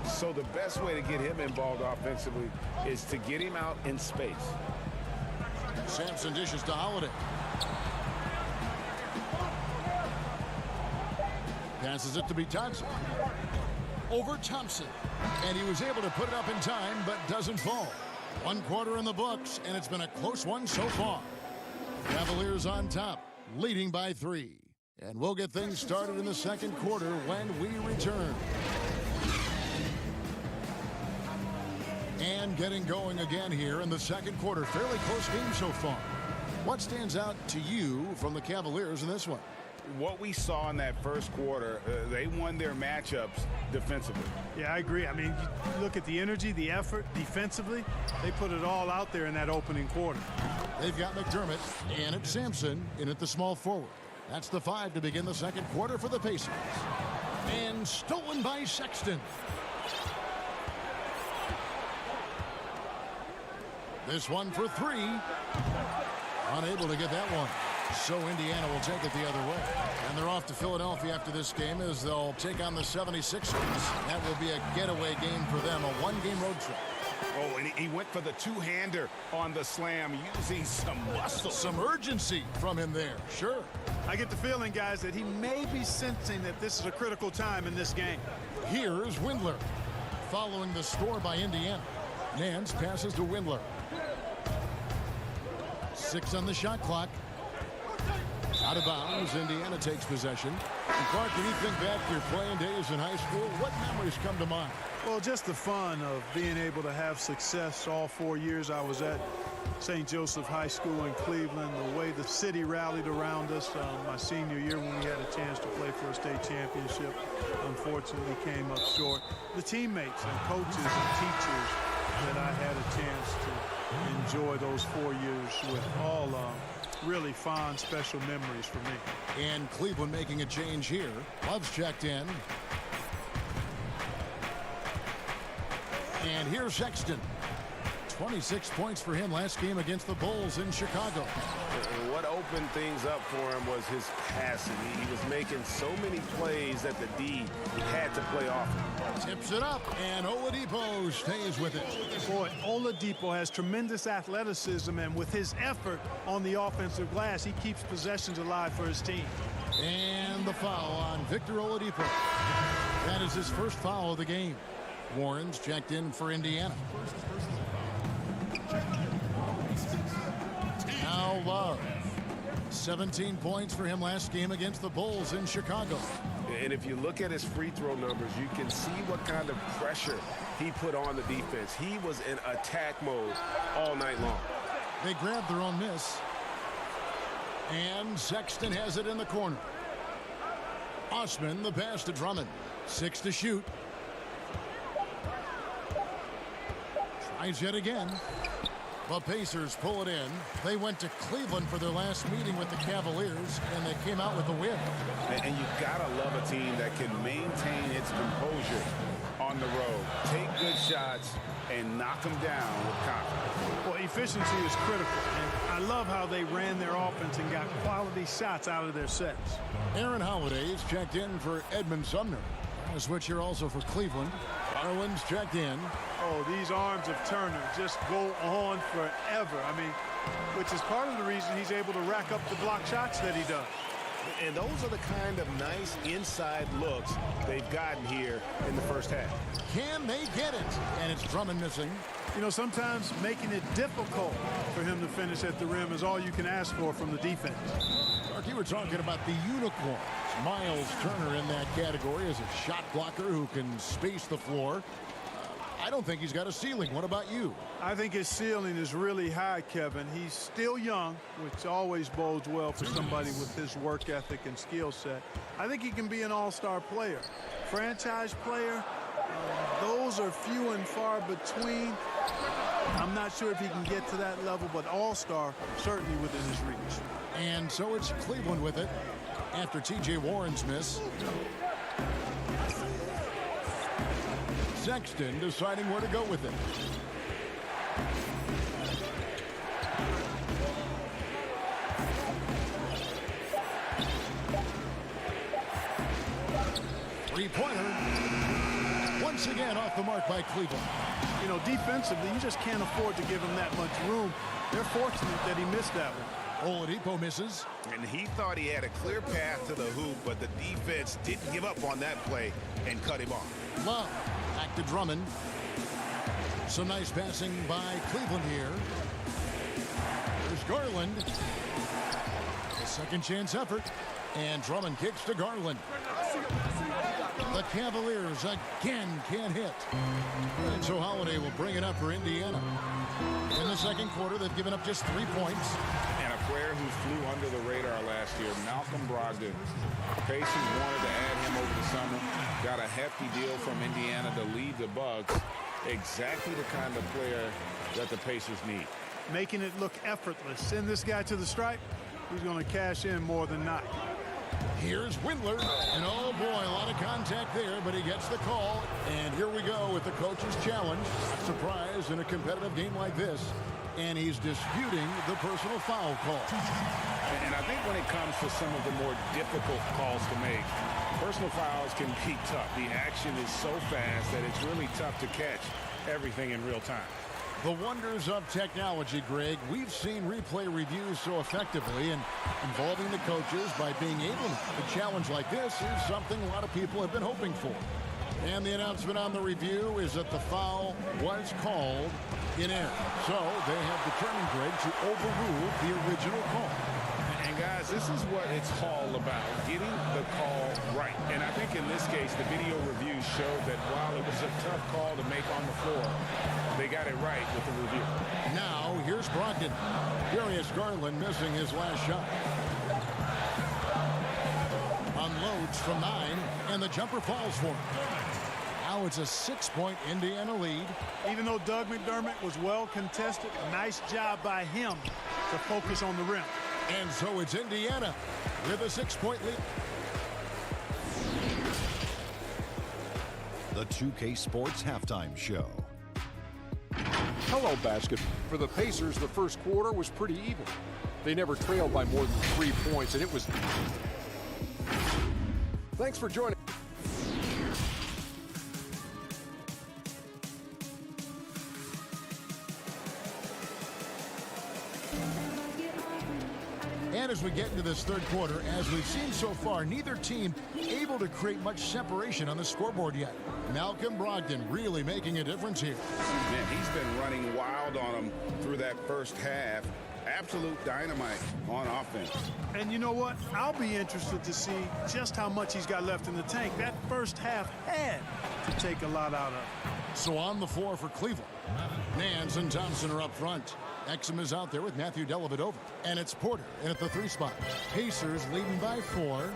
So the best way to get him involved offensively is to get him out in space. Sampson dishes to Holiday. Passes it to Bitadze. Over Thompson. And he was able to put it up in time, but doesn't fall. 1 quarter in the books, and it's been a close one so far. Cavaliers on top, leading by 3. And we'll get things started in the second quarter when we return. And getting going again here in the second quarter. Fairly close game so far. What stands out to you from the Cavaliers in this one? What we saw in that first quarter, they won their matchups defensively. Yeah, I agree. I mean, you look at the energy, the effort defensively. They put it all out there in that opening quarter. They've got McDermott and it's Sampson in at the small forward. That's the 5 to begin the second quarter for the Pacers. And stolen by Sexton. This one for 3. Unable to get that one. So Indiana will take it the other way. And they're off to Philadelphia after this game as they'll take on the 76ers. That will be a getaway game for them, a 1-game road trip. Oh, and he went for the two-hander on the slam, using some muscle. Some urgency from him there, sure. I get the feeling, guys, that he may be sensing that this is a critical time in this game. Here's Windler. Following the score by Indiana. Nance passes to Windler. 6 on the shot clock. Out of bounds, Indiana takes possession. And Clark, when you think back to your playing days in high school, what memories come to mind? Well, just the fun of being able to have success all 4 years I was at St. Joseph High School in Cleveland, the way the city rallied around us my senior year when we had a chance to play for a state championship. Unfortunately, came up short. The teammates and coaches and teachers that I had a chance to enjoy those 4 years with, all really fond, special memories for me. And Cleveland making a change here. Love's checked in. And here's Sexton. 26 points for him last game against the Bulls in Chicago. What opened things up for him was his passing. He was making so many plays that the D had to play off him. Tips it up, and Oladipo stays with it. Boy, Oladipo has tremendous athleticism, and with his effort on the offensive glass, he keeps possessions alive for his team. And the foul on Victor Oladipo. That is his first foul of the game. Warren's checked in for Indiana. Now Love. 17 points for him last game against the Bulls in Chicago. And if you look at his free throw numbers, you can see what kind of pressure he put on the defense. He was in attack mode all night long. They grabbed their own miss. And Sexton has it in the corner. Osman the pass to Drummond. 6 to shoot. Tries yet again. The Pacers pull it in. They went to Cleveland for their last meeting with the Cavaliers, and they came out with a win. And you gotta love a team that can maintain its composure on the road. Take good shots and knock them down with confidence. Well, efficiency is critical, and I love how they ran their offense and got quality shots out of their sets. Aaron Holiday is checked in for Edmund Sumner. A switch here also for Cleveland. Garland's checked in. Oh, these arms of Turner just go on forever. I mean, which is part of the reason he's able to rack up the block shots that he does. And those are the kind of nice inside looks they've gotten here in the first half. Can they get it? And it's Drummond missing. You know, sometimes making it difficult for him to finish at the rim is all you can ask for from the defense. Mark, you were talking about the unicorns. Miles Turner in that category as a shot blocker who can space the floor. I don't think he's got a ceiling. What about you? I think his ceiling is really high, Kevin. He's still young, which always bodes well for somebody with his work ethic and skill set. I think he can be an all-star player. Franchise player, those are few and far between. I'm not sure if he can get to that level, but all-star certainly within his reach. And so it's Cleveland with it after T.J. Warren's miss. Sexton deciding where to go with it. Three-pointer. Once again off the mark by Cleveland. You know, defensively, you just can't afford to give him that much room. They're fortunate that he missed that one. Oladipo misses. And he thought he had a clear path to the hoop, but the defense didn't give up on that play and cut him off. Love back to Drummond. Some nice passing by Cleveland here. There's Garland. A second chance effort. And Drummond kicks to Garland. The Cavaliers again can't hit. And so Holiday will bring it up for Indiana. In the second quarter, they've given up just 3 points. And a player who flew under the radar last year, Malcolm Brogdon. Pacers wanted to add him over the summer. Got a hefty deal from Indiana to lead the Bucks. Exactly the kind of player that the Pacers need. Making it look effortless. Send this guy to the stripe. He's going to cash in more than not. Here's Windler, and oh boy, a lot of contact there, but he gets the call. And here we go with the coach's challenge. Surprise in a competitive game like this. And he's disputing the personal foul call. And I think when it comes to some of the more difficult calls to make, personal fouls can be tough. The action is so fast that it's really tough to catch everything in real time. The wonders of technology, Greg. We've seen replay reviews so effectively, and involving the coaches by being able to challenge like this is something a lot of people have been hoping for. And the announcement on the review is that the foul was called in error. So they have determined, Greg, to overrule the original call. And guys, this is what it's all about, getting the call right. And I think in this case, the video review showed that while it was a tough call to make on the floor, they got it right with the review. Now, here's Brogdon. Darius Garland missing his last shot. Unloads from 9, and the jumper falls for him. Now it's a 6-point Indiana lead. Even though Doug McDermott was well contested, nice job by him to focus on the rim. And so it's Indiana with a 6-point lead. The 2K Sports Halftime Show. Hello, basket. For the Pacers, the first quarter was pretty even. They never trailed by more than 3 points, and it was... Thanks for joining. And as we get into this third quarter, as we've seen so far, neither team able to create much separation on the scoreboard yet. Malcolm Brogdon really making a difference here. Man, he's been running wild on them through that first half. Absolute dynamite on offense. And you know what? I'll be interested to see just how much he's got left in the tank. That first half had to take a lot out of. So on the floor for Cleveland, Nance and Thompson are up front. Exum is out there with Matthew Dellavedova. And it's Porter in at the 3 spot. Pacers leading by 4.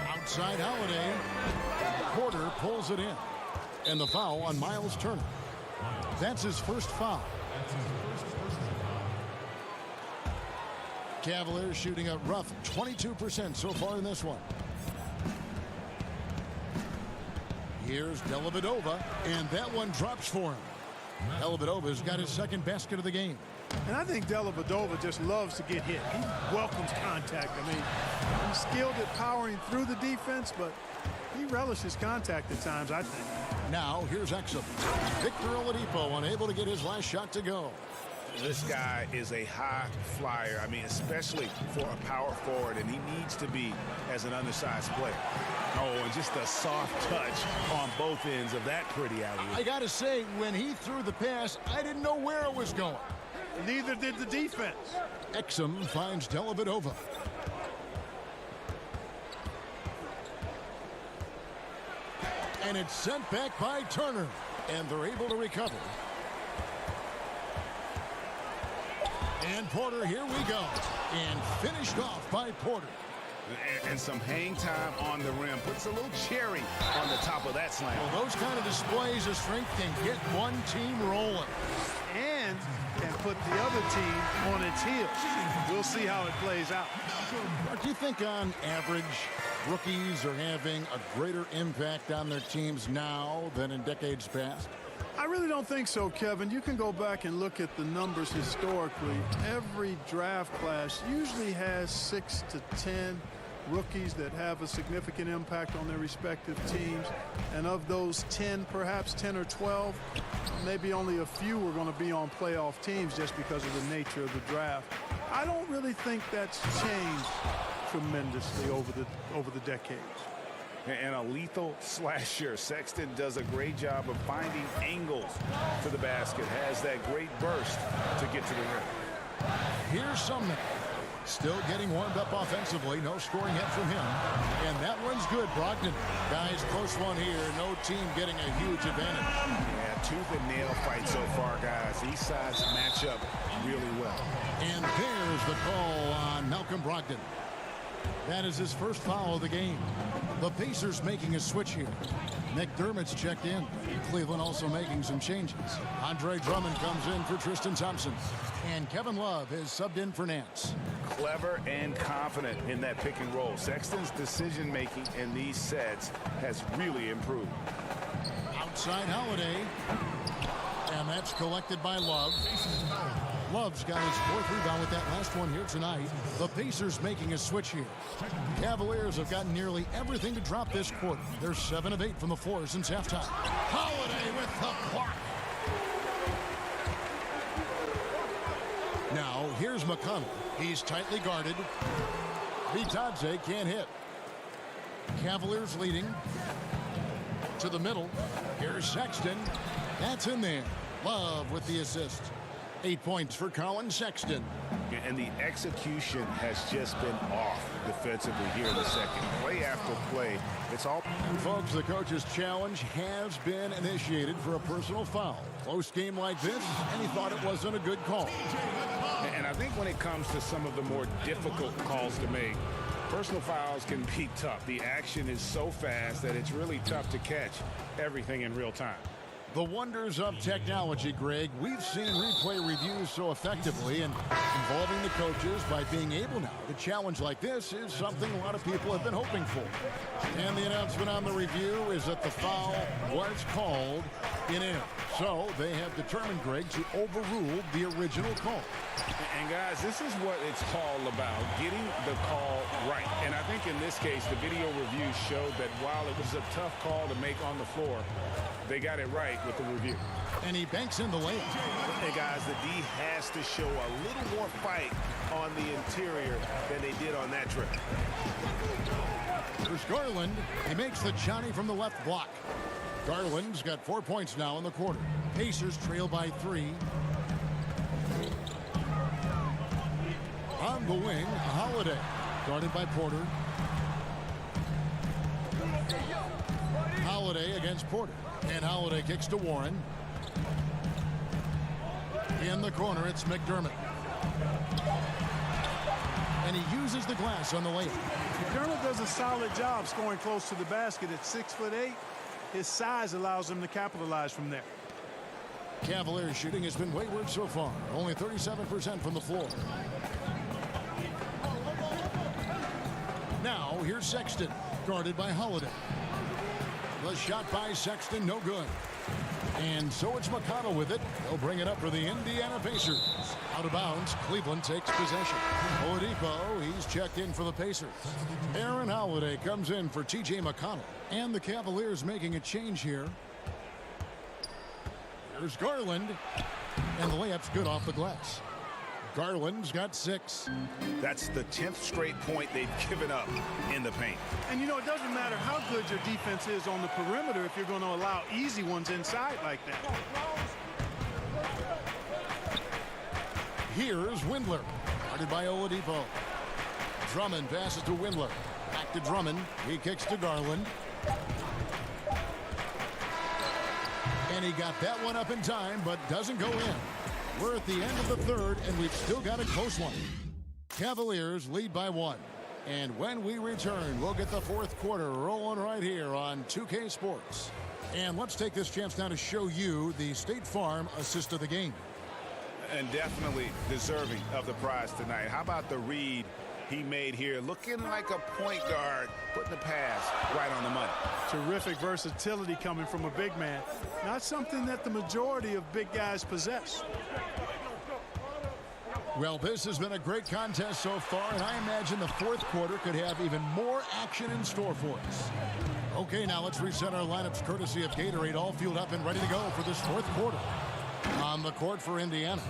Outside Holiday. Porter pulls it in. And the foul on Miles Turner. That's his first foul. Cavaliers shooting a rough 22% so far in this one. Here's Dellavedova, and that one drops for him. Dellavedova's got his second basket of the game. And I think Dellavedova just loves to get hit. He welcomes contact. I mean, he's skilled at powering through the defense, but he relishes contact at times, I think. Now, here's Exum. Victor Oladipo unable to get his last shot to go. This guy is a high flyer. I mean, especially for a power forward, and he needs to be as an undersized player. Oh, and just a soft touch on both ends of that pretty alley. I got to say, when he threw the pass, I didn't know where it was going. Neither did the defense. Exum finds Dellavedova. And it's sent back by Turner. And they're able to recover. And Porter, here we go. And finished off by Porter. And some hang time on the rim. Puts a little cherry on the top of that slam. Well, those kind of displays of strength can get one team rolling. And can put the other team on its heels. We'll see how it plays out. Do you think on average rookies are having a greater impact on their teams now than in decades past? I really don't think so, Kevin. You can go back and look at the numbers historically. Every draft class usually has 6 to 10 rookies that have a significant impact on their respective teams. And of those 10, perhaps 10 or 12, maybe only a few are going to be on playoff teams just because of the nature of the draft. I don't really think that's changed tremendously over the decades. And a lethal slasher. Sexton does a great job of finding angles to the basket. Has that great burst to get to the rim. Here's Sumner. Still getting warmed up offensively. No scoring yet from him. And that one's good. Brogdon. Guys, close one here. No team getting a huge advantage. Yeah, tooth and nail fight so far, guys. These sides match up really well. And there's the call on Malcolm Brogdon. That is his first foul of the game. The Pacers making a switch here. McDermott's checked in. Cleveland also making some changes. Andre Drummond comes in for Tristan Thompson. And Kevin Love is subbed in for Nance. Clever and confident in that pick and roll. Sexton's decision-making in these sets has really improved. Outside Holiday. And that's collected by Love. Love's got his fourth rebound with that last one here tonight. The Pacers making a switch here. Cavaliers have gotten nearly everything to drop this quarter. They're 7 of 8 from the floor since halftime. Holiday with the block. Now, here's McConnell. He's tightly guarded. Vitadze can't hit. Cavaliers leading. To the middle. Here's Sexton. That's in there. Love with the assist. 8 points for Colin Sexton. And the execution has just been off defensively here in the second. Play after play. It's all. Folks, the coach's challenge has been initiated for a personal foul. Close game like this, and he thought it wasn't a good call. And I think when it comes to some of the more difficult calls to make, personal fouls can be tough. The action is so fast that it's really tough to catch everything in real time. The wonders of technology, Greg. We've seen replay reviews so effectively, and involving the coaches by being able now to challenge like this is something a lot of people have been hoping for. And the announcement on the review is that the foul was called in air. So they have determined, Greg, to overrule the original call. And guys, this is what it's all about, getting the call right. And I think in this case, the video review showed that while it was a tough call to make on the floor, they got it right with the review. And he banks in the layup. Hey, guys, the D has to show a little more fight on the interior than they did on that trip. There's Garland. He makes the Johnny from the left block. Garland's got 4 points now in the quarter. Pacers trail by 3. On the wing, Holiday. Guarded by Porter. Holiday against Porter. And Holiday kicks to Warren. In the corner, it's McDermott. And he uses the glass on the layup. McDermott does a solid job scoring close to the basket at 6'8". His size allows him to capitalize from there. Cavaliers shooting has been wayward so far. Only 37% from the floor. Now, here's Sexton, guarded by Holiday. The shot by Sexton, no good. And so it's McConnell with it. They'll bring it up for the Indiana Pacers. Out of bounds, Cleveland takes possession. Oladipo, he's checked in for the Pacers. Aaron Holiday comes in for T.J. McConnell. And the Cavaliers making a change here. Here's Garland. And the layup's good off the glass. Garland's got 6. That's the 10th straight point they've given up in the paint. And you know, it doesn't matter how good your defense is on the perimeter if you're going to allow easy ones inside like that. Here's Windler, guarded by Oladipo. Drummond passes to Windler. Back to Drummond. He kicks to Garland. And he got that one up in time, but doesn't go in. We're at the end of the third, and we've still got a close one. Cavaliers lead by 1. And when we return, we'll get the fourth quarter rolling right here on 2K Sports. And let's take this chance now to show you the State Farm assist of the game. And definitely deserving of the prize tonight. How about the read he made here? Looking like a point guard, putting the pass right on the money. Terrific versatility coming from a big man. Not something that the majority of big guys possess. Well, this has been a great contest so far, and I imagine the fourth quarter could have even more action in store for us. Okay, now let's reset our lineups courtesy of Gatorade, all fueled up and ready to go for this fourth quarter. On the court for Indiana,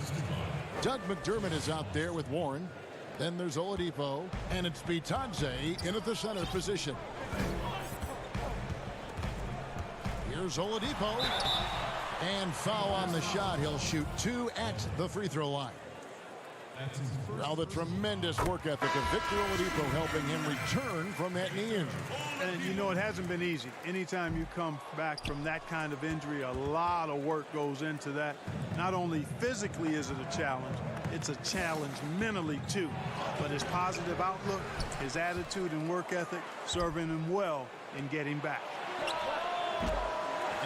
Doug McDermott is out there with Warren. Then there's Oladipo, and it's Bitadze in at the center position. Here's Oladipo, and foul on the shot. He'll shoot 2 at the free throw line. Now the tremendous work ethic of Victor Oladipo helping him return from that knee injury. And you know, it hasn't been easy. Anytime you come back from that kind of injury, a lot of work goes into that. Not only physically is it a challenge, it's a challenge mentally too. But his positive outlook, his attitude and work ethic serving him well in getting back.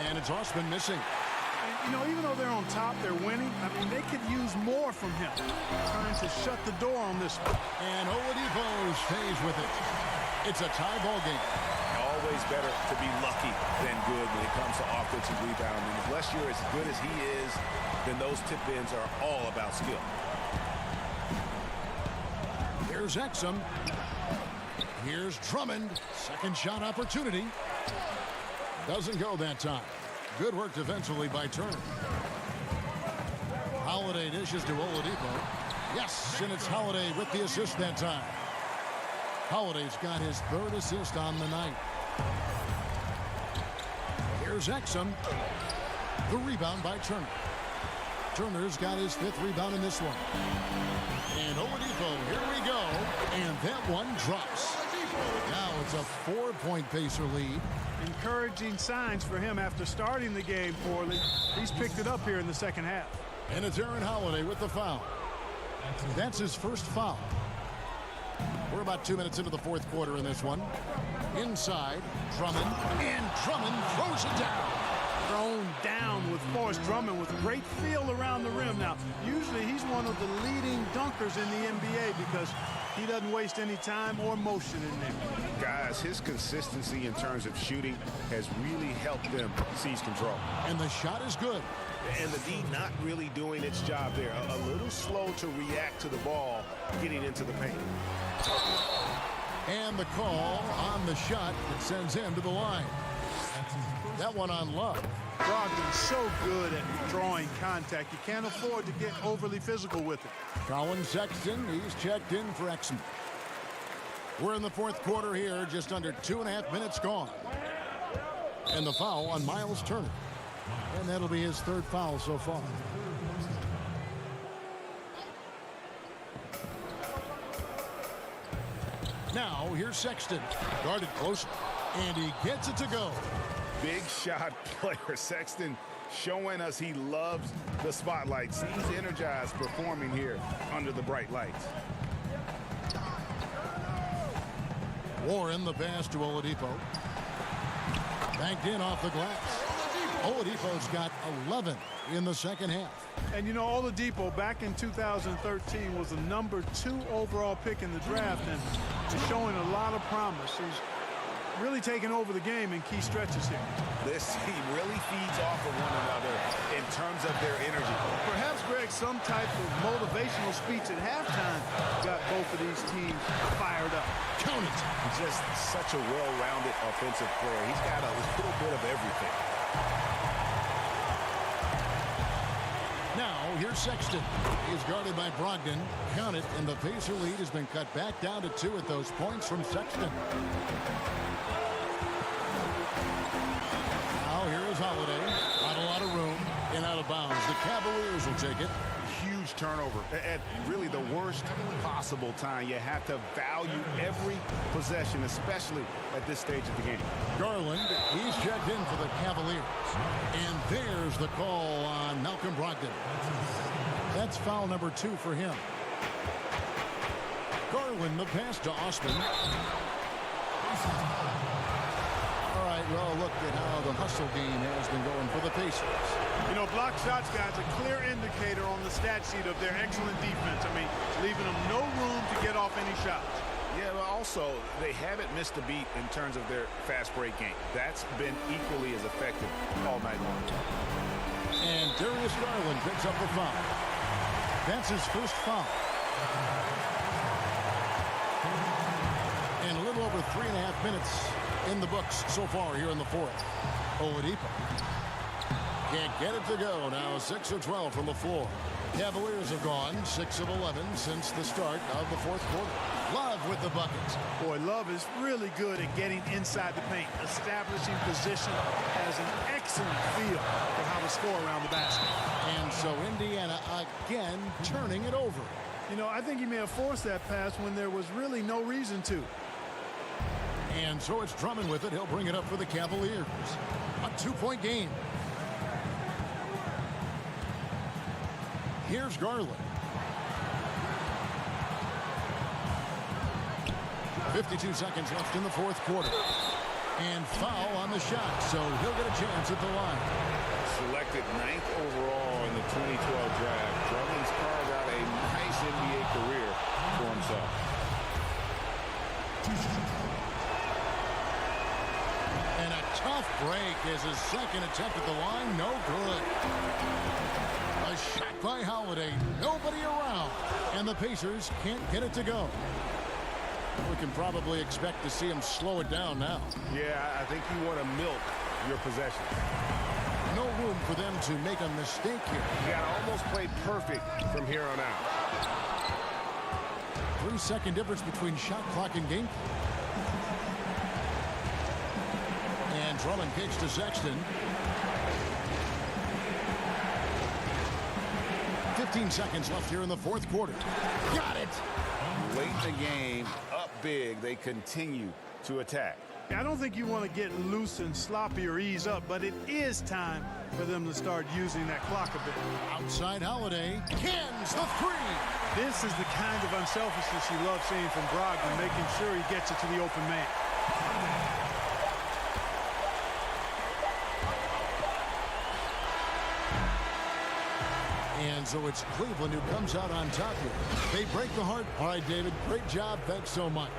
And it's Osman missing. You know, even though they're on top, they're winning. I mean, they could use more from him. Trying to shut the door on this one. And Oladipo stays with it. It's a tie ball game. Always better to be lucky than good when it comes to offensive rebounding. Unless you're as good as he is, then those tip-ins are all about skill. Here's Exum. Here's Drummond. Second shot opportunity. Doesn't go that time. Good work defensively by Turner. Holiday dishes to Oladipo. Yes, and it's Holiday with the assist that time. Holiday's got his 3rd assist on the night. Here's Exum. The rebound by Turner. Turner's got his 5th rebound in this one. And Oladipo, here we go. And that one drops. Now it's a 4-point Pacer lead. Encouraging signs for him after starting the game poorly. He's picked it up here in the second half. And it's Aaron Holiday with the foul. That's his first foul. We're about 2 minutes into the fourth quarter in this one. Inside, Drummond, and Drummond throws it down. Thrown down with force. Drummond with great feel around the rim. Now, usually he's one of the leading dunkers in the NBA because he doesn't waste any time or motion in there. Guys, his consistency in terms of shooting has really helped them seize control. And the shot is good. And the D not really doing its job there. A little slow to react to the ball getting into the paint. And the call on the shot that sends him to the line. That one on Love. Brogdon's so good at drawing contact. You can't afford to get overly physical with it. Colin Sexton, he's checked in for Exum. We're in the fourth quarter here, just under 2.5 minutes gone. And the foul on Miles Turner. And that'll be his 3rd foul so far. Now, here's Sexton. Guarded close, and he gets it to go. Big shot player. Sexton showing us he loves the spotlights. He's energized performing here under the bright lights. Warren, the pass to Oladipo. Banked in off the glass. Oladipo's got 11 in the second half. And you know, Oladipo back in 2013 was the number 2 overall pick in the draft and is showing a lot of promise. He's really taking over the game in key stretches here. This team really feeds off of one another in terms of their energy. Perhaps, Greg, some type of motivational speech at halftime got both of these teams fired up. Count it. Just such a well-rounded offensive player. He's got a little bit of everything. Now, here's Sexton. He's guarded by Brogdon. Count it, and the Pacer lead has been cut back down to 2 at those points from Sexton. Now, here is Holiday. Not a lot of room. And out of bounds. The Cavaliers will take it. Huge turnover at really the worst possible time. You have to value every possession, especially at this stage of the game. Garland, he's checked in for the Cavaliers. And there's the call on Malcolm Brogdon. That's foul number 2 for him. Garland, the pass to Osman. All right, well, look at how the hustle game has been going for the Pacers. You know, block shots, guys, a clear indicator on the stat sheet of their excellent defense. I mean, leaving them no room to get off any shots. Yeah, but also, they haven't missed a beat in terms of their fast break game. That's been equally as effective all night long. And Darius Garland picks up the foul. That's his first foul. And a little over 3.5 minutes in the books so far here in the fourth. Oladipo can't get it to go. Now 6 of 12 from the floor. Cavaliers have gone 6 of 11 since the start of the fourth quarter. Love with the buckets. Boy, Love is really good at getting inside the paint, establishing position, has an excellent feel for how to score around the basket. And so Indiana again turning it over. You know, I think he may have forced that pass when there was really no reason to. And so it's Drummond with it. He'll bring it up for the Cavaliers. A 2-point game. Here's Garland. 52 seconds left in the fourth quarter. And foul on the shot, so he'll get a chance at the line. Selected 9th overall in the 2012 draft, Drummond's carved out a nice NBA career for himself. And a tough break is his second attempt at the line. No good. A shot by Holiday. Nobody around. And the Pacers can't get it to go. We can probably expect to see him slow it down now. Yeah, I think you want to milk your possession. No room for them to make a mistake here. You got to almost play perfect from here on out. 3-second difference between shot clock and game clock. And Drummond kicks to Sexton. 15 seconds left here in the fourth quarter. Got it! Late in the game, up big, they continue to attack. I don't think you want to get loose and sloppy or ease up, but it is time for them to start using that clock a bit. Outside Holiday, cans the 3. This is the kind of unselfishness you love seeing from Brogdon, making sure he gets it to the open man. And so it's Cleveland who comes out on top here. They break the heart. All right, David, great job. Thanks so much.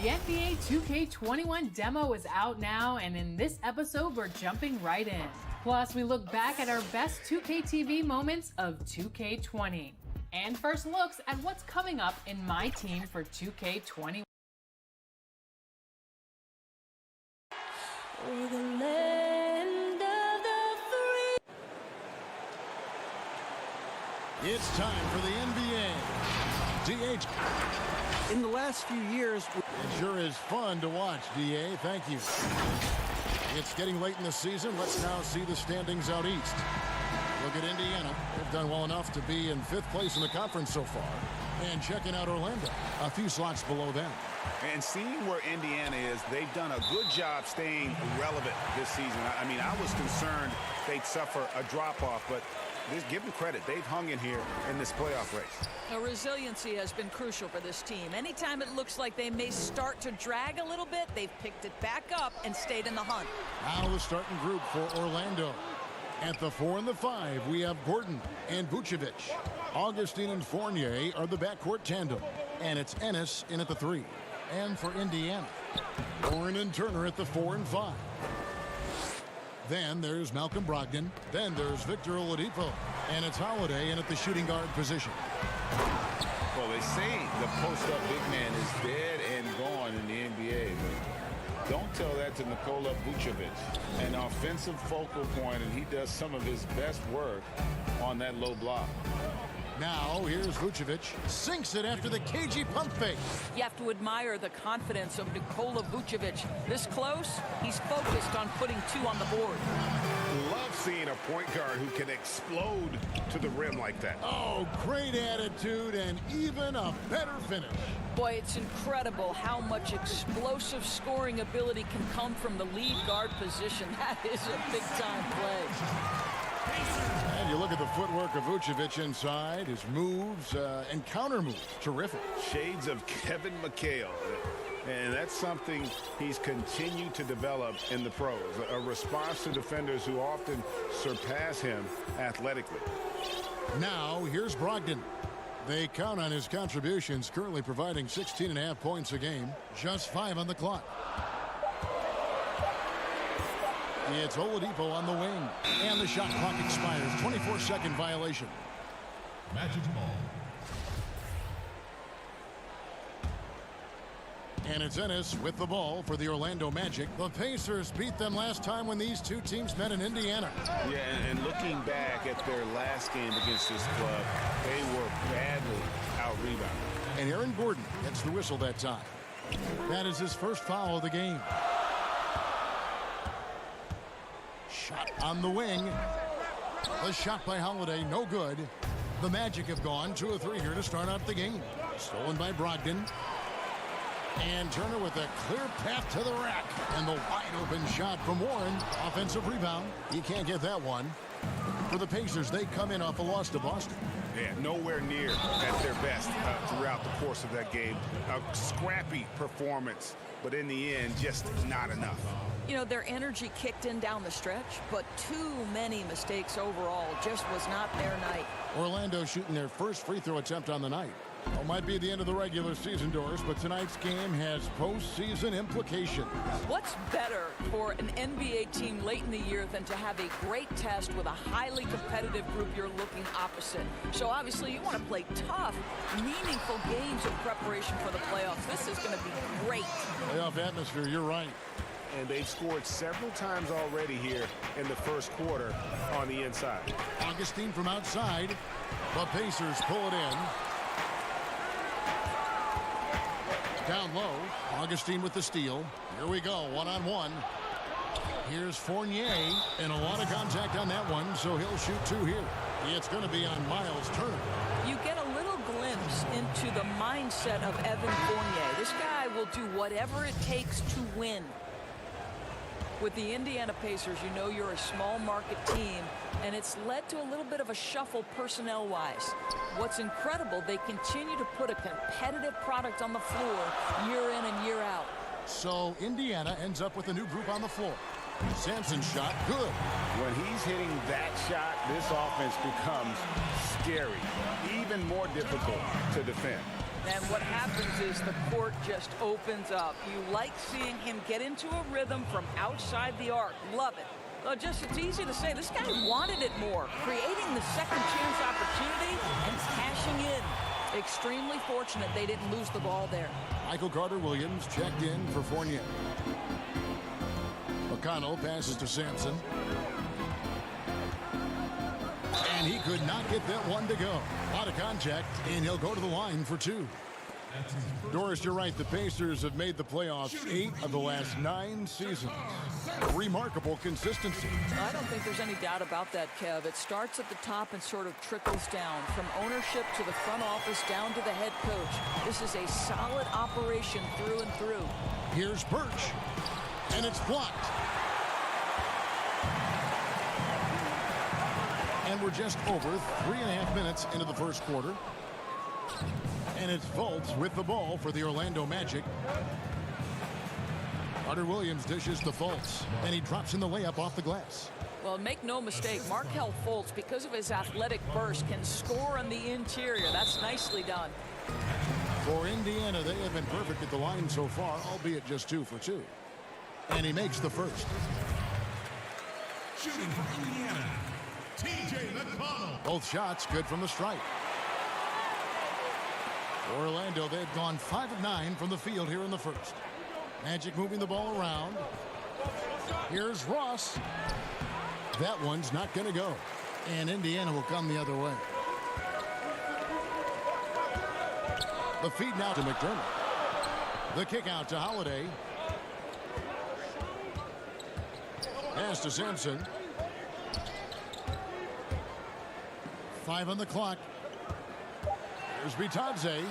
The NBA 2K21 demo is out now, and in this episode, we're jumping right in. Plus, we look back at our best 2K TV moments of 2K20. And first looks at what's coming up in my team for 2K21. It's time for the NBA. DH. In the last few years, it sure is fun to watch, DA. Thank you. It's getting late in the season. Let's now see the standings out east. Look at Indiana. They've done well enough to be in 5th place in the conference so far. And checking out Orlando, a few slots below them. And seeing where Indiana is, they've done a good job staying relevant this season. I mean, I was concerned they'd suffer a drop-off, but give them credit. They've hung in here in this playoff race. Now, resiliency has been crucial for this team. Anytime it looks like they may start to drag a little bit, they've picked it back up and stayed in the hunt. Now the starting group for Orlando. At the 4 and the 5, we have Gordon and Vucevic. Augustine and Fournier are the backcourt tandem. And it's Ennis in at the 3. And for Indiana, Warren and Turner at the 4 and 5. Then there's Malcolm Brogdon. Then there's Victor Oladipo. And it's Holiday in at the shooting guard position. Well, they say the post-up big man is dead and gone in the NBA. But don't tell that to Nikola Vucevic. An offensive focal point, and he does some of his best work on that low block. Now, here's Vucevic. Sinks it after the cagey pump fake. You have to admire the confidence of Nikola Vucevic. This close, he's focused on putting 2 on the board. Love seeing a point guard who can explode to the rim like that. Oh, great attitude and even a better finish. Boy, it's incredible how much explosive scoring ability can come from the lead guard position. That is a big-time play. And you look at the footwork of Vucevic inside, his moves and counter moves. Terrific. Shades of Kevin McHale. And that's something he's continued to develop in the pros. A response to defenders who often surpass him athletically. Now, here's Brogdon. They count on his contributions, currently providing 16.5 points a game. Just 5 on the clock. It's Oladipo on the wing. And the shot clock expires. 24-second violation. Magic ball. And it's Ennis with the ball for the Orlando Magic. The Pacers beat them last time when these two teams met in Indiana. Yeah, and looking back at their last game against this club, they were badly out-rebounded. And Aaron Gordon gets the whistle that time. That is his first foul of the game. Shot on the wing. The shot by Holiday, no good. The Magic have gone 2 of 3 here to start out the game. Stolen by Brogdon. And Turner with a clear path to the rack. And the wide-open shot from Warren. Offensive rebound. You can't get that one. For the Pacers, they come in off a loss to Boston. Yeah, nowhere near at their best throughout the course of that game. A scrappy performance, but in the end, just not enough. You know, their energy kicked in down the stretch, but too many mistakes overall. Just was not their night. Orlando shooting their first free throw attempt on the night. Well, might be the end of the regular season, Doris, but tonight's game has postseason implications. What's better for an NBA team late in the year than to have a great test with a highly competitive group you're looking opposite? So obviously you want to play tough, meaningful games in preparation for the playoffs. This is going to be great. Playoff atmosphere, you're right. And they've scored several times already here in the first quarter on the inside. Augustine from outside. The Pacers pull it in. Down low. Augustine with the steal. Here we go, one-on-one. Here's Fournier, and a lot of contact on that one, so he'll shoot 2 here. It's going to be on Miles Turner. You get a little glimpse into the mindset of Evan Fournier. This guy will do whatever it takes to win. With the Indiana Pacers, you know you're a small market team, and it's led to a little bit of a shuffle personnel-wise. What's incredible, they continue to put a competitive product on the floor year in and year out. So Indiana ends up with a new group on the floor. Sampson's shot, good. When he's hitting that shot, this offense becomes scary, even more difficult to defend. And what happens is the court just opens up. You like seeing him get into a rhythm from outside the arc. Love it. It's easy to say, this guy wanted it more, creating the second chance opportunity and cashing in. Extremely fortunate they didn't lose the ball there. Michael Carter-Williams checked in for Fournier. McConnell passes to Sampson. And he could not get that one to go. A lot of contact, and he'll go to the line for two. Doris, you're right. The Pacers have made the playoffs 8 of the last 9 seasons. Remarkable consistency. I don't think there's any doubt about that, Kev. It starts at the top and sort of trickles down, from ownership to the front office down to the head coach. This is a solid operation through and through. Here's Birch, and it's blocked. And we're just over 3.5 minutes into the first quarter. And it's Fultz with the ball for the Orlando Magic. Carter-Williams dishes to Fultz, and he drops in the layup off the glass. Well, make no mistake, Markelle Fultz, because of his athletic burst, can score on the interior. That's nicely done. For Indiana, they have been perfect at the line so far, albeit just 2 for 2. And he makes the first. Shooting for Indiana, T.J. McConnell. Both shots good from the stripe. For Orlando, they've gone 5 of 9 from the field here in the first. Magic moving the ball around. Here's Ross. That one's not going to go. And Indiana will come the other way. The feed now to McDermott. The kick out to Holiday. Pass to Sampson. 5 on the clock. Here's Bitadze.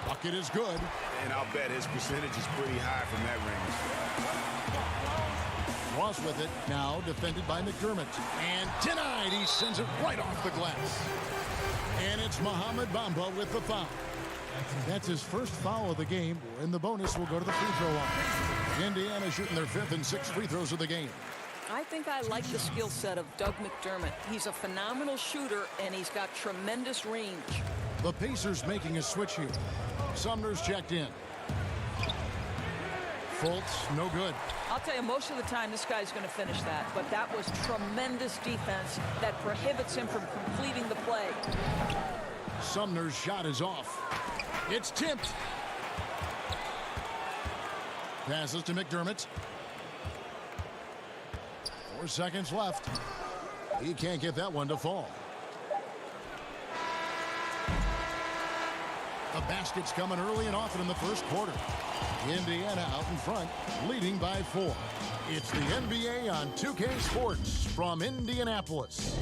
Bucket is good. And I'll bet his percentage is pretty high from that range. Ross with it. Now defended by McDermott. And denied. He sends it right off the glass. And it's Mohamed Bamba with the foul. That's his first foul of the game. And the bonus will go to the free throw line. Indiana shooting their 5th and 6th free throws of the game. I think I like the skill set of Doug McDermott. He's a phenomenal shooter, and he's got tremendous range. The Pacers making a switch here. Sumner's checked in. Fultz, no good. I'll tell you, most of the time, this guy's going to finish that. But that was tremendous defense that prohibits him from completing the play. Sumner's shot is off. It's tipped. Passes to McDermott. 4 seconds left. He can't get that one to fall. The basket's coming early and often in the first quarter. Indiana out in front, leading by 4. It's the NBA on 2K Sports from Indianapolis.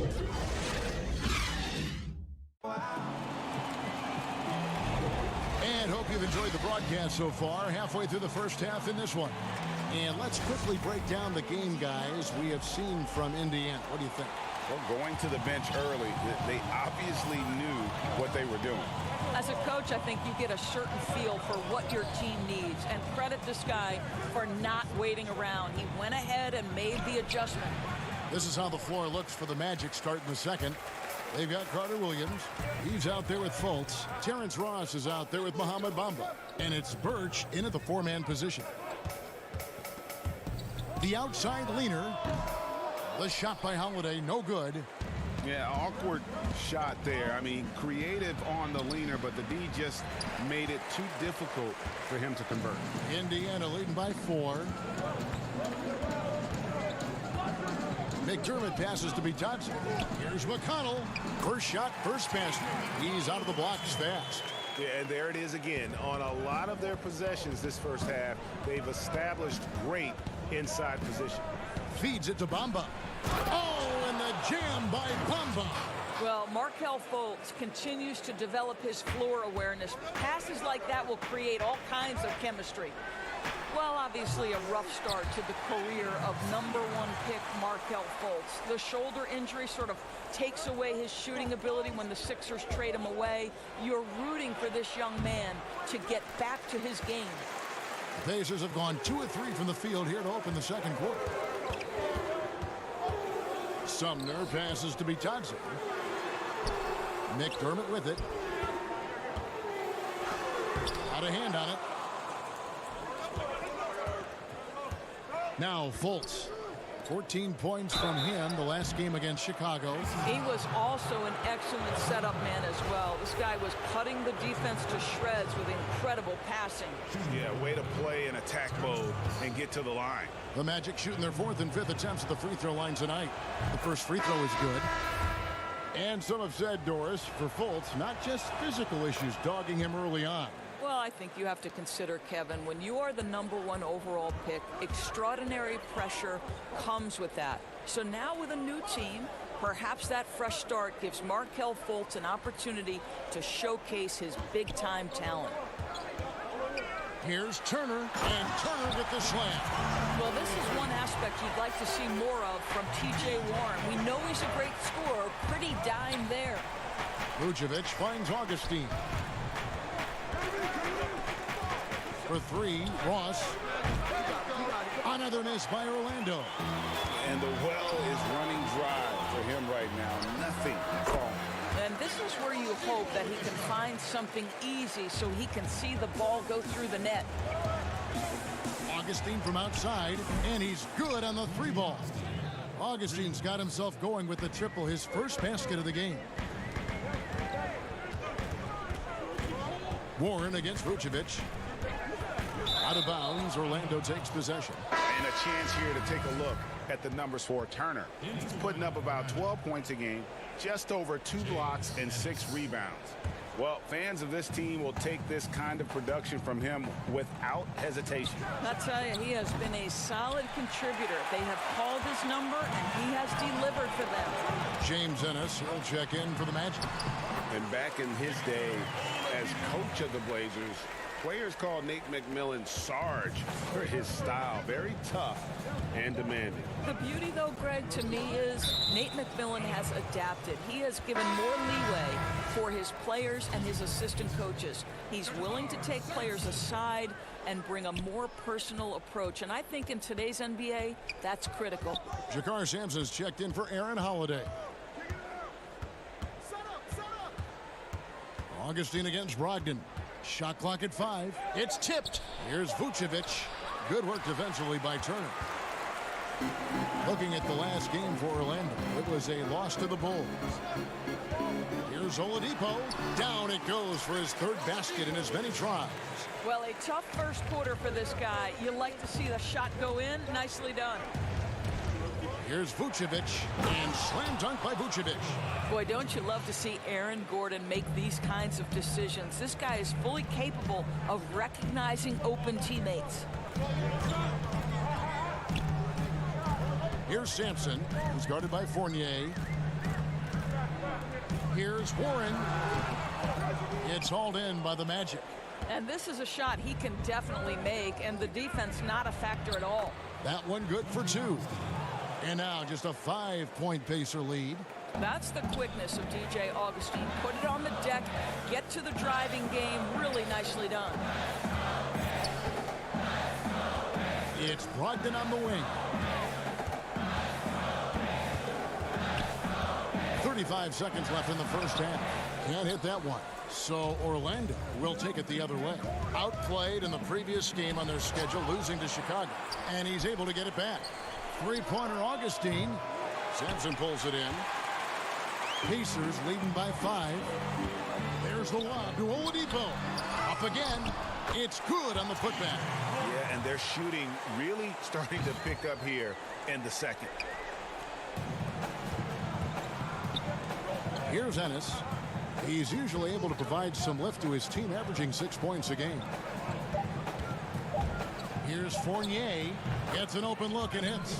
And hope you've enjoyed the broadcast so far. Halfway through the first half in this one. And let's quickly break down the game, guys, we have seen from Indiana. What do you think? Well, going to the bench early, they obviously knew what they were doing. As a coach, I think you get a certain feel for what your team needs. And credit this guy for not waiting around. He went ahead and made the adjustment. This is how the floor looks for the Magic starting the second. They've got Carter-Williams. He's out there with Fultz. Terrence Ross is out there with Mohamed Bamba. And it's Birch in at the 4-man position. The outside leaner. The shot by Holiday, no good. Yeah, awkward shot there. I mean, creative on the leaner, but the D just made it too difficult for him to convert. Indiana leading by 4. McDermott passes to Bitadze. Here's McConnell. First shot, first pass. He's out of the blocks fast. Yeah, and there it is again. On a lot of their possessions this first half, they've established great inside position. Feeds it to Bamba. Oh, and the jam by Bamba. Well, Markelle Fultz continues to develop his floor awareness. Passes like that will create all kinds of chemistry. Well, obviously a rough start to the career of #1 pick Markelle Fultz. The shoulder injury sort of takes away his shooting ability when the Sixers trade him away. You're rooting for this young man to get back to his game. The Pacers have gone 2 of 3 from the field here to open the second quarter. Sumner passes to Bitadze. McDermott with it. Out of hand on it. Now Fultz. 14 points from him the last game against Chicago. He was also an excellent setup man as well. This guy was cutting the defense to shreds with incredible passing. Yeah, way to play in attack mode and get to the line. The Magic shooting their 4th and 5th attempts at the free throw line tonight. The first free throw is good. And some have said, Doris, for Fultz, not just physical issues dogging him early on. Well, I think you have to consider, Kevin, when you are the #1 overall pick, extraordinary pressure comes with that. So now with a new team, perhaps that fresh start gives Markelle Fultz an opportunity to showcase his big-time talent. Here's Turner, and Turner with the slam. Well, this is one aspect you'd like to see more of from T.J. Warren. We know he's a great scorer, pretty dime there. Vucevic finds Augustine. For 3, Ross. Another miss by Orlando. And the well is running dry for him right now. Nothing falling. And this is where you hope that he can find something easy so he can see the ball go through the net. Augustine from outside, and he's good on the 3 ball. Augustine's got himself going with the triple, his first basket of the game. Warren against Vucevic. Out of bounds, Orlando takes possession. And a chance here to take a look at the numbers for Turner. He's putting up about 12 points a game, just over 2 blocks and 6 rebounds. Well, fans of this team will take this kind of production from him without hesitation. I tell you, he has been a solid contributor. They have called his number, and he has delivered for them. James Ennis will check in for the Magic. And back in his day as coach of the Blazers, players called Nate McMillan Sarge for his style. Very tough and demanding. The beauty, though, Greg, to me is Nate McMillan has adapted. He has given more leeway for his players and his assistant coaches. He's willing to take players aside and bring a more personal approach. And I think in today's NBA, that's critical. Jakar Sampson's checked in for Aaron Holiday. Augustine against Brogdon. Shot clock at 5. It's tipped. Here's Vucevic. Good work defensively by Turner. Looking at the last game for Orlando, it was a loss to the Bulls. Here's Oladipo. Down it goes for his 3rd basket in as many tries. Well, a tough first quarter for this guy. You like to see the shot go in. Nicely done. Here's Vucevic, and slam dunk by Vucevic. Boy, don't you love to see Aaron Gordon make these kinds of decisions. This guy is fully capable of recognizing open teammates. Here's Sampson, who's guarded by Fournier. Here's Warren. It's hauled in by the Magic. And this is a shot he can definitely make, and the defense not a factor at all. That one good for 2. And now just a 5-point Pacer lead. That's the quickness of DJ Augustine. Put it on the deck, get to the driving game. Really nicely done. It's Brogdon on the wing. 35 seconds left in the first half. Can't hit that one. So Orlando will take it the other way. Outplayed in the previous game on their schedule, losing to Chicago. And he's able to get it back. 3-pointer Augustine. Sampson pulls it in. Pacers leading by 5. There's the lob to Oladipo. Up again. It's good on the putback. Yeah, and they're shooting really starting to pick up here in the second. Here's Ennis. He's usually able to provide some lift to his team, averaging 6 points a game. Here's Fournier. Gets an open look and hits.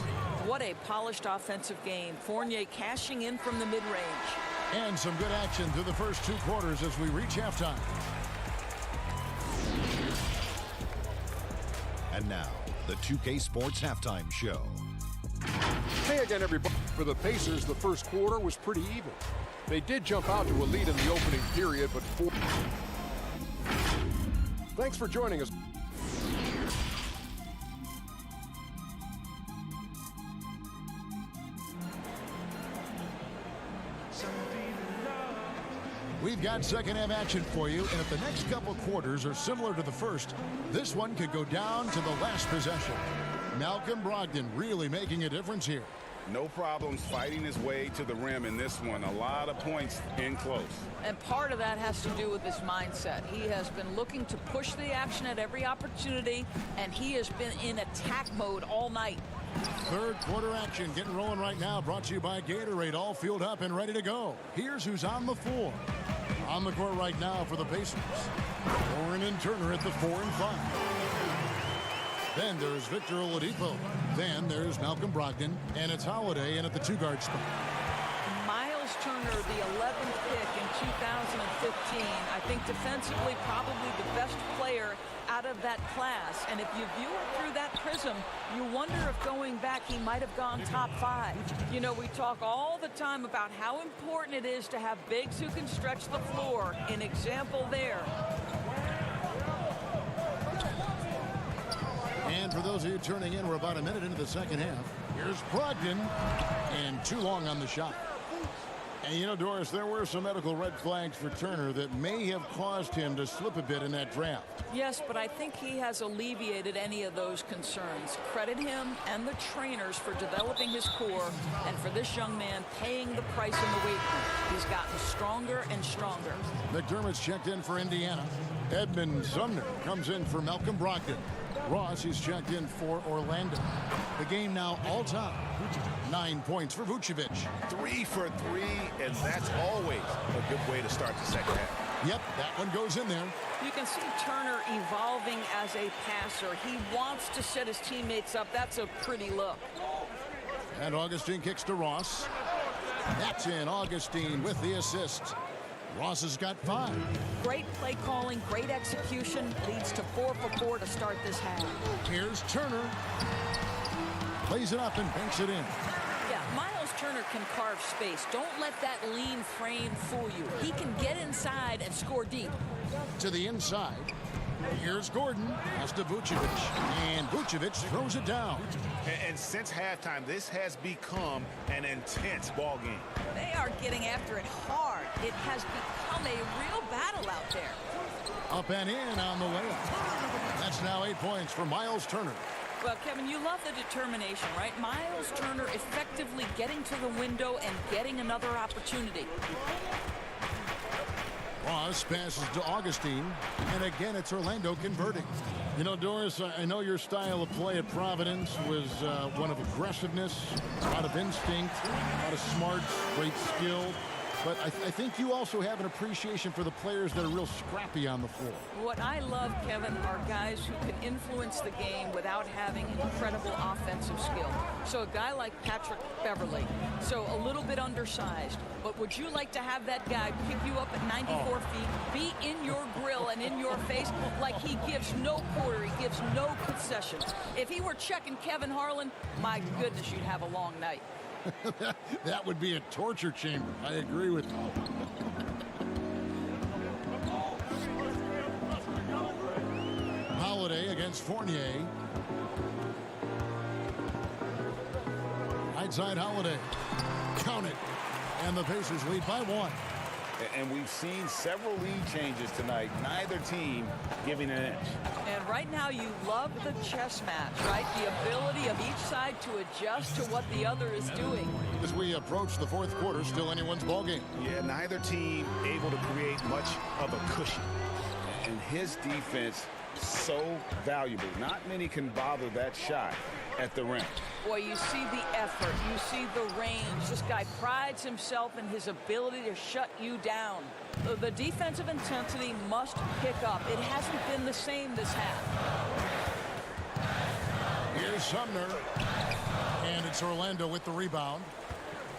What a polished offensive game. Fournier cashing in from the mid-range. And some good action through the first 2 quarters as we reach halftime. And now, the 2K Sports Halftime Show. Hey again, everybody. For the Pacers, the first quarter was pretty even. They did jump out to a lead in the opening period, but Thanks for joining us. We've got got second half action for you, and if the next couple quarters are similar to the first, this one could go down to the last possession. Malcolm Brogdon really making a difference here. No problems fighting his way to the rim in this one. A lot of points in close. And part of that has to do with his mindset. He has been looking to push the action at every opportunity, and he has been in attack mode all night. Third quarter action getting rolling right now, brought to you by Gatorade, all fueled up and ready to go. Here's who's on the floor. On the court right now for the Pacers, Warren and Turner at the 4 and 5. Then there's Victor Oladipo. Then there's Malcolm Brogdon, and it's Holiday in at the 2-guard spot. Miles Turner, the 11th pick in 2015. I think defensively probably the best player out of that class. And if you view it through that prism, you wonder if going back he might have gone top 5. You know, we talk all the time about how important it is to have bigs who can stretch the floor. An example there. And for those of you turning in, we're about a minute into the second half. Here's Brogdon, and too long on the shot. And you know, Doris, there were some medical red flags for Turner that may have caused him to slip a bit in that draft. Yes, but I think he has alleviated any of those concerns. Credit him and the trainers for developing his core, and for this young man paying the price in the weight room. He's gotten stronger and stronger. McDermott's checked in for Indiana. Edmund Sumner comes in for Malcolm Brogdon. Ross, he's checked in for Orlando. The game now all-time. 9 points for Vucevic. 3 for 3, and that's always a good way to start the second half. Yep, that one goes in there. You can see Turner evolving as a passer. He wants to set his teammates up. That's a pretty look. And Augustine kicks to Ross. That's in. Augustine with the assist. Ross has got 5. Great play calling, great execution, leads to 4 for 4 to start this half. Here's Turner. Plays it up and banks it in. Yeah, Miles Turner can carve space. Don't let that lean frame fool you. He can get inside and score deep. To the inside. Here's Gordon. Pass to Vucevic. And Vucevic throws it down. And since halftime, this has become an intense ball game. They are getting after it hard. It has become a real battle out there. Up and in on the layup. That's now 8 points for Miles Turner. Well, Kevin, you love the determination, right? Miles Turner effectively getting to the window and getting another opportunity. Ross passes to Augustine, and again it's Orlando converting. You know, Doris, I know your style of play at Providence was one of aggressiveness, a lot of instinct, a lot of smarts, great skill. But I think you also have an appreciation for the players that are real scrappy on the floor. What I love, Kevin, are guys who can influence the game without having incredible offensive skill. So a guy like Patrick Beverly, so a little bit undersized. But would you like to have that guy pick you up at 94 feet, be in your grill and in your face like he gives no quarter, he gives no concessions? If he were checking Kevin Harlan, my goodness, you'd have a long night. That would be a torture chamber. I agree with you. Holiday against Fournier. Right side Holiday. Count it. And the Pacers lead by 1. And we've seen several lead changes tonight. Neither team giving an inch. And right now you love the chess match, right? The ability of each side to adjust to what the other is doing. As we approach the fourth quarter, still anyone's ballgame. Yeah, neither team able to create much of a cushion. And his defense so valuable. Not many can bother that shot at the rim. Boy, you see the effort, you see the range. This guy prides himself in his ability to shut you down. The defensive intensity must pick up. It hasn't been the same this half. Here's Sumner. And it's Orlando with the rebound.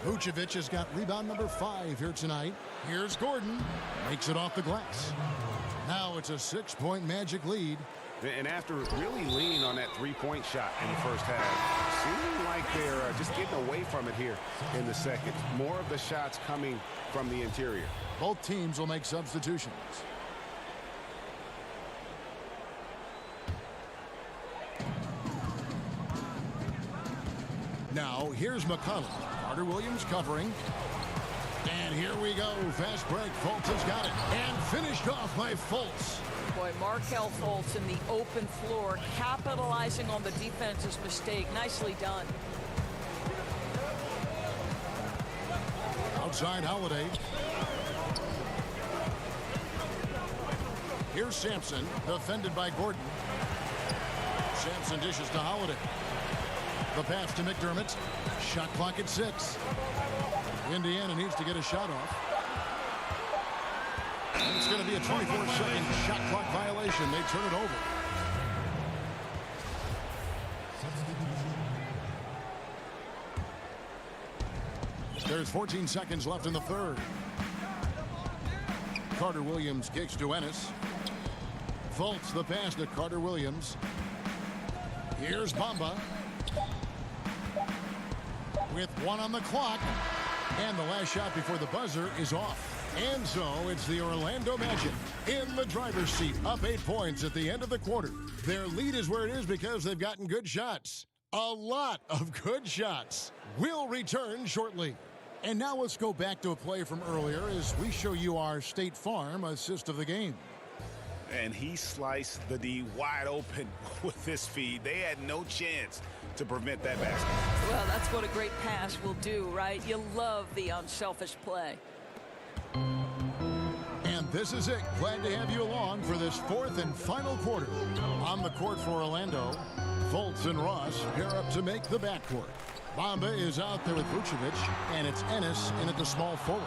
Vucevic has got rebound number 5 here tonight. Here's Gordon. Makes it off the glass. Now it's a 6-point Magic lead. And after really leaning on that three-point shot in the first half, seeming like they're just getting away from it here in the second. More of the shots coming from the interior. Both teams will make substitutions. Now, here's McConnell. Carter Williams covering. And here we go. Fast break. Fultz has got it. And finished off by Fultz. Boy, Markelle Fultz in the open floor, capitalizing on the defense's mistake. Nicely done. Outside Holiday. Here's Sampson, defended by Gordon. Sampson dishes to Holiday. The pass to McDermott. Shot clock at 6. Indiana needs to get a shot off. And it's going to be a 24-second shot clock violation. They turn it over. There's 14 seconds left in the third. Carter Williams kicks to Ennis. Fultz the pass to Carter Williams. Here's Bamba. With 1 on the clock. And the last shot before the buzzer is off. And so it's the Orlando Magic in the driver's seat, up 8 points at the end of the quarter. Their lead is where it is because they've gotten good shots. A lot of good shots. We'll return shortly. And now let's go back to a play from earlier as we show you our State Farm assist of the game. And he sliced the D wide open with this feed. They had no chance to prevent that basket. Well, that's what a great pass will do, right? You love the unselfish play. And this is it. Glad to have you along for this fourth and final quarter. On the court for Orlando, Fultz and Ross pair up to make the backcourt. Bamba is out there with Vucevic, and it's Ennis in at the small forward.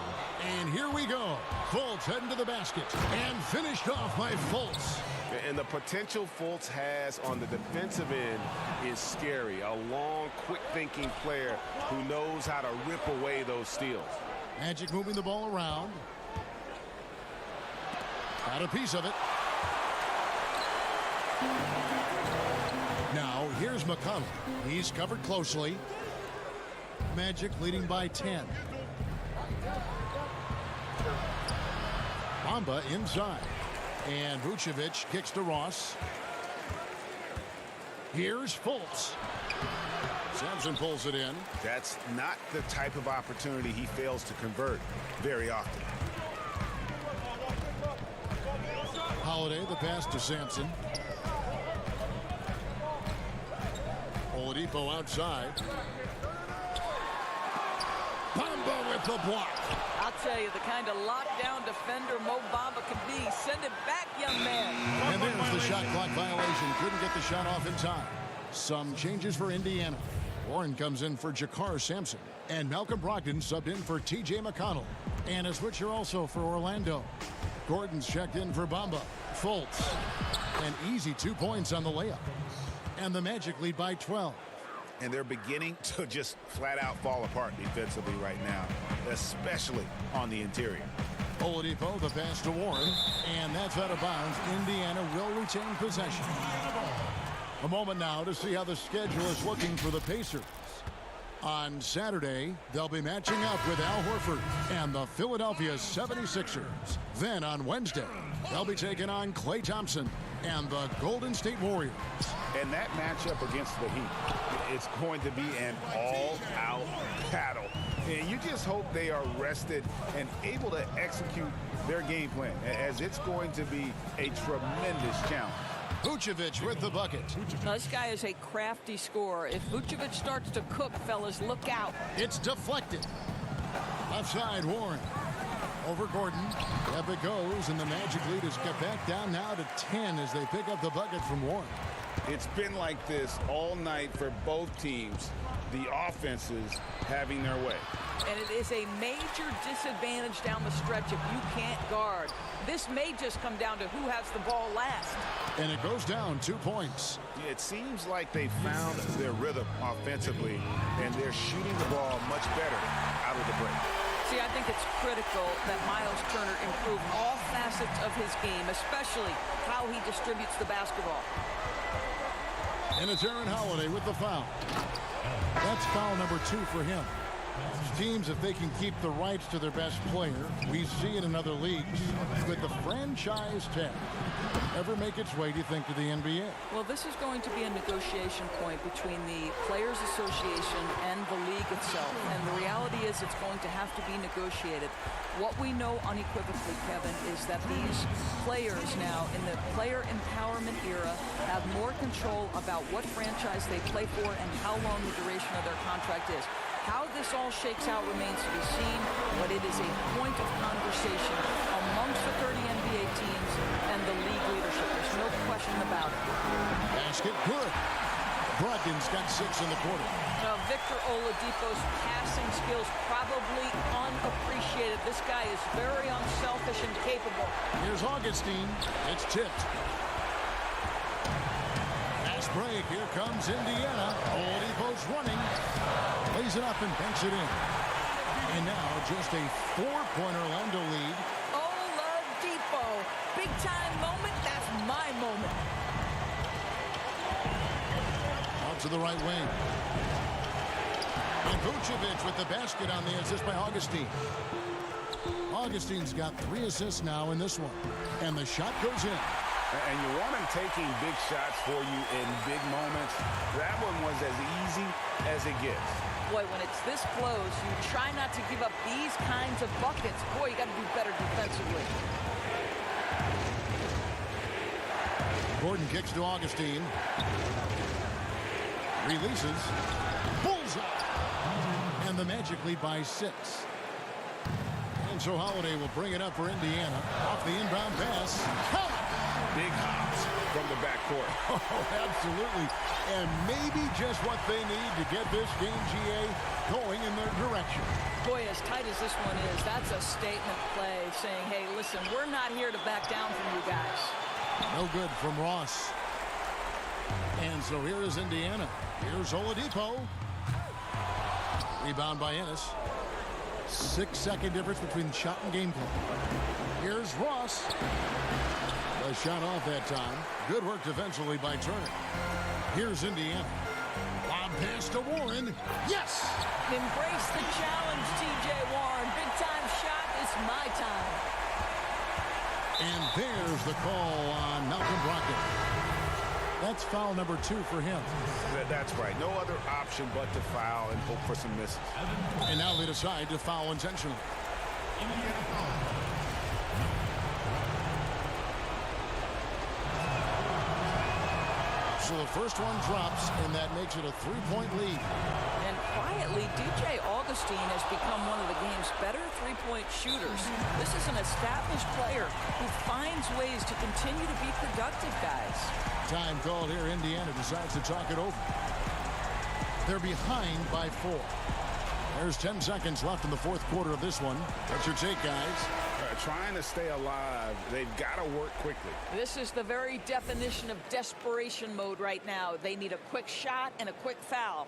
And here we go. Fultz heading to the basket, and finished off by Fultz. And the potential Fultz has on the defensive end is scary. A long, quick-thinking player who knows how to rip away those steals. Magic moving the ball around. Got a piece of it. Now, here's McConnell. He's covered closely. Magic leading by 10. Bamba inside. And Vucevic kicks to Ross. Here's Fultz. Sampson pulls it in. That's not the type of opportunity he fails to convert very often. Holiday, the pass to Sampson. Oladipo outside. Bamba with the block. I'll tell you, the kind of lockdown defender Mo Bamba can be. Send it back, young man. And there's the shot clock violation. Couldn't get the shot off in time. Some changes for Indiana. Warren comes in for Jakar Sampson. And Malcolm Brogdon subbed in for T.J. McConnell. And a switcher also for Orlando. Gordon's checked in for Bamba. Fultz. An easy 2 points on the layup. And the Magic lead by 12. And they're beginning to just flat out fall apart defensively right now, especially on the interior. Oladipo, the pass to Warren, and that's out of bounds. Indiana will retain possession. A moment now to see how the schedule is looking for the Pacers. On Saturday, they'll be matching up with Al Horford and the Philadelphia 76ers. Then on Wednesday, they'll be taking on Klay Thompson and the Golden State Warriors. And that matchup against the Heat, it's going to be an all-out battle. And you just hope they are rested and able to execute their game plan, as it's going to be a tremendous challenge. Vucevic with the bucket. Now, this guy is a crafty scorer. If Vucevic starts to cook, fellas, look out. It's deflected. Left side, Warren. Over Gordon. Up it goes, and the Magic lead is cut back down now to 10 as they pick up the bucket from Warren. It's been like this all night for both teams. The offenses having their way. And it is a major disadvantage down the stretch if you can't guard. This may just come down to who has the ball last. And it goes down 2 points. It seems like they found their rhythm offensively, and they're shooting the ball much better out of the break. See, I think it's critical that Miles Turner improve all facets of his game, especially how he distributes the basketball. And it's Aaron Holiday with the foul. That's foul number 2 for him. Teams, if they can keep the rights to their best player, we see it in other leagues, with the franchise tag ever make its way, do you think, to the NBA? Well, this is going to be a negotiation point between the Players Association and the league itself. And the reality is it's going to have to be negotiated. What we know unequivocally, Kevin, is that these players now in the player empowerment era have more control about what franchise they play for and how long the duration of their contract is. How this all shakes out remains to be seen, but it is a point of conversation amongst the 30 NBA teams and the league leadership. There's no question about it. Basket good. Brogdon's got 6 in the quarter. Now, Victor Oladipo's passing skills probably unappreciated. This guy is very unselfish and capable. Here's Augustine. It's tipped. Fast break. Here comes Indiana. Oladipo's running. Lays it up and banks it in. And now just a 4-point Orlando lead. Oladipo. Big time moment. That's my moment. Out to the right wing. And Vucevic with the basket on the assist by Augustine. Augustine's got 3 assists now in this one. And the shot goes in. And you want him taking big shots for you in big moments. That one was as easy as it gets. Boy, when it's this close, you try not to give up these kinds of buckets. Boy, you got to do better defensively. Gordon kicks to Augustine. Releases. Bullseye. And the Magic lead by 6. And so Holiday will bring it up for Indiana. Off the inbound pass. Big hops from the backcourt. Oh, absolutely. And maybe just what they need to get this game, GA, going in their direction. Boy, as tight as this one is, that's a statement play saying, hey, listen, we're not here to back down from you guys. No good from Ross. And so here is Indiana. Here's Oladipo. Rebound by Ennis. 6-second difference between shot and game play. Here's Ross. A shot off that time. Good work defensively by Turner. Here's Indiana. Lob pass to Warren. Yes! Embrace the challenge, TJ Warren. Big time shot. It's my time. And there's the call on Malcolm Brogdon. That's foul number 2 for him. That's right. No other option but to foul and hope for some misses. And now they decide to foul intentionally. So the first one drops, and that makes it a 3-point lead. And quietly, DJ Augustine has become one of the game's better three-point shooters. This is an established player who finds ways to continue to be productive, guys. Time called here. Indiana decides to talk it over. They're behind by 4. There's 10 seconds left in the fourth quarter of this one. What's your take, guys? Trying to stay alive. They've got to work quickly. This is the very definition of desperation mode right now. They need a quick shot and a quick foul.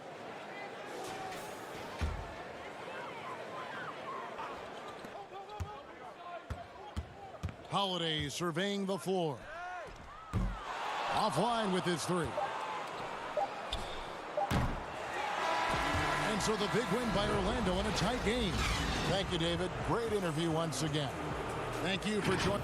Holiday surveying the floor. Offline with his 3. And so the big win by Orlando in a tight game. Thank you, David. Great interview once again. Thank you for joining.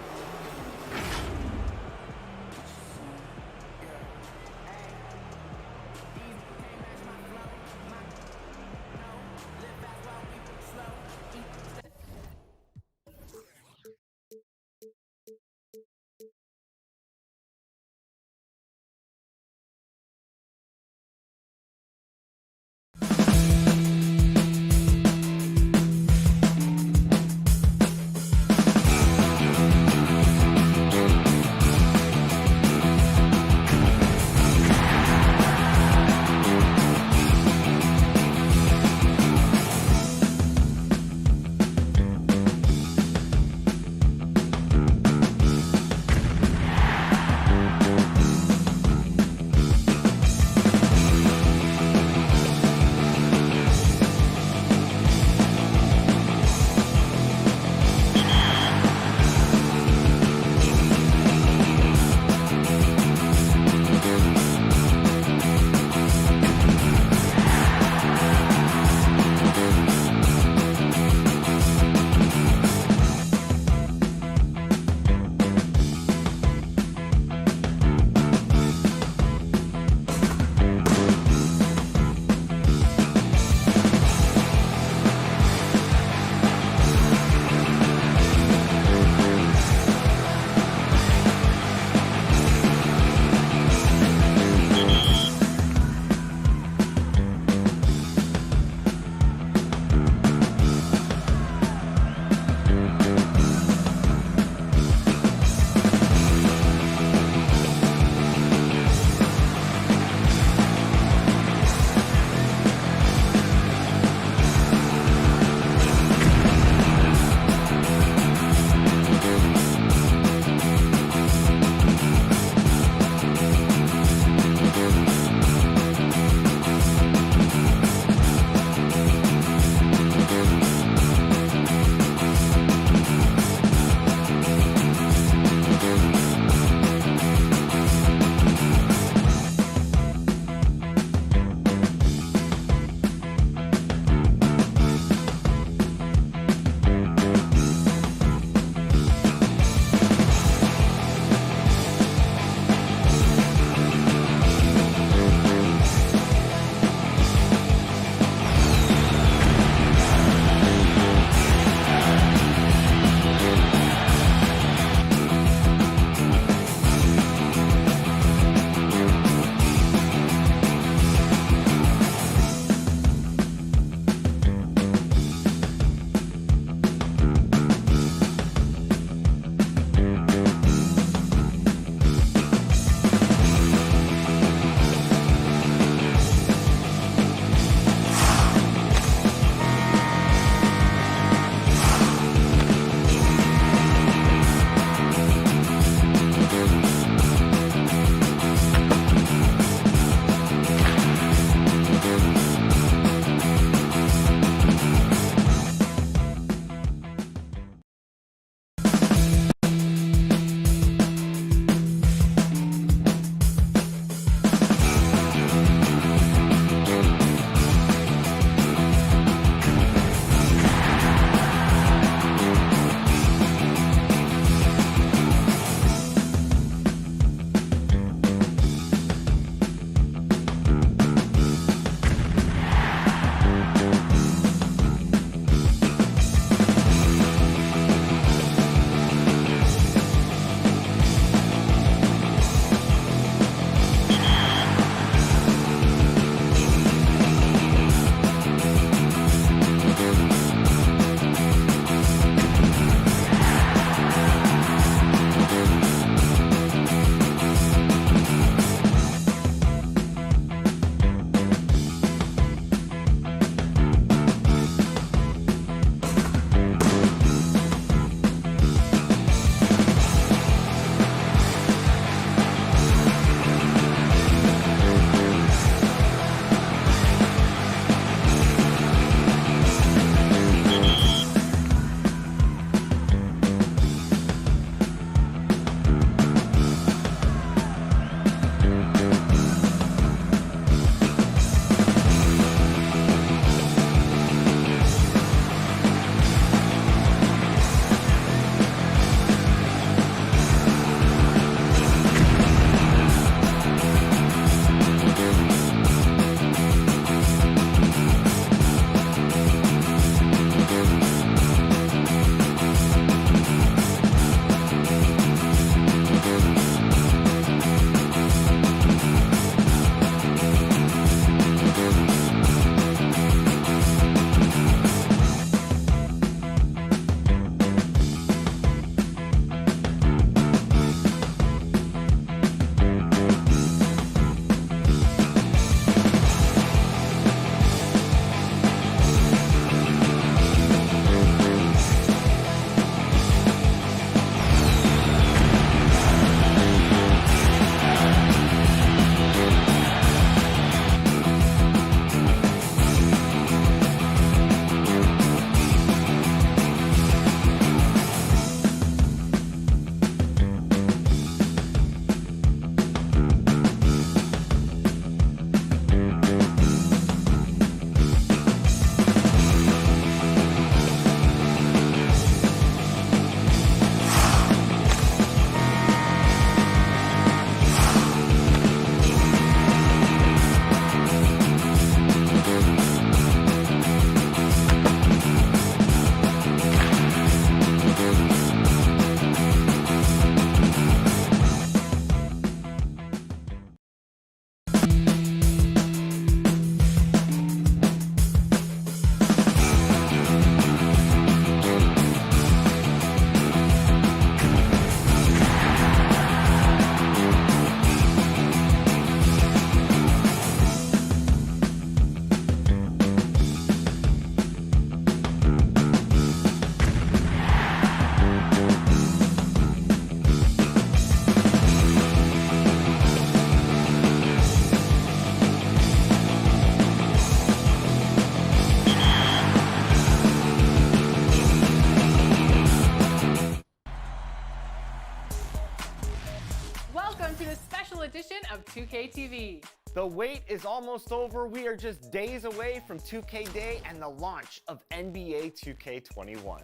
to this special edition of 2K TV. The wait is almost over. We are just days away from 2K Day and the launch of NBA 2K21.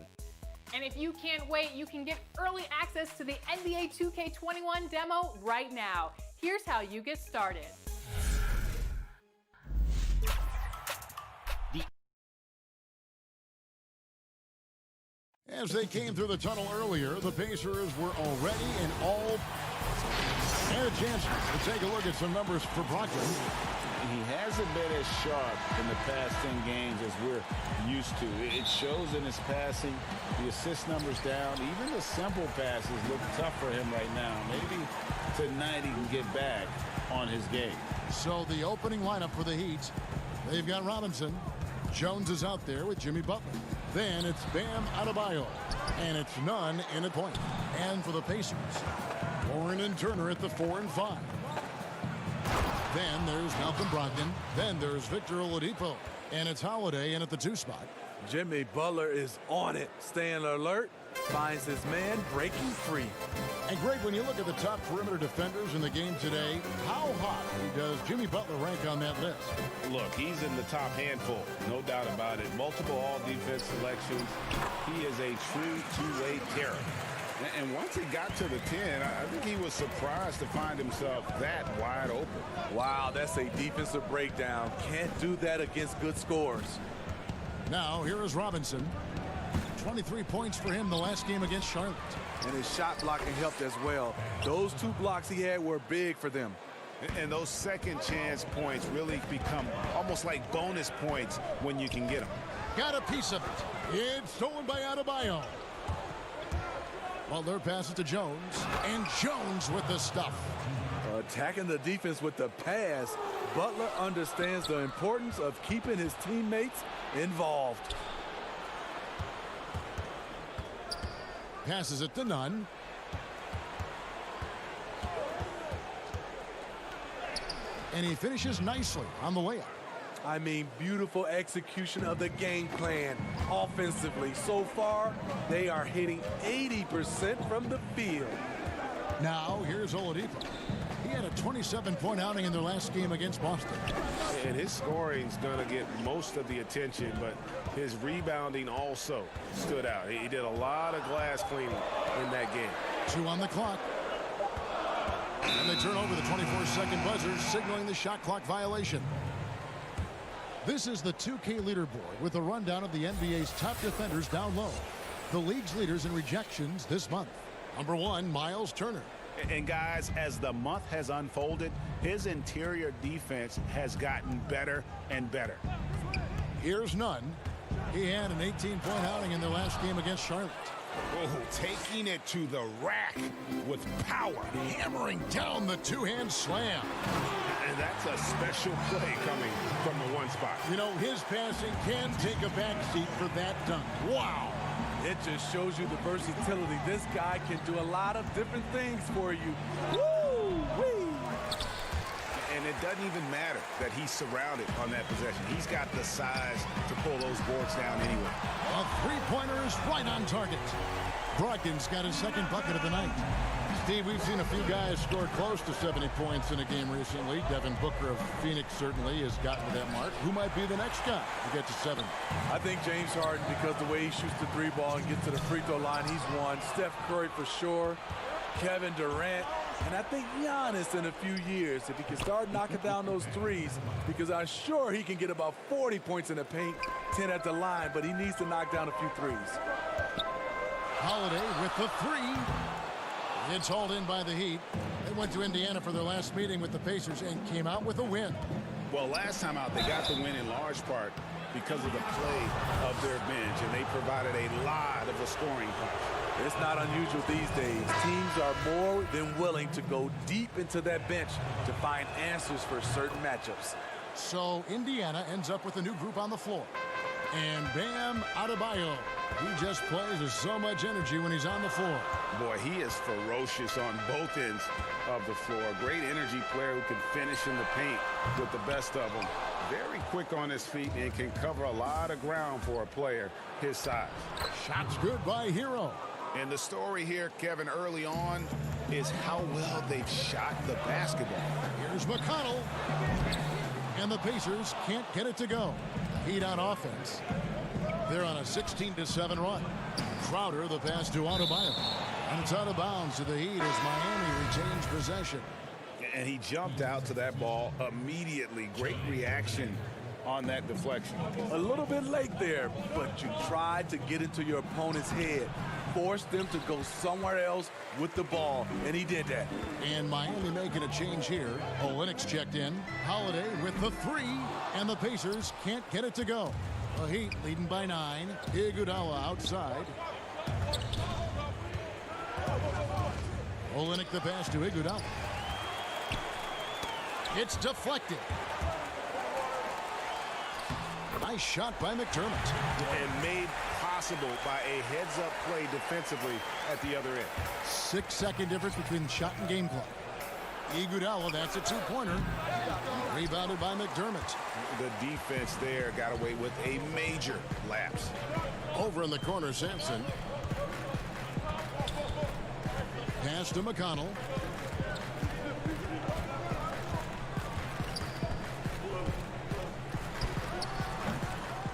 And if you can't wait, you can get early access to the NBA 2K21 demo right now. Here's how you get started. As they came through the tunnel earlier, the Pacers were already in all. And a chance to take a look at some numbers for Brogdon. He hasn't been as sharp in the past 10 games as we're used to. It shows in his passing. The assist numbers down. Even the simple passes look tough for him right now. Maybe tonight he can get back on his game. So the opening lineup for the Heat, they've got Robinson. Jones is out there with Jimmy Butler. Then it's Bam Adebayo. And it's none in a point. And for the Pacers, Warren and Turner at the 4 and 5. Then there's Malcolm Brogdon. Then there's Victor Oladipo. And it's Holiday in at the 2 spot. Jimmy Butler is on it, staying alert, finds his man breaking free. And Greg, when you look at the top perimeter defenders in the game today, how high does Jimmy Butler rank on that list? Look, he's in the top handful, no doubt about it. Multiple all-defense selections. He is a true two-way terror. And once he got to the 10, I think he was surprised to find himself that wide open. Wow, that's a defensive breakdown. Can't do that against good scores. Now, here is Robinson. 23 points for him the last game against Charlotte. And his shot blocking helped as well. Those 2 blocks he had were big for them. And those second chance points really become almost like bonus points when you can get them. Got a piece of it. It's stolen by Adebayo. Butler passes to Jones. And Jones with the stuff. Attacking the defense with the pass. Butler understands the importance of keeping his teammates involved. Passes it to Nunn. And he finishes nicely on the layup. I mean, beautiful execution of the game plan offensively. So far, they are hitting 80% from the field. Now, here's Oladipo. He had a 27-point outing in their last game against Boston. And his scoring's going to get most of the attention, but his rebounding also stood out. He did a lot of glass cleaning in that game. 2 on the clock. And they turn over the 24-second buzzer, signaling the shot clock violation. This is the 2K leaderboard with a rundown of the NBA's top defenders down low. The league's leaders in rejections this month. Number 1, Miles Turner. And guys, as the month has unfolded, his interior defense has gotten better and better. Here's Nunn. He had an 18-point outing in their last game against Charlotte. Oh, taking it to the rack with power. Hammering down the 2-hand slam. And that's a special play coming from the 1 spot. You know, his passing can take a backseat for that dunk. Wow. It just shows you the versatility. This guy can do a lot of different things for you. Woo-wee! And it doesn't even matter that he's surrounded on that possession. He's got the size to pull those boards down anyway. A 3-pointer is right on target. Brogdon's got his second bucket of the night. Steve, we've seen a few guys score close to 70 points in a game recently. Devin Booker of Phoenix certainly has gotten to that mark. Who might be the next guy to get to 7? I think James Harden, because the way he shoots the 3-ball and gets to the free throw line, he's one. Steph Curry for sure. Kevin Durant. And I think Giannis in a few years, if he can start knocking down those threes, because I'm sure he can get about 40 points in the paint, 10 at the line, but he needs to knock down a few threes. Holiday with the 3. It's hauled in by the Heat. They went to Indiana for their last meeting with the Pacers and came out with a win. Well, last time out, they got the win in large part because of the play of their bench, and they provided a lot of the scoring punch. It's not unusual these days. Teams are more than willing to go deep into that bench to find answers for certain matchups. So Indiana ends up with a new group on the floor. And Bam Adebayo, he just plays with so much energy when he's on the floor. Boy, he is ferocious on both ends of the floor. Great energy player who can finish in the paint with the best of them. Very quick on his feet and can cover a lot of ground for a player his size. Shots good by Hero. And the story here, Kevin, early on, is how well they've shot the basketball. Here's McConnell. And the Pacers can't get it to go. Heat on offense. They're on a 16-7 run. Crowder, the pass to Adebayo. And it's out of bounds to the Heat as Miami retains possession. And he jumped out to that ball immediately. Great reaction on that deflection. A little bit late there, but you tried to get into your opponent's head. Forced them to go somewhere else with the ball, and he did that. And Miami making a change here. Olynyk's checked in. Holiday with the 3, and the Pacers can't get it to go. The Heat leading by 9. Iguodala outside. Olynyk the pass to Iguodala. It's deflected. Nice shot by McDermott. And made possible by a heads-up play defensively at the other end. 6-second difference between shot and game clock. Iguodala, that's a 2-pointer. Rebounded by McDermott. The defense there got away with a major lapse. Over in the corner, Sampson. Pass to McConnell.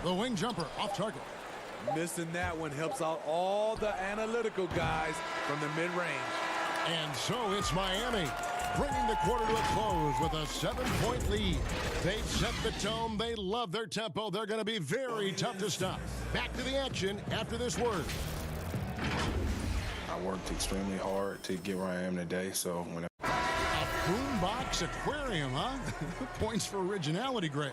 The wing jumper off target. Missing that one helps out all the analytical guys from the mid-range. And so it's Miami bringing the quarter to a close with a 7-point lead. They've set the tone. They love their tempo. They're going to be very tough to stop. Back to the action after this word. I worked extremely hard to get where I am today, so when Boombox aquarium, huh? Points for originality, Greg.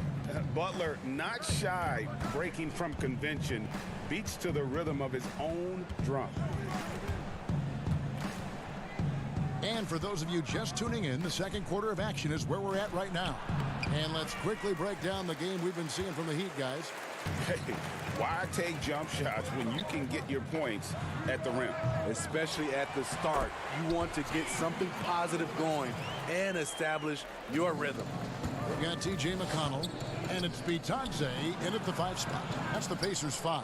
Butler not shy, breaking from convention, beats to the rhythm of his own drum. And for those of you just tuning in, the second quarter of action is where we're at right now. And let's quickly break down the game we've been seeing from the Heat, guys. Hey, why take jump shots when you can get your points at the rim? Especially at the start. You want to get something positive going and establish your rhythm. We've got T.J. McConnell, and it's Bitadze in at the 5 spot. That's the Pacers' 5.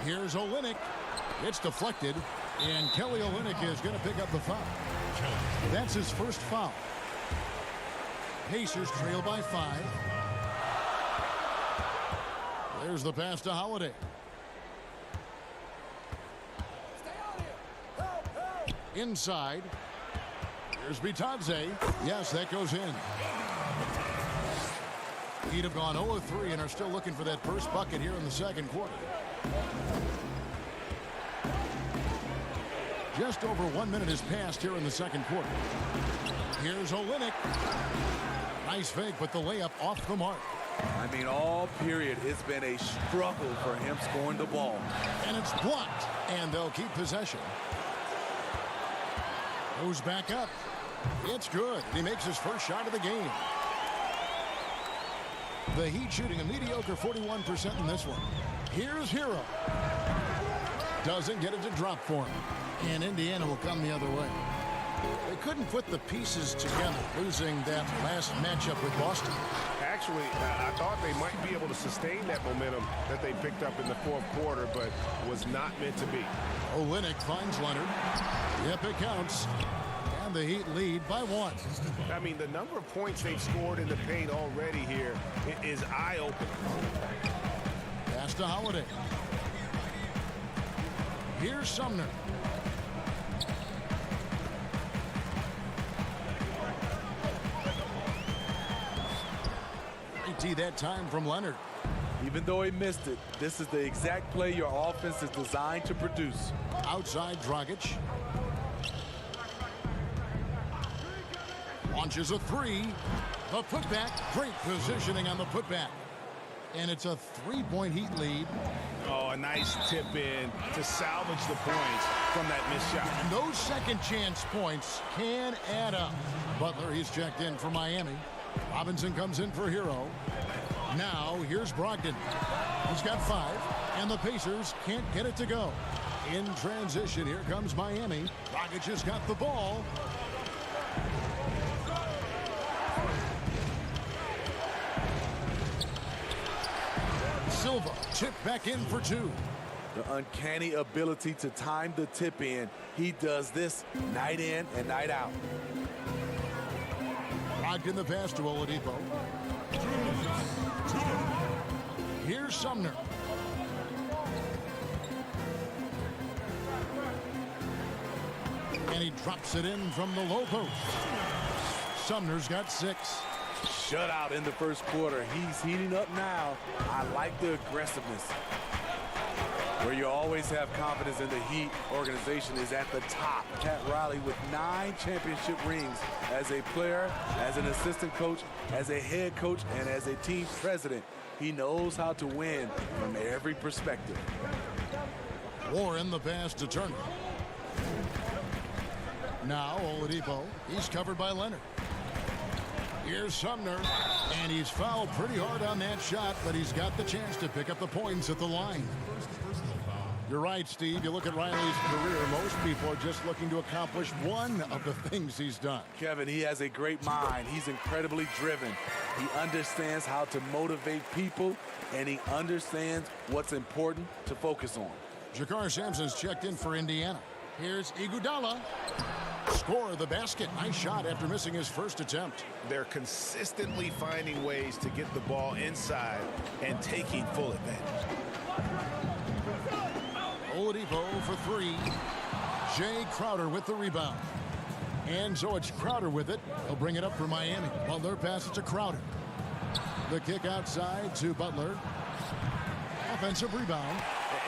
Here's Olynyk. It's deflected, and Kelly Olynyk is going to pick up the foul. That's his first foul. Pacers trail by 5. There's the pass to Holiday. Inside. Here's Bitadze. Yes, that goes in. Heat have gone 0 of 3 and are still looking for that first bucket here in the second quarter. Just over 1 minute has passed here in the second quarter. Here's Olynyk. Nice fake, but the layup off the mark. I mean, all period, it's been a struggle for him scoring the ball. And it's blocked, and they'll keep possession. Goes back up. It's good. He makes his first shot of the game. The Heat shooting a mediocre 41% in this one. Here's Hero. Doesn't get it to drop for him. And Indiana will come the other way. They couldn't put the pieces together, losing that last matchup with Boston. Actually, I thought they might be able to sustain that momentum that they picked up in the fourth quarter, but was not meant to be. Olynyk finds Leonard. Yep, it counts. And the Heat lead by 1. I mean, the number of points they've scored in the paint already here is eye-opening. Pass to Holiday. Here's Sumner. That time from Leonard. Even though he missed it, this is the exact play your offense is designed to produce. Outside Dragic. Launches a 3. The putback. Great positioning on the putback. And it's a 3-point Heat lead. Oh, a nice tip in to salvage the points from that missed shot. And those second chance points can add up. Butler, he's checked in for Miami. Robinson comes in for Hero. Now, here's Brogdon. He's got 5, and the Pacers can't get it to go. In transition, here comes Miami. Dragic has got the ball. Silva tipped back in for 2. The uncanny ability to time the tip in He does this night in and night out. Locked in the pass to Oladipo. Here's Sumner. And he drops it in from the low post. Sumner's got 6. Shutout in the first quarter. He's heating up now. I like the aggressiveness. Where you always have confidence in the Heat organization is at the top. Pat Riley with 9 championship rings as a player, as an assistant coach, as a head coach, and as a team president. He knows how to win from every perspective. Warren the pass to Turner. Now Oladipo. He's covered by Leonard. Here's Sumner, and he's fouled pretty hard on that shot, but he's got the chance to pick up the points at the line. You're right, Steve. You look at Riley's career, most people are just looking to accomplish one of the things he's done. Kevin, he has a great mind. He's incredibly driven. He understands how to motivate people, and he understands what's important to focus on. Jakar Sampson's checked in for Indiana. Here's Iguodala. Score the basket. Nice shot after missing his first attempt. They're consistently finding ways to get the ball inside and taking full advantage. Oladipo for 3. Jay Crowder with the rebound. And so it's Crowder with it. He'll bring it up for Miami. Butler passes to Crowder. The kick outside to Butler. Offensive rebound.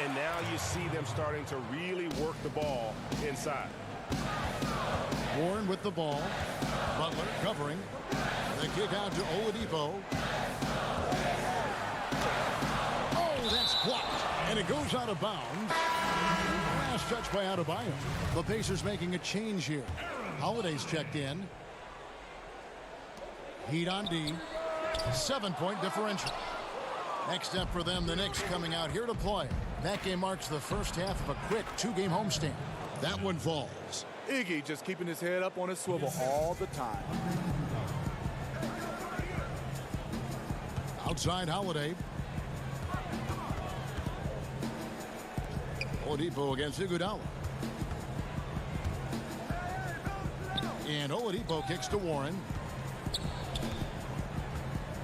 And now you see them starting to really work the ball inside. Warren with the ball. Butler covering. The kick out to Oladipo. Oh, that's blocked. And it goes out of bounds. Last touch by Adebayo. The Pacers making a change here. Holiday's checked in. Heat on D. 7-point differential. Next step for them, the Knicks coming out here to play. That game marks the first half of a quick 2-game homestand. That one falls. Iggy just keeping his head up on his swivel all the time. Outside Holiday. Oladipo against Iguodala. And Oladipo kicks to Warren.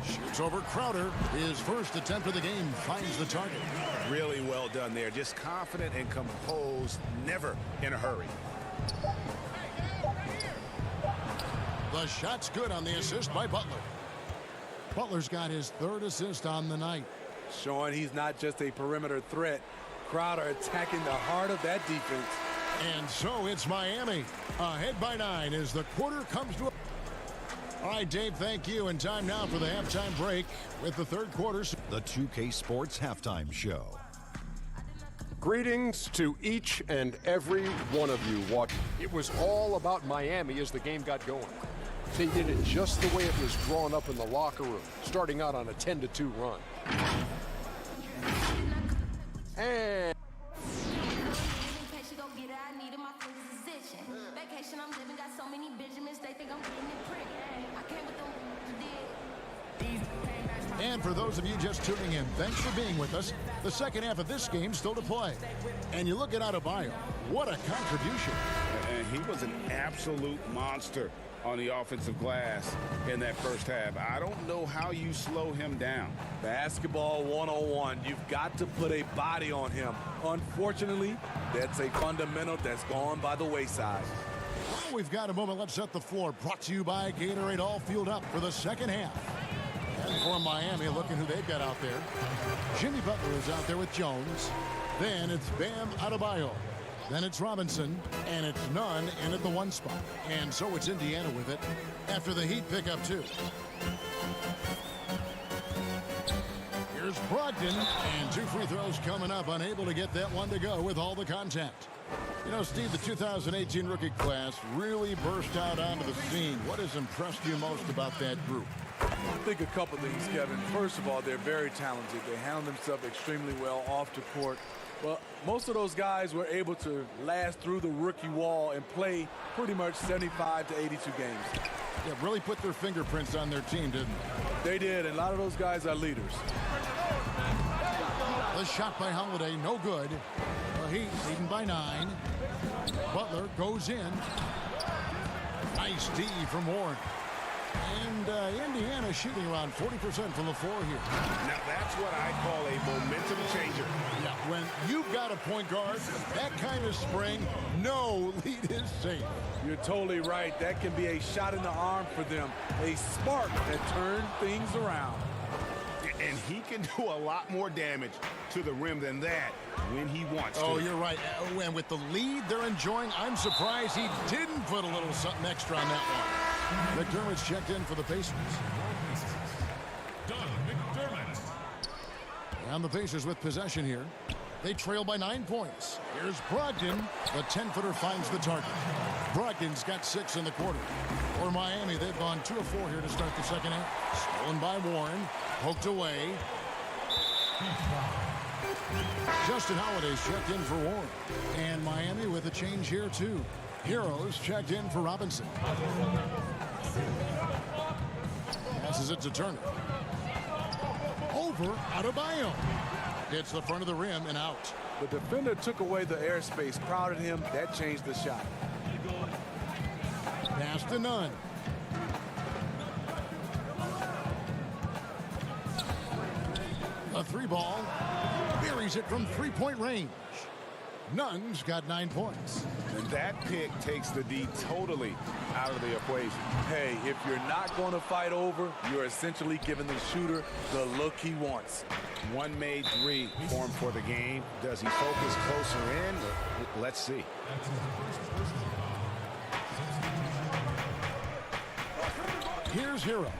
Shoots over Crowder. His first attempt of the game finds the target. Really well done there. Just confident and composed, never in a hurry. The shot's good on the assist by Butler. Butler's got his 3rd assist on the night. Showing he's not just a perimeter threat. Crowder attacking the heart of that defense. And so it's Miami ahead by 9 as the quarter comes to a... All right, Dave, thank you. And time now for the halftime break with the 3rd quarter. The 2K Sports Halftime Show. Greetings to each and every one of you watching. It was all about Miami as the game got going. They did it just the way it was drawn up in the locker room, starting out on a 10-2 run. And And for those of you just tuning in, thanks for being with us. The second half of this game still to play. And you look at Adebayo, what a contribution. And he was an absolute monster on the offensive glass in that first half. I don't know how you slow him down. Basketball 101. You've got to put a body on him. Unfortunately, that's a fundamental that's gone by the wayside. Well, we've got a moment. Let's set the floor. Brought to you by Gatorade, all fueled up for the second half. And for Miami, looking who they've got out there. Jimmy Butler is out there with Jones. Then it's Bam Adebayo. Then it's Robinson. And it's Nunn in at the 1 spot. And so it's Indiana with it after the Heat pick up 2. Here's Brogdon. And 2 free throws coming up. Unable to get that one to go with all the contact. You know, Steve, the 2018 rookie class really burst out onto the scene. What has impressed you most about that group? I think a couple things, Kevin. First of all, they're very talented. They handle themselves extremely well off the court. Well, most of those guys were able to last through the rookie wall and play pretty much 75 to 82 games. Yeah, really put their fingerprints on their team, didn't they? They did, and a lot of those guys are leaders. The shot by Holiday, no good. The Heat leading by 9. Butler goes in. Nice D from Warren. And Indiana shooting around 40% from the floor here. Now that's what I call a momentum changer. Yeah, when you've got a point guard, that kind of spring, no lead is safe. You're totally right. That can be a shot in the arm for them. A spark that turns things around. And he can do a lot more damage to the rim than that when he wants to. Oh, you're right. And with the lead they're enjoying, I'm surprised he didn't put a little something extra on that one. McDermott's checked in for the Pacers. Doug McDermott. And the Pacers with possession here. They trail by 9 points. Here's Brogdon. The 10-footer finds the target. Brogdon's got 6 in the quarter. For Miami, they've gone 2 of 4 here to start the second half. Stolen by Warren. Poked away. Justin Holiday's checked in for Warren. And Miami with a change here, too. Heroes checked in for Robinson. Passes it to Turner. Over Adebayo. Hits the front of the rim and out. The defender took away the airspace, crowded him. That changed the shot. Pass to Nunn. A 3-ball. Buries it from 3-point range. Nunn's got 9 points. And that pick takes the D totally out of the equation. Hey, if you're not going to fight over, you're essentially giving the shooter the look he wants. One made 3 for him for the game. Does he focus closer in? Let's see. Here's Hero.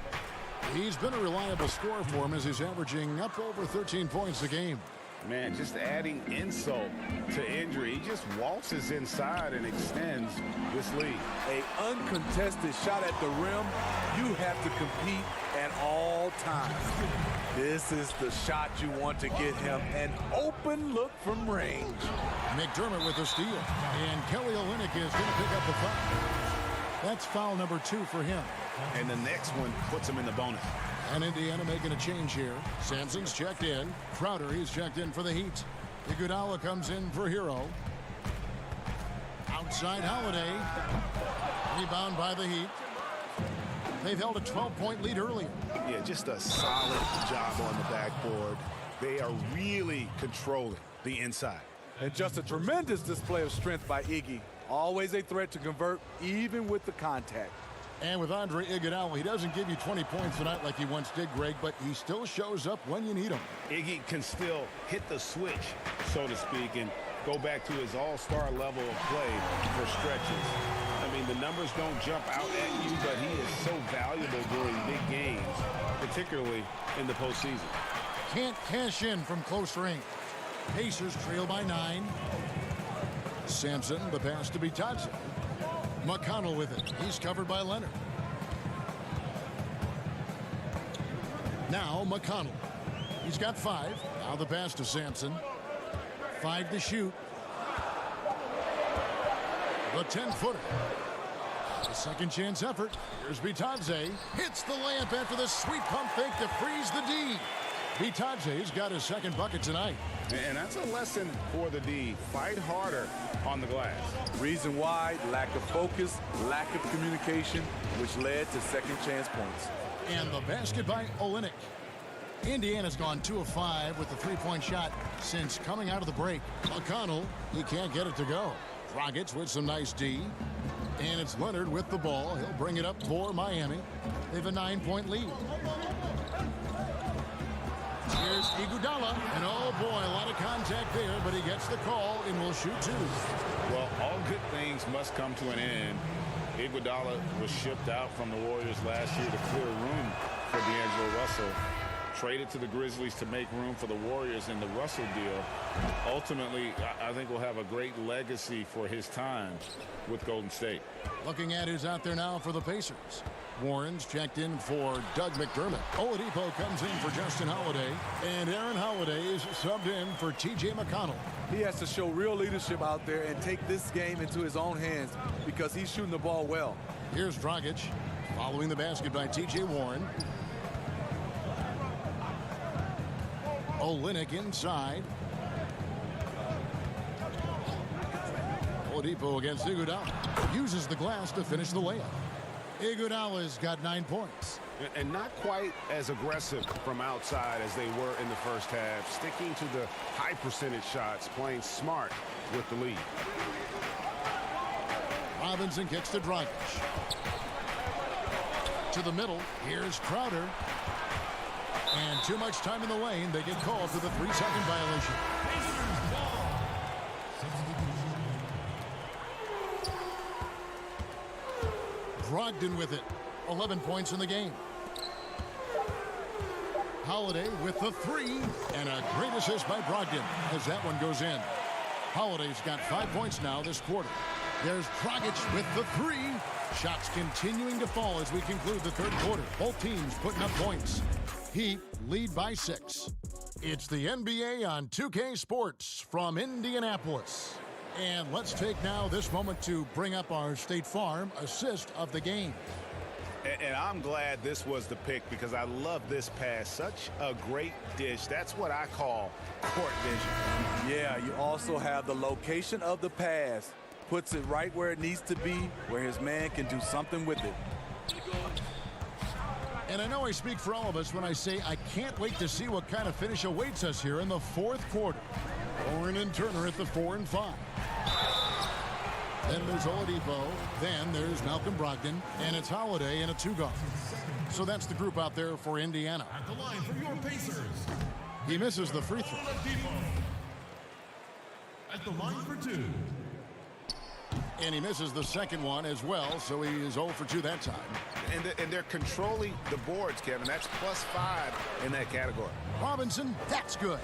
He's been a reliable scorer for him as he's averaging up over 13 points a game. Man, just adding insult to injury. He just waltzes inside and extends this lead. A uncontested shot at the rim. You have to compete at all times. This is the shot you want to get him. An open look from range. McDermott with the steal. And Kelly Olynyk is going to pick up the foul. That's foul number 2 for him. And the next one puts him in the bonus. And Indiana making a change here. Sampson's checked in. Crowder, he's checked in for the Heat. Iguodala comes in for Hero. Outside Holiday. Rebound by the Heat. They've held a 12-point lead earlier. Yeah, just a solid job on the backboard. They are really controlling the inside. And just a tremendous display of strength by Iggy. Always a threat to convert, even with the contact. And with Andre Iguodala, he doesn't give you 20 points tonight like he once did, Greg, but he still shows up when you need him. Iggy can still hit the switch, so to speak, and go back to his all-star level of play for stretches. I mean, the numbers don't jump out at you, but he is so valuable during big games, particularly in the postseason. Can't cash in from close range. Pacers trail by 9. Sampson, the pass to Bitadze. McConnell with it. He's covered by Leonard. Now McConnell. He's got 5. Now the pass to Sampson. 5 to shoot. The 10-footer. A second chance effort. Here's Bitadze. Hits the layup after the sweet pump fake to freeze the D. Bitadze's got his second bucket tonight. And that's a lesson for the D. Fight harder on the glass. Reason why, lack of focus, lack of communication, which led to second chance points. And the basket by Olynyk. Indiana's gone 2 of 5 with the 3-point shot since coming out of the break. McConnell, he can't get it to go. Rockets with some nice D. And it's Leonard with the ball. He'll bring it up for Miami. They have a 9-point lead. Here's Iguodala, and oh boy, a lot of contact there, but he gets the call and will shoot 2. Well, all good things must come to an end. Iguodala was shipped out from the Warriors last year to clear room for D'Angelo Russell. Traded to the Grizzlies to make room for the Warriors in the Russell deal. Ultimately, I think we'll have a great legacy for his time with Golden State. Looking at who's out there now for the Pacers. Warren's checked in for Doug McDermott. Oladipo comes in for Justin Holiday. And Aaron Holiday is subbed in for T.J. McConnell. He has to show real leadership out there and take this game into his own hands because he's shooting the ball well. Here's Dragic following the basket by T.J. Warren. Olynyk inside. Oladipo against Iguodala. Uses the glass to finish the layup. Iguodala's got 9 points. And not quite as aggressive from outside as they were in the first half. Sticking to the high percentage shots, playing smart with the lead. Robinson kicks to Dragic. To the middle. Here's Crowder. And too much time in the lane. They get called for the 3-second violation. Brogdon with it. 11 points in the game. Holiday with the 3. And a great assist by Brogdon as that one goes in. Holiday's got 5 points now this quarter. There's Dragic with the 3. Shots continuing to fall as we conclude the third quarter. Both teams putting up points. Heat lead by 6. It's the NBA on 2K Sports from Indianapolis. And let's take now this moment to bring up our State Farm assist of the game. And I'm glad this was the pick because I love this pass. Such a great dish. That's what I call court vision. Yeah, you also have the location of the pass. Puts it right where it needs to be, where his man can do something with it. And I know I speak for all of us when I say I can't wait to see what kind of finish awaits us here in the fourth quarter. Warren and Turner at the 4 and 5. Then there's Oladipo. Then there's Malcolm Brogdon. And it's Holiday in a 2-guard. So that's the group out there for Indiana. At the line for your Pacers. He misses the free throw. Oladipo. At the line for 2. And he misses the second one as well, so he is 0 for 2 that time. And they're controlling the boards, Kevin. That's +5 in that category. Robinson, that's good.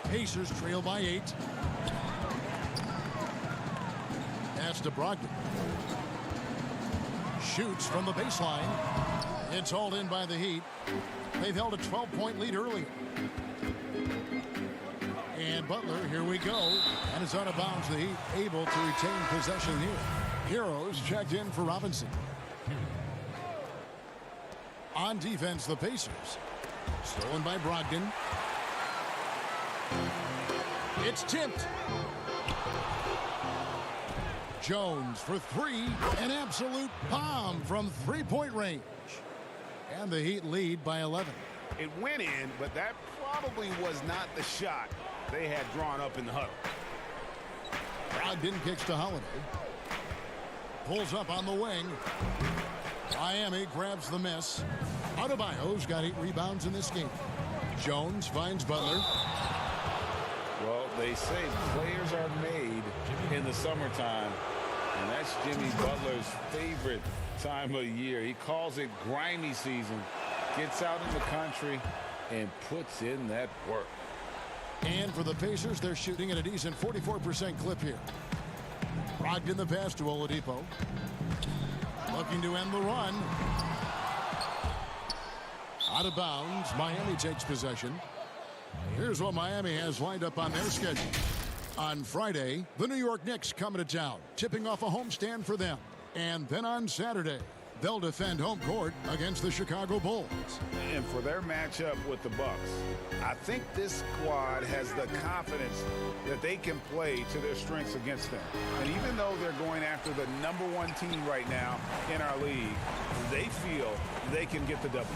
Pacers trail by 8. That's to Brogdon. Shoots from the baseline. It's hauled in by the Heat. They've held a 12-point lead earlier. And Butler, here we go. And it's out of bounds. The Heat able to retain possession here. Heroes checked in for Robinson. On defense, the Pacers. Stolen by Brogdon. It's tipped. Jones for 3. An absolute bomb from 3-point range. And the Heat lead by 11. It went in, but that probably was not the shot they had drawn up in the huddle. Brogdon kicks to Holiday. Pulls up on the wing. Miami grabs the miss. Adebayo's got 8 rebounds in this game. Jones finds Butler. Well, they say players are made in the summertime, and that's Jimmy Butler's favorite time of year. He calls it grimy season, gets out in the country, and puts in that work. And for the Pacers, they're shooting at a decent 44% clip here. Brogdon the pass to Oladipo. Looking to end the run. Out of bounds. Miami takes possession. Here's what Miami has lined up on their schedule. On Friday, the New York Knicks coming to town, tipping off a homestand for them. And then on Saturday, they'll defend home court against the Chicago Bulls. And for their matchup with the Bucks, I think this squad has the confidence that they can play to their strengths against them. And even though they're going after the #1 team right now in our league, they feel they can get the W.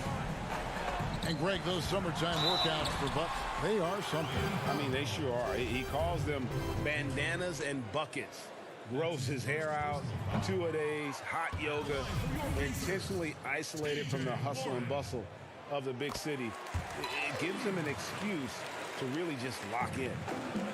And Greg, those summertime workouts for Bucks, they are something. I mean, they sure are. He calls them bandanas and buckets. Grows his hair out, 2-a-days, hot yoga, intentionally isolated from the hustle and bustle of the big city. It gives him an excuse to really just lock in.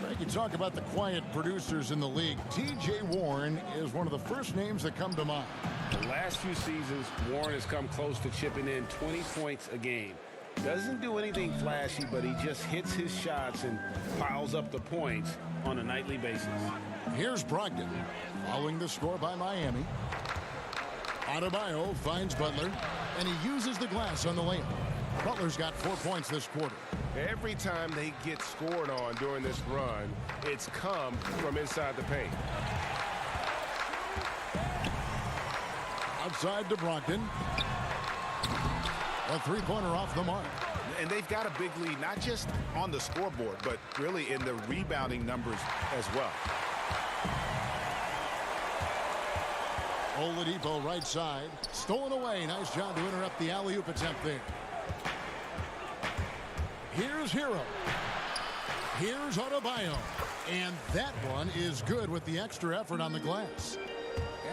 Greg, you talk about the quiet producers in the league. T.J. Warren is one of the first names that come to mind. The last few seasons, Warren has come close to chipping in 20 points a game. Doesn't do anything flashy, but he just hits his shots and piles up the points on a nightly basis. Here's Brogdon, following the score by Miami. Adebayo finds Butler, and he uses the glass on the layup. Butler's got 4 points this quarter. Every time they get scored on during this run, it's come from inside the paint. Outside to Brogdon. A 3-pointer off the mark. And they've got a big lead, not just on the scoreboard, but really in the rebounding numbers as well. Oladipo right side. Stolen away. Nice job to interrupt the alley-oop attempt there. Here's Hero. Here's Adebayo. And that one is good with the extra effort on the glass.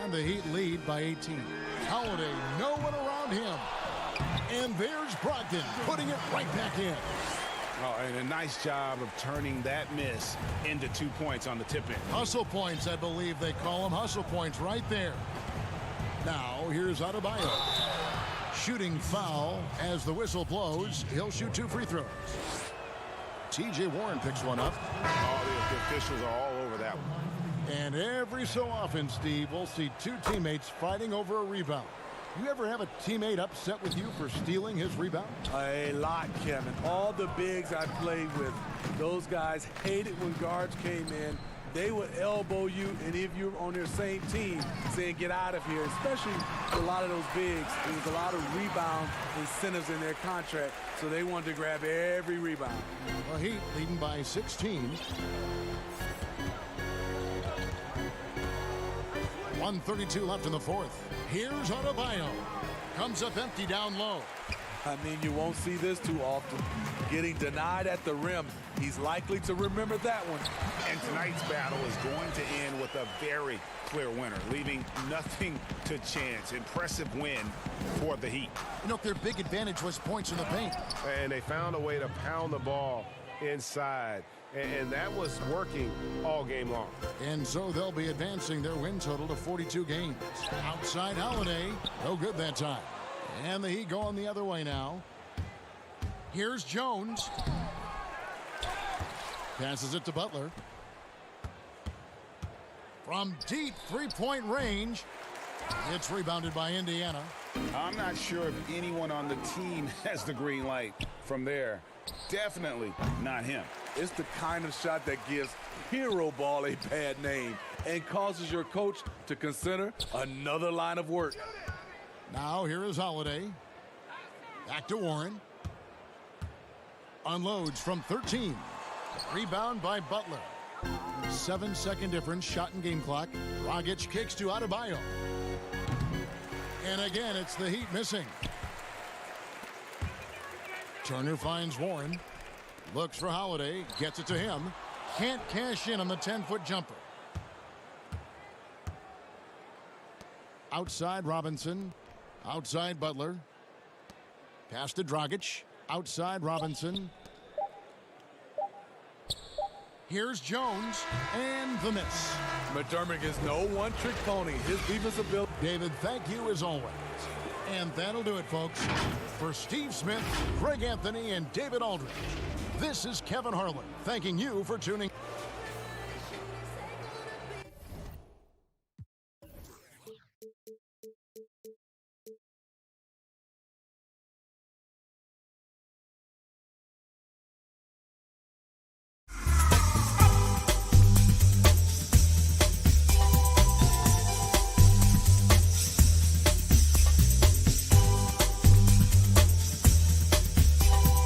And the Heat lead by 18. Holiday, no one around him. And there's Brogdon putting it right back in. Oh, and a nice job of turning that miss into 2 points on the tip-in. Hustle points, I believe they call them. Hustle points right there. Now, here's Adebayo. Shooting foul as the whistle blows. He'll shoot 2 free throws. T.J. Warren picks one up. Oh, the officials are all over that one. And every so often, Steve, we'll see 2 teammates fighting over a rebound. You ever have a teammate upset with you for stealing his rebound? A lot, Kevin. All the bigs I played with, those guys hated when guards came in. They would elbow you, and if you're on their same team, saying get out of here, especially a lot of those bigs. There was a lot of rebound incentives in their contract, so they wanted to grab every rebound. Well, Heat leading by 16. 1:32 left in the fourth. Here's Adebayo. Comes up empty down low. I mean, you won't see this too often. Getting denied at the rim. He's likely to remember that one. And tonight's battle is going to end with a very clear winner, leaving nothing to chance. Impressive win for the Heat. You know, their big advantage was points in the paint. And they found a way to pound the ball inside. And that was working all game long. And so they'll be advancing their win total to 42 games. Outside Holiday, no good that time. And the Heat going the other way now. Here's Jones. Passes it to Butler. From deep three-point range. It's rebounded by Indiana. I'm not sure if anyone on the team has the green light from there. Definitely not him. It's the kind of shot that gives hero ball a bad name and causes your coach to consider another line of work. Now here is Holiday. Back to Warren. Unloads from 13. Rebound by Butler. 7-second difference, shot and game clock. Dragic kicks to Adebayo. And again, it's the Heat missing. Turner finds Warren. Looks for Holiday. Gets it to him. Can't cash in on the 10-foot jumper. Outside Robinson. Outside Butler. Pass to Dragic. Outside Robinson. Here's Jones. And the miss. McDermott is no one-trick pony. His defensive ability. David, thank you as always. And that'll do it, folks. For Steve Smith, Greg Anthony, and David Aldridge, this is Kevin Harlan thanking you for tuning in.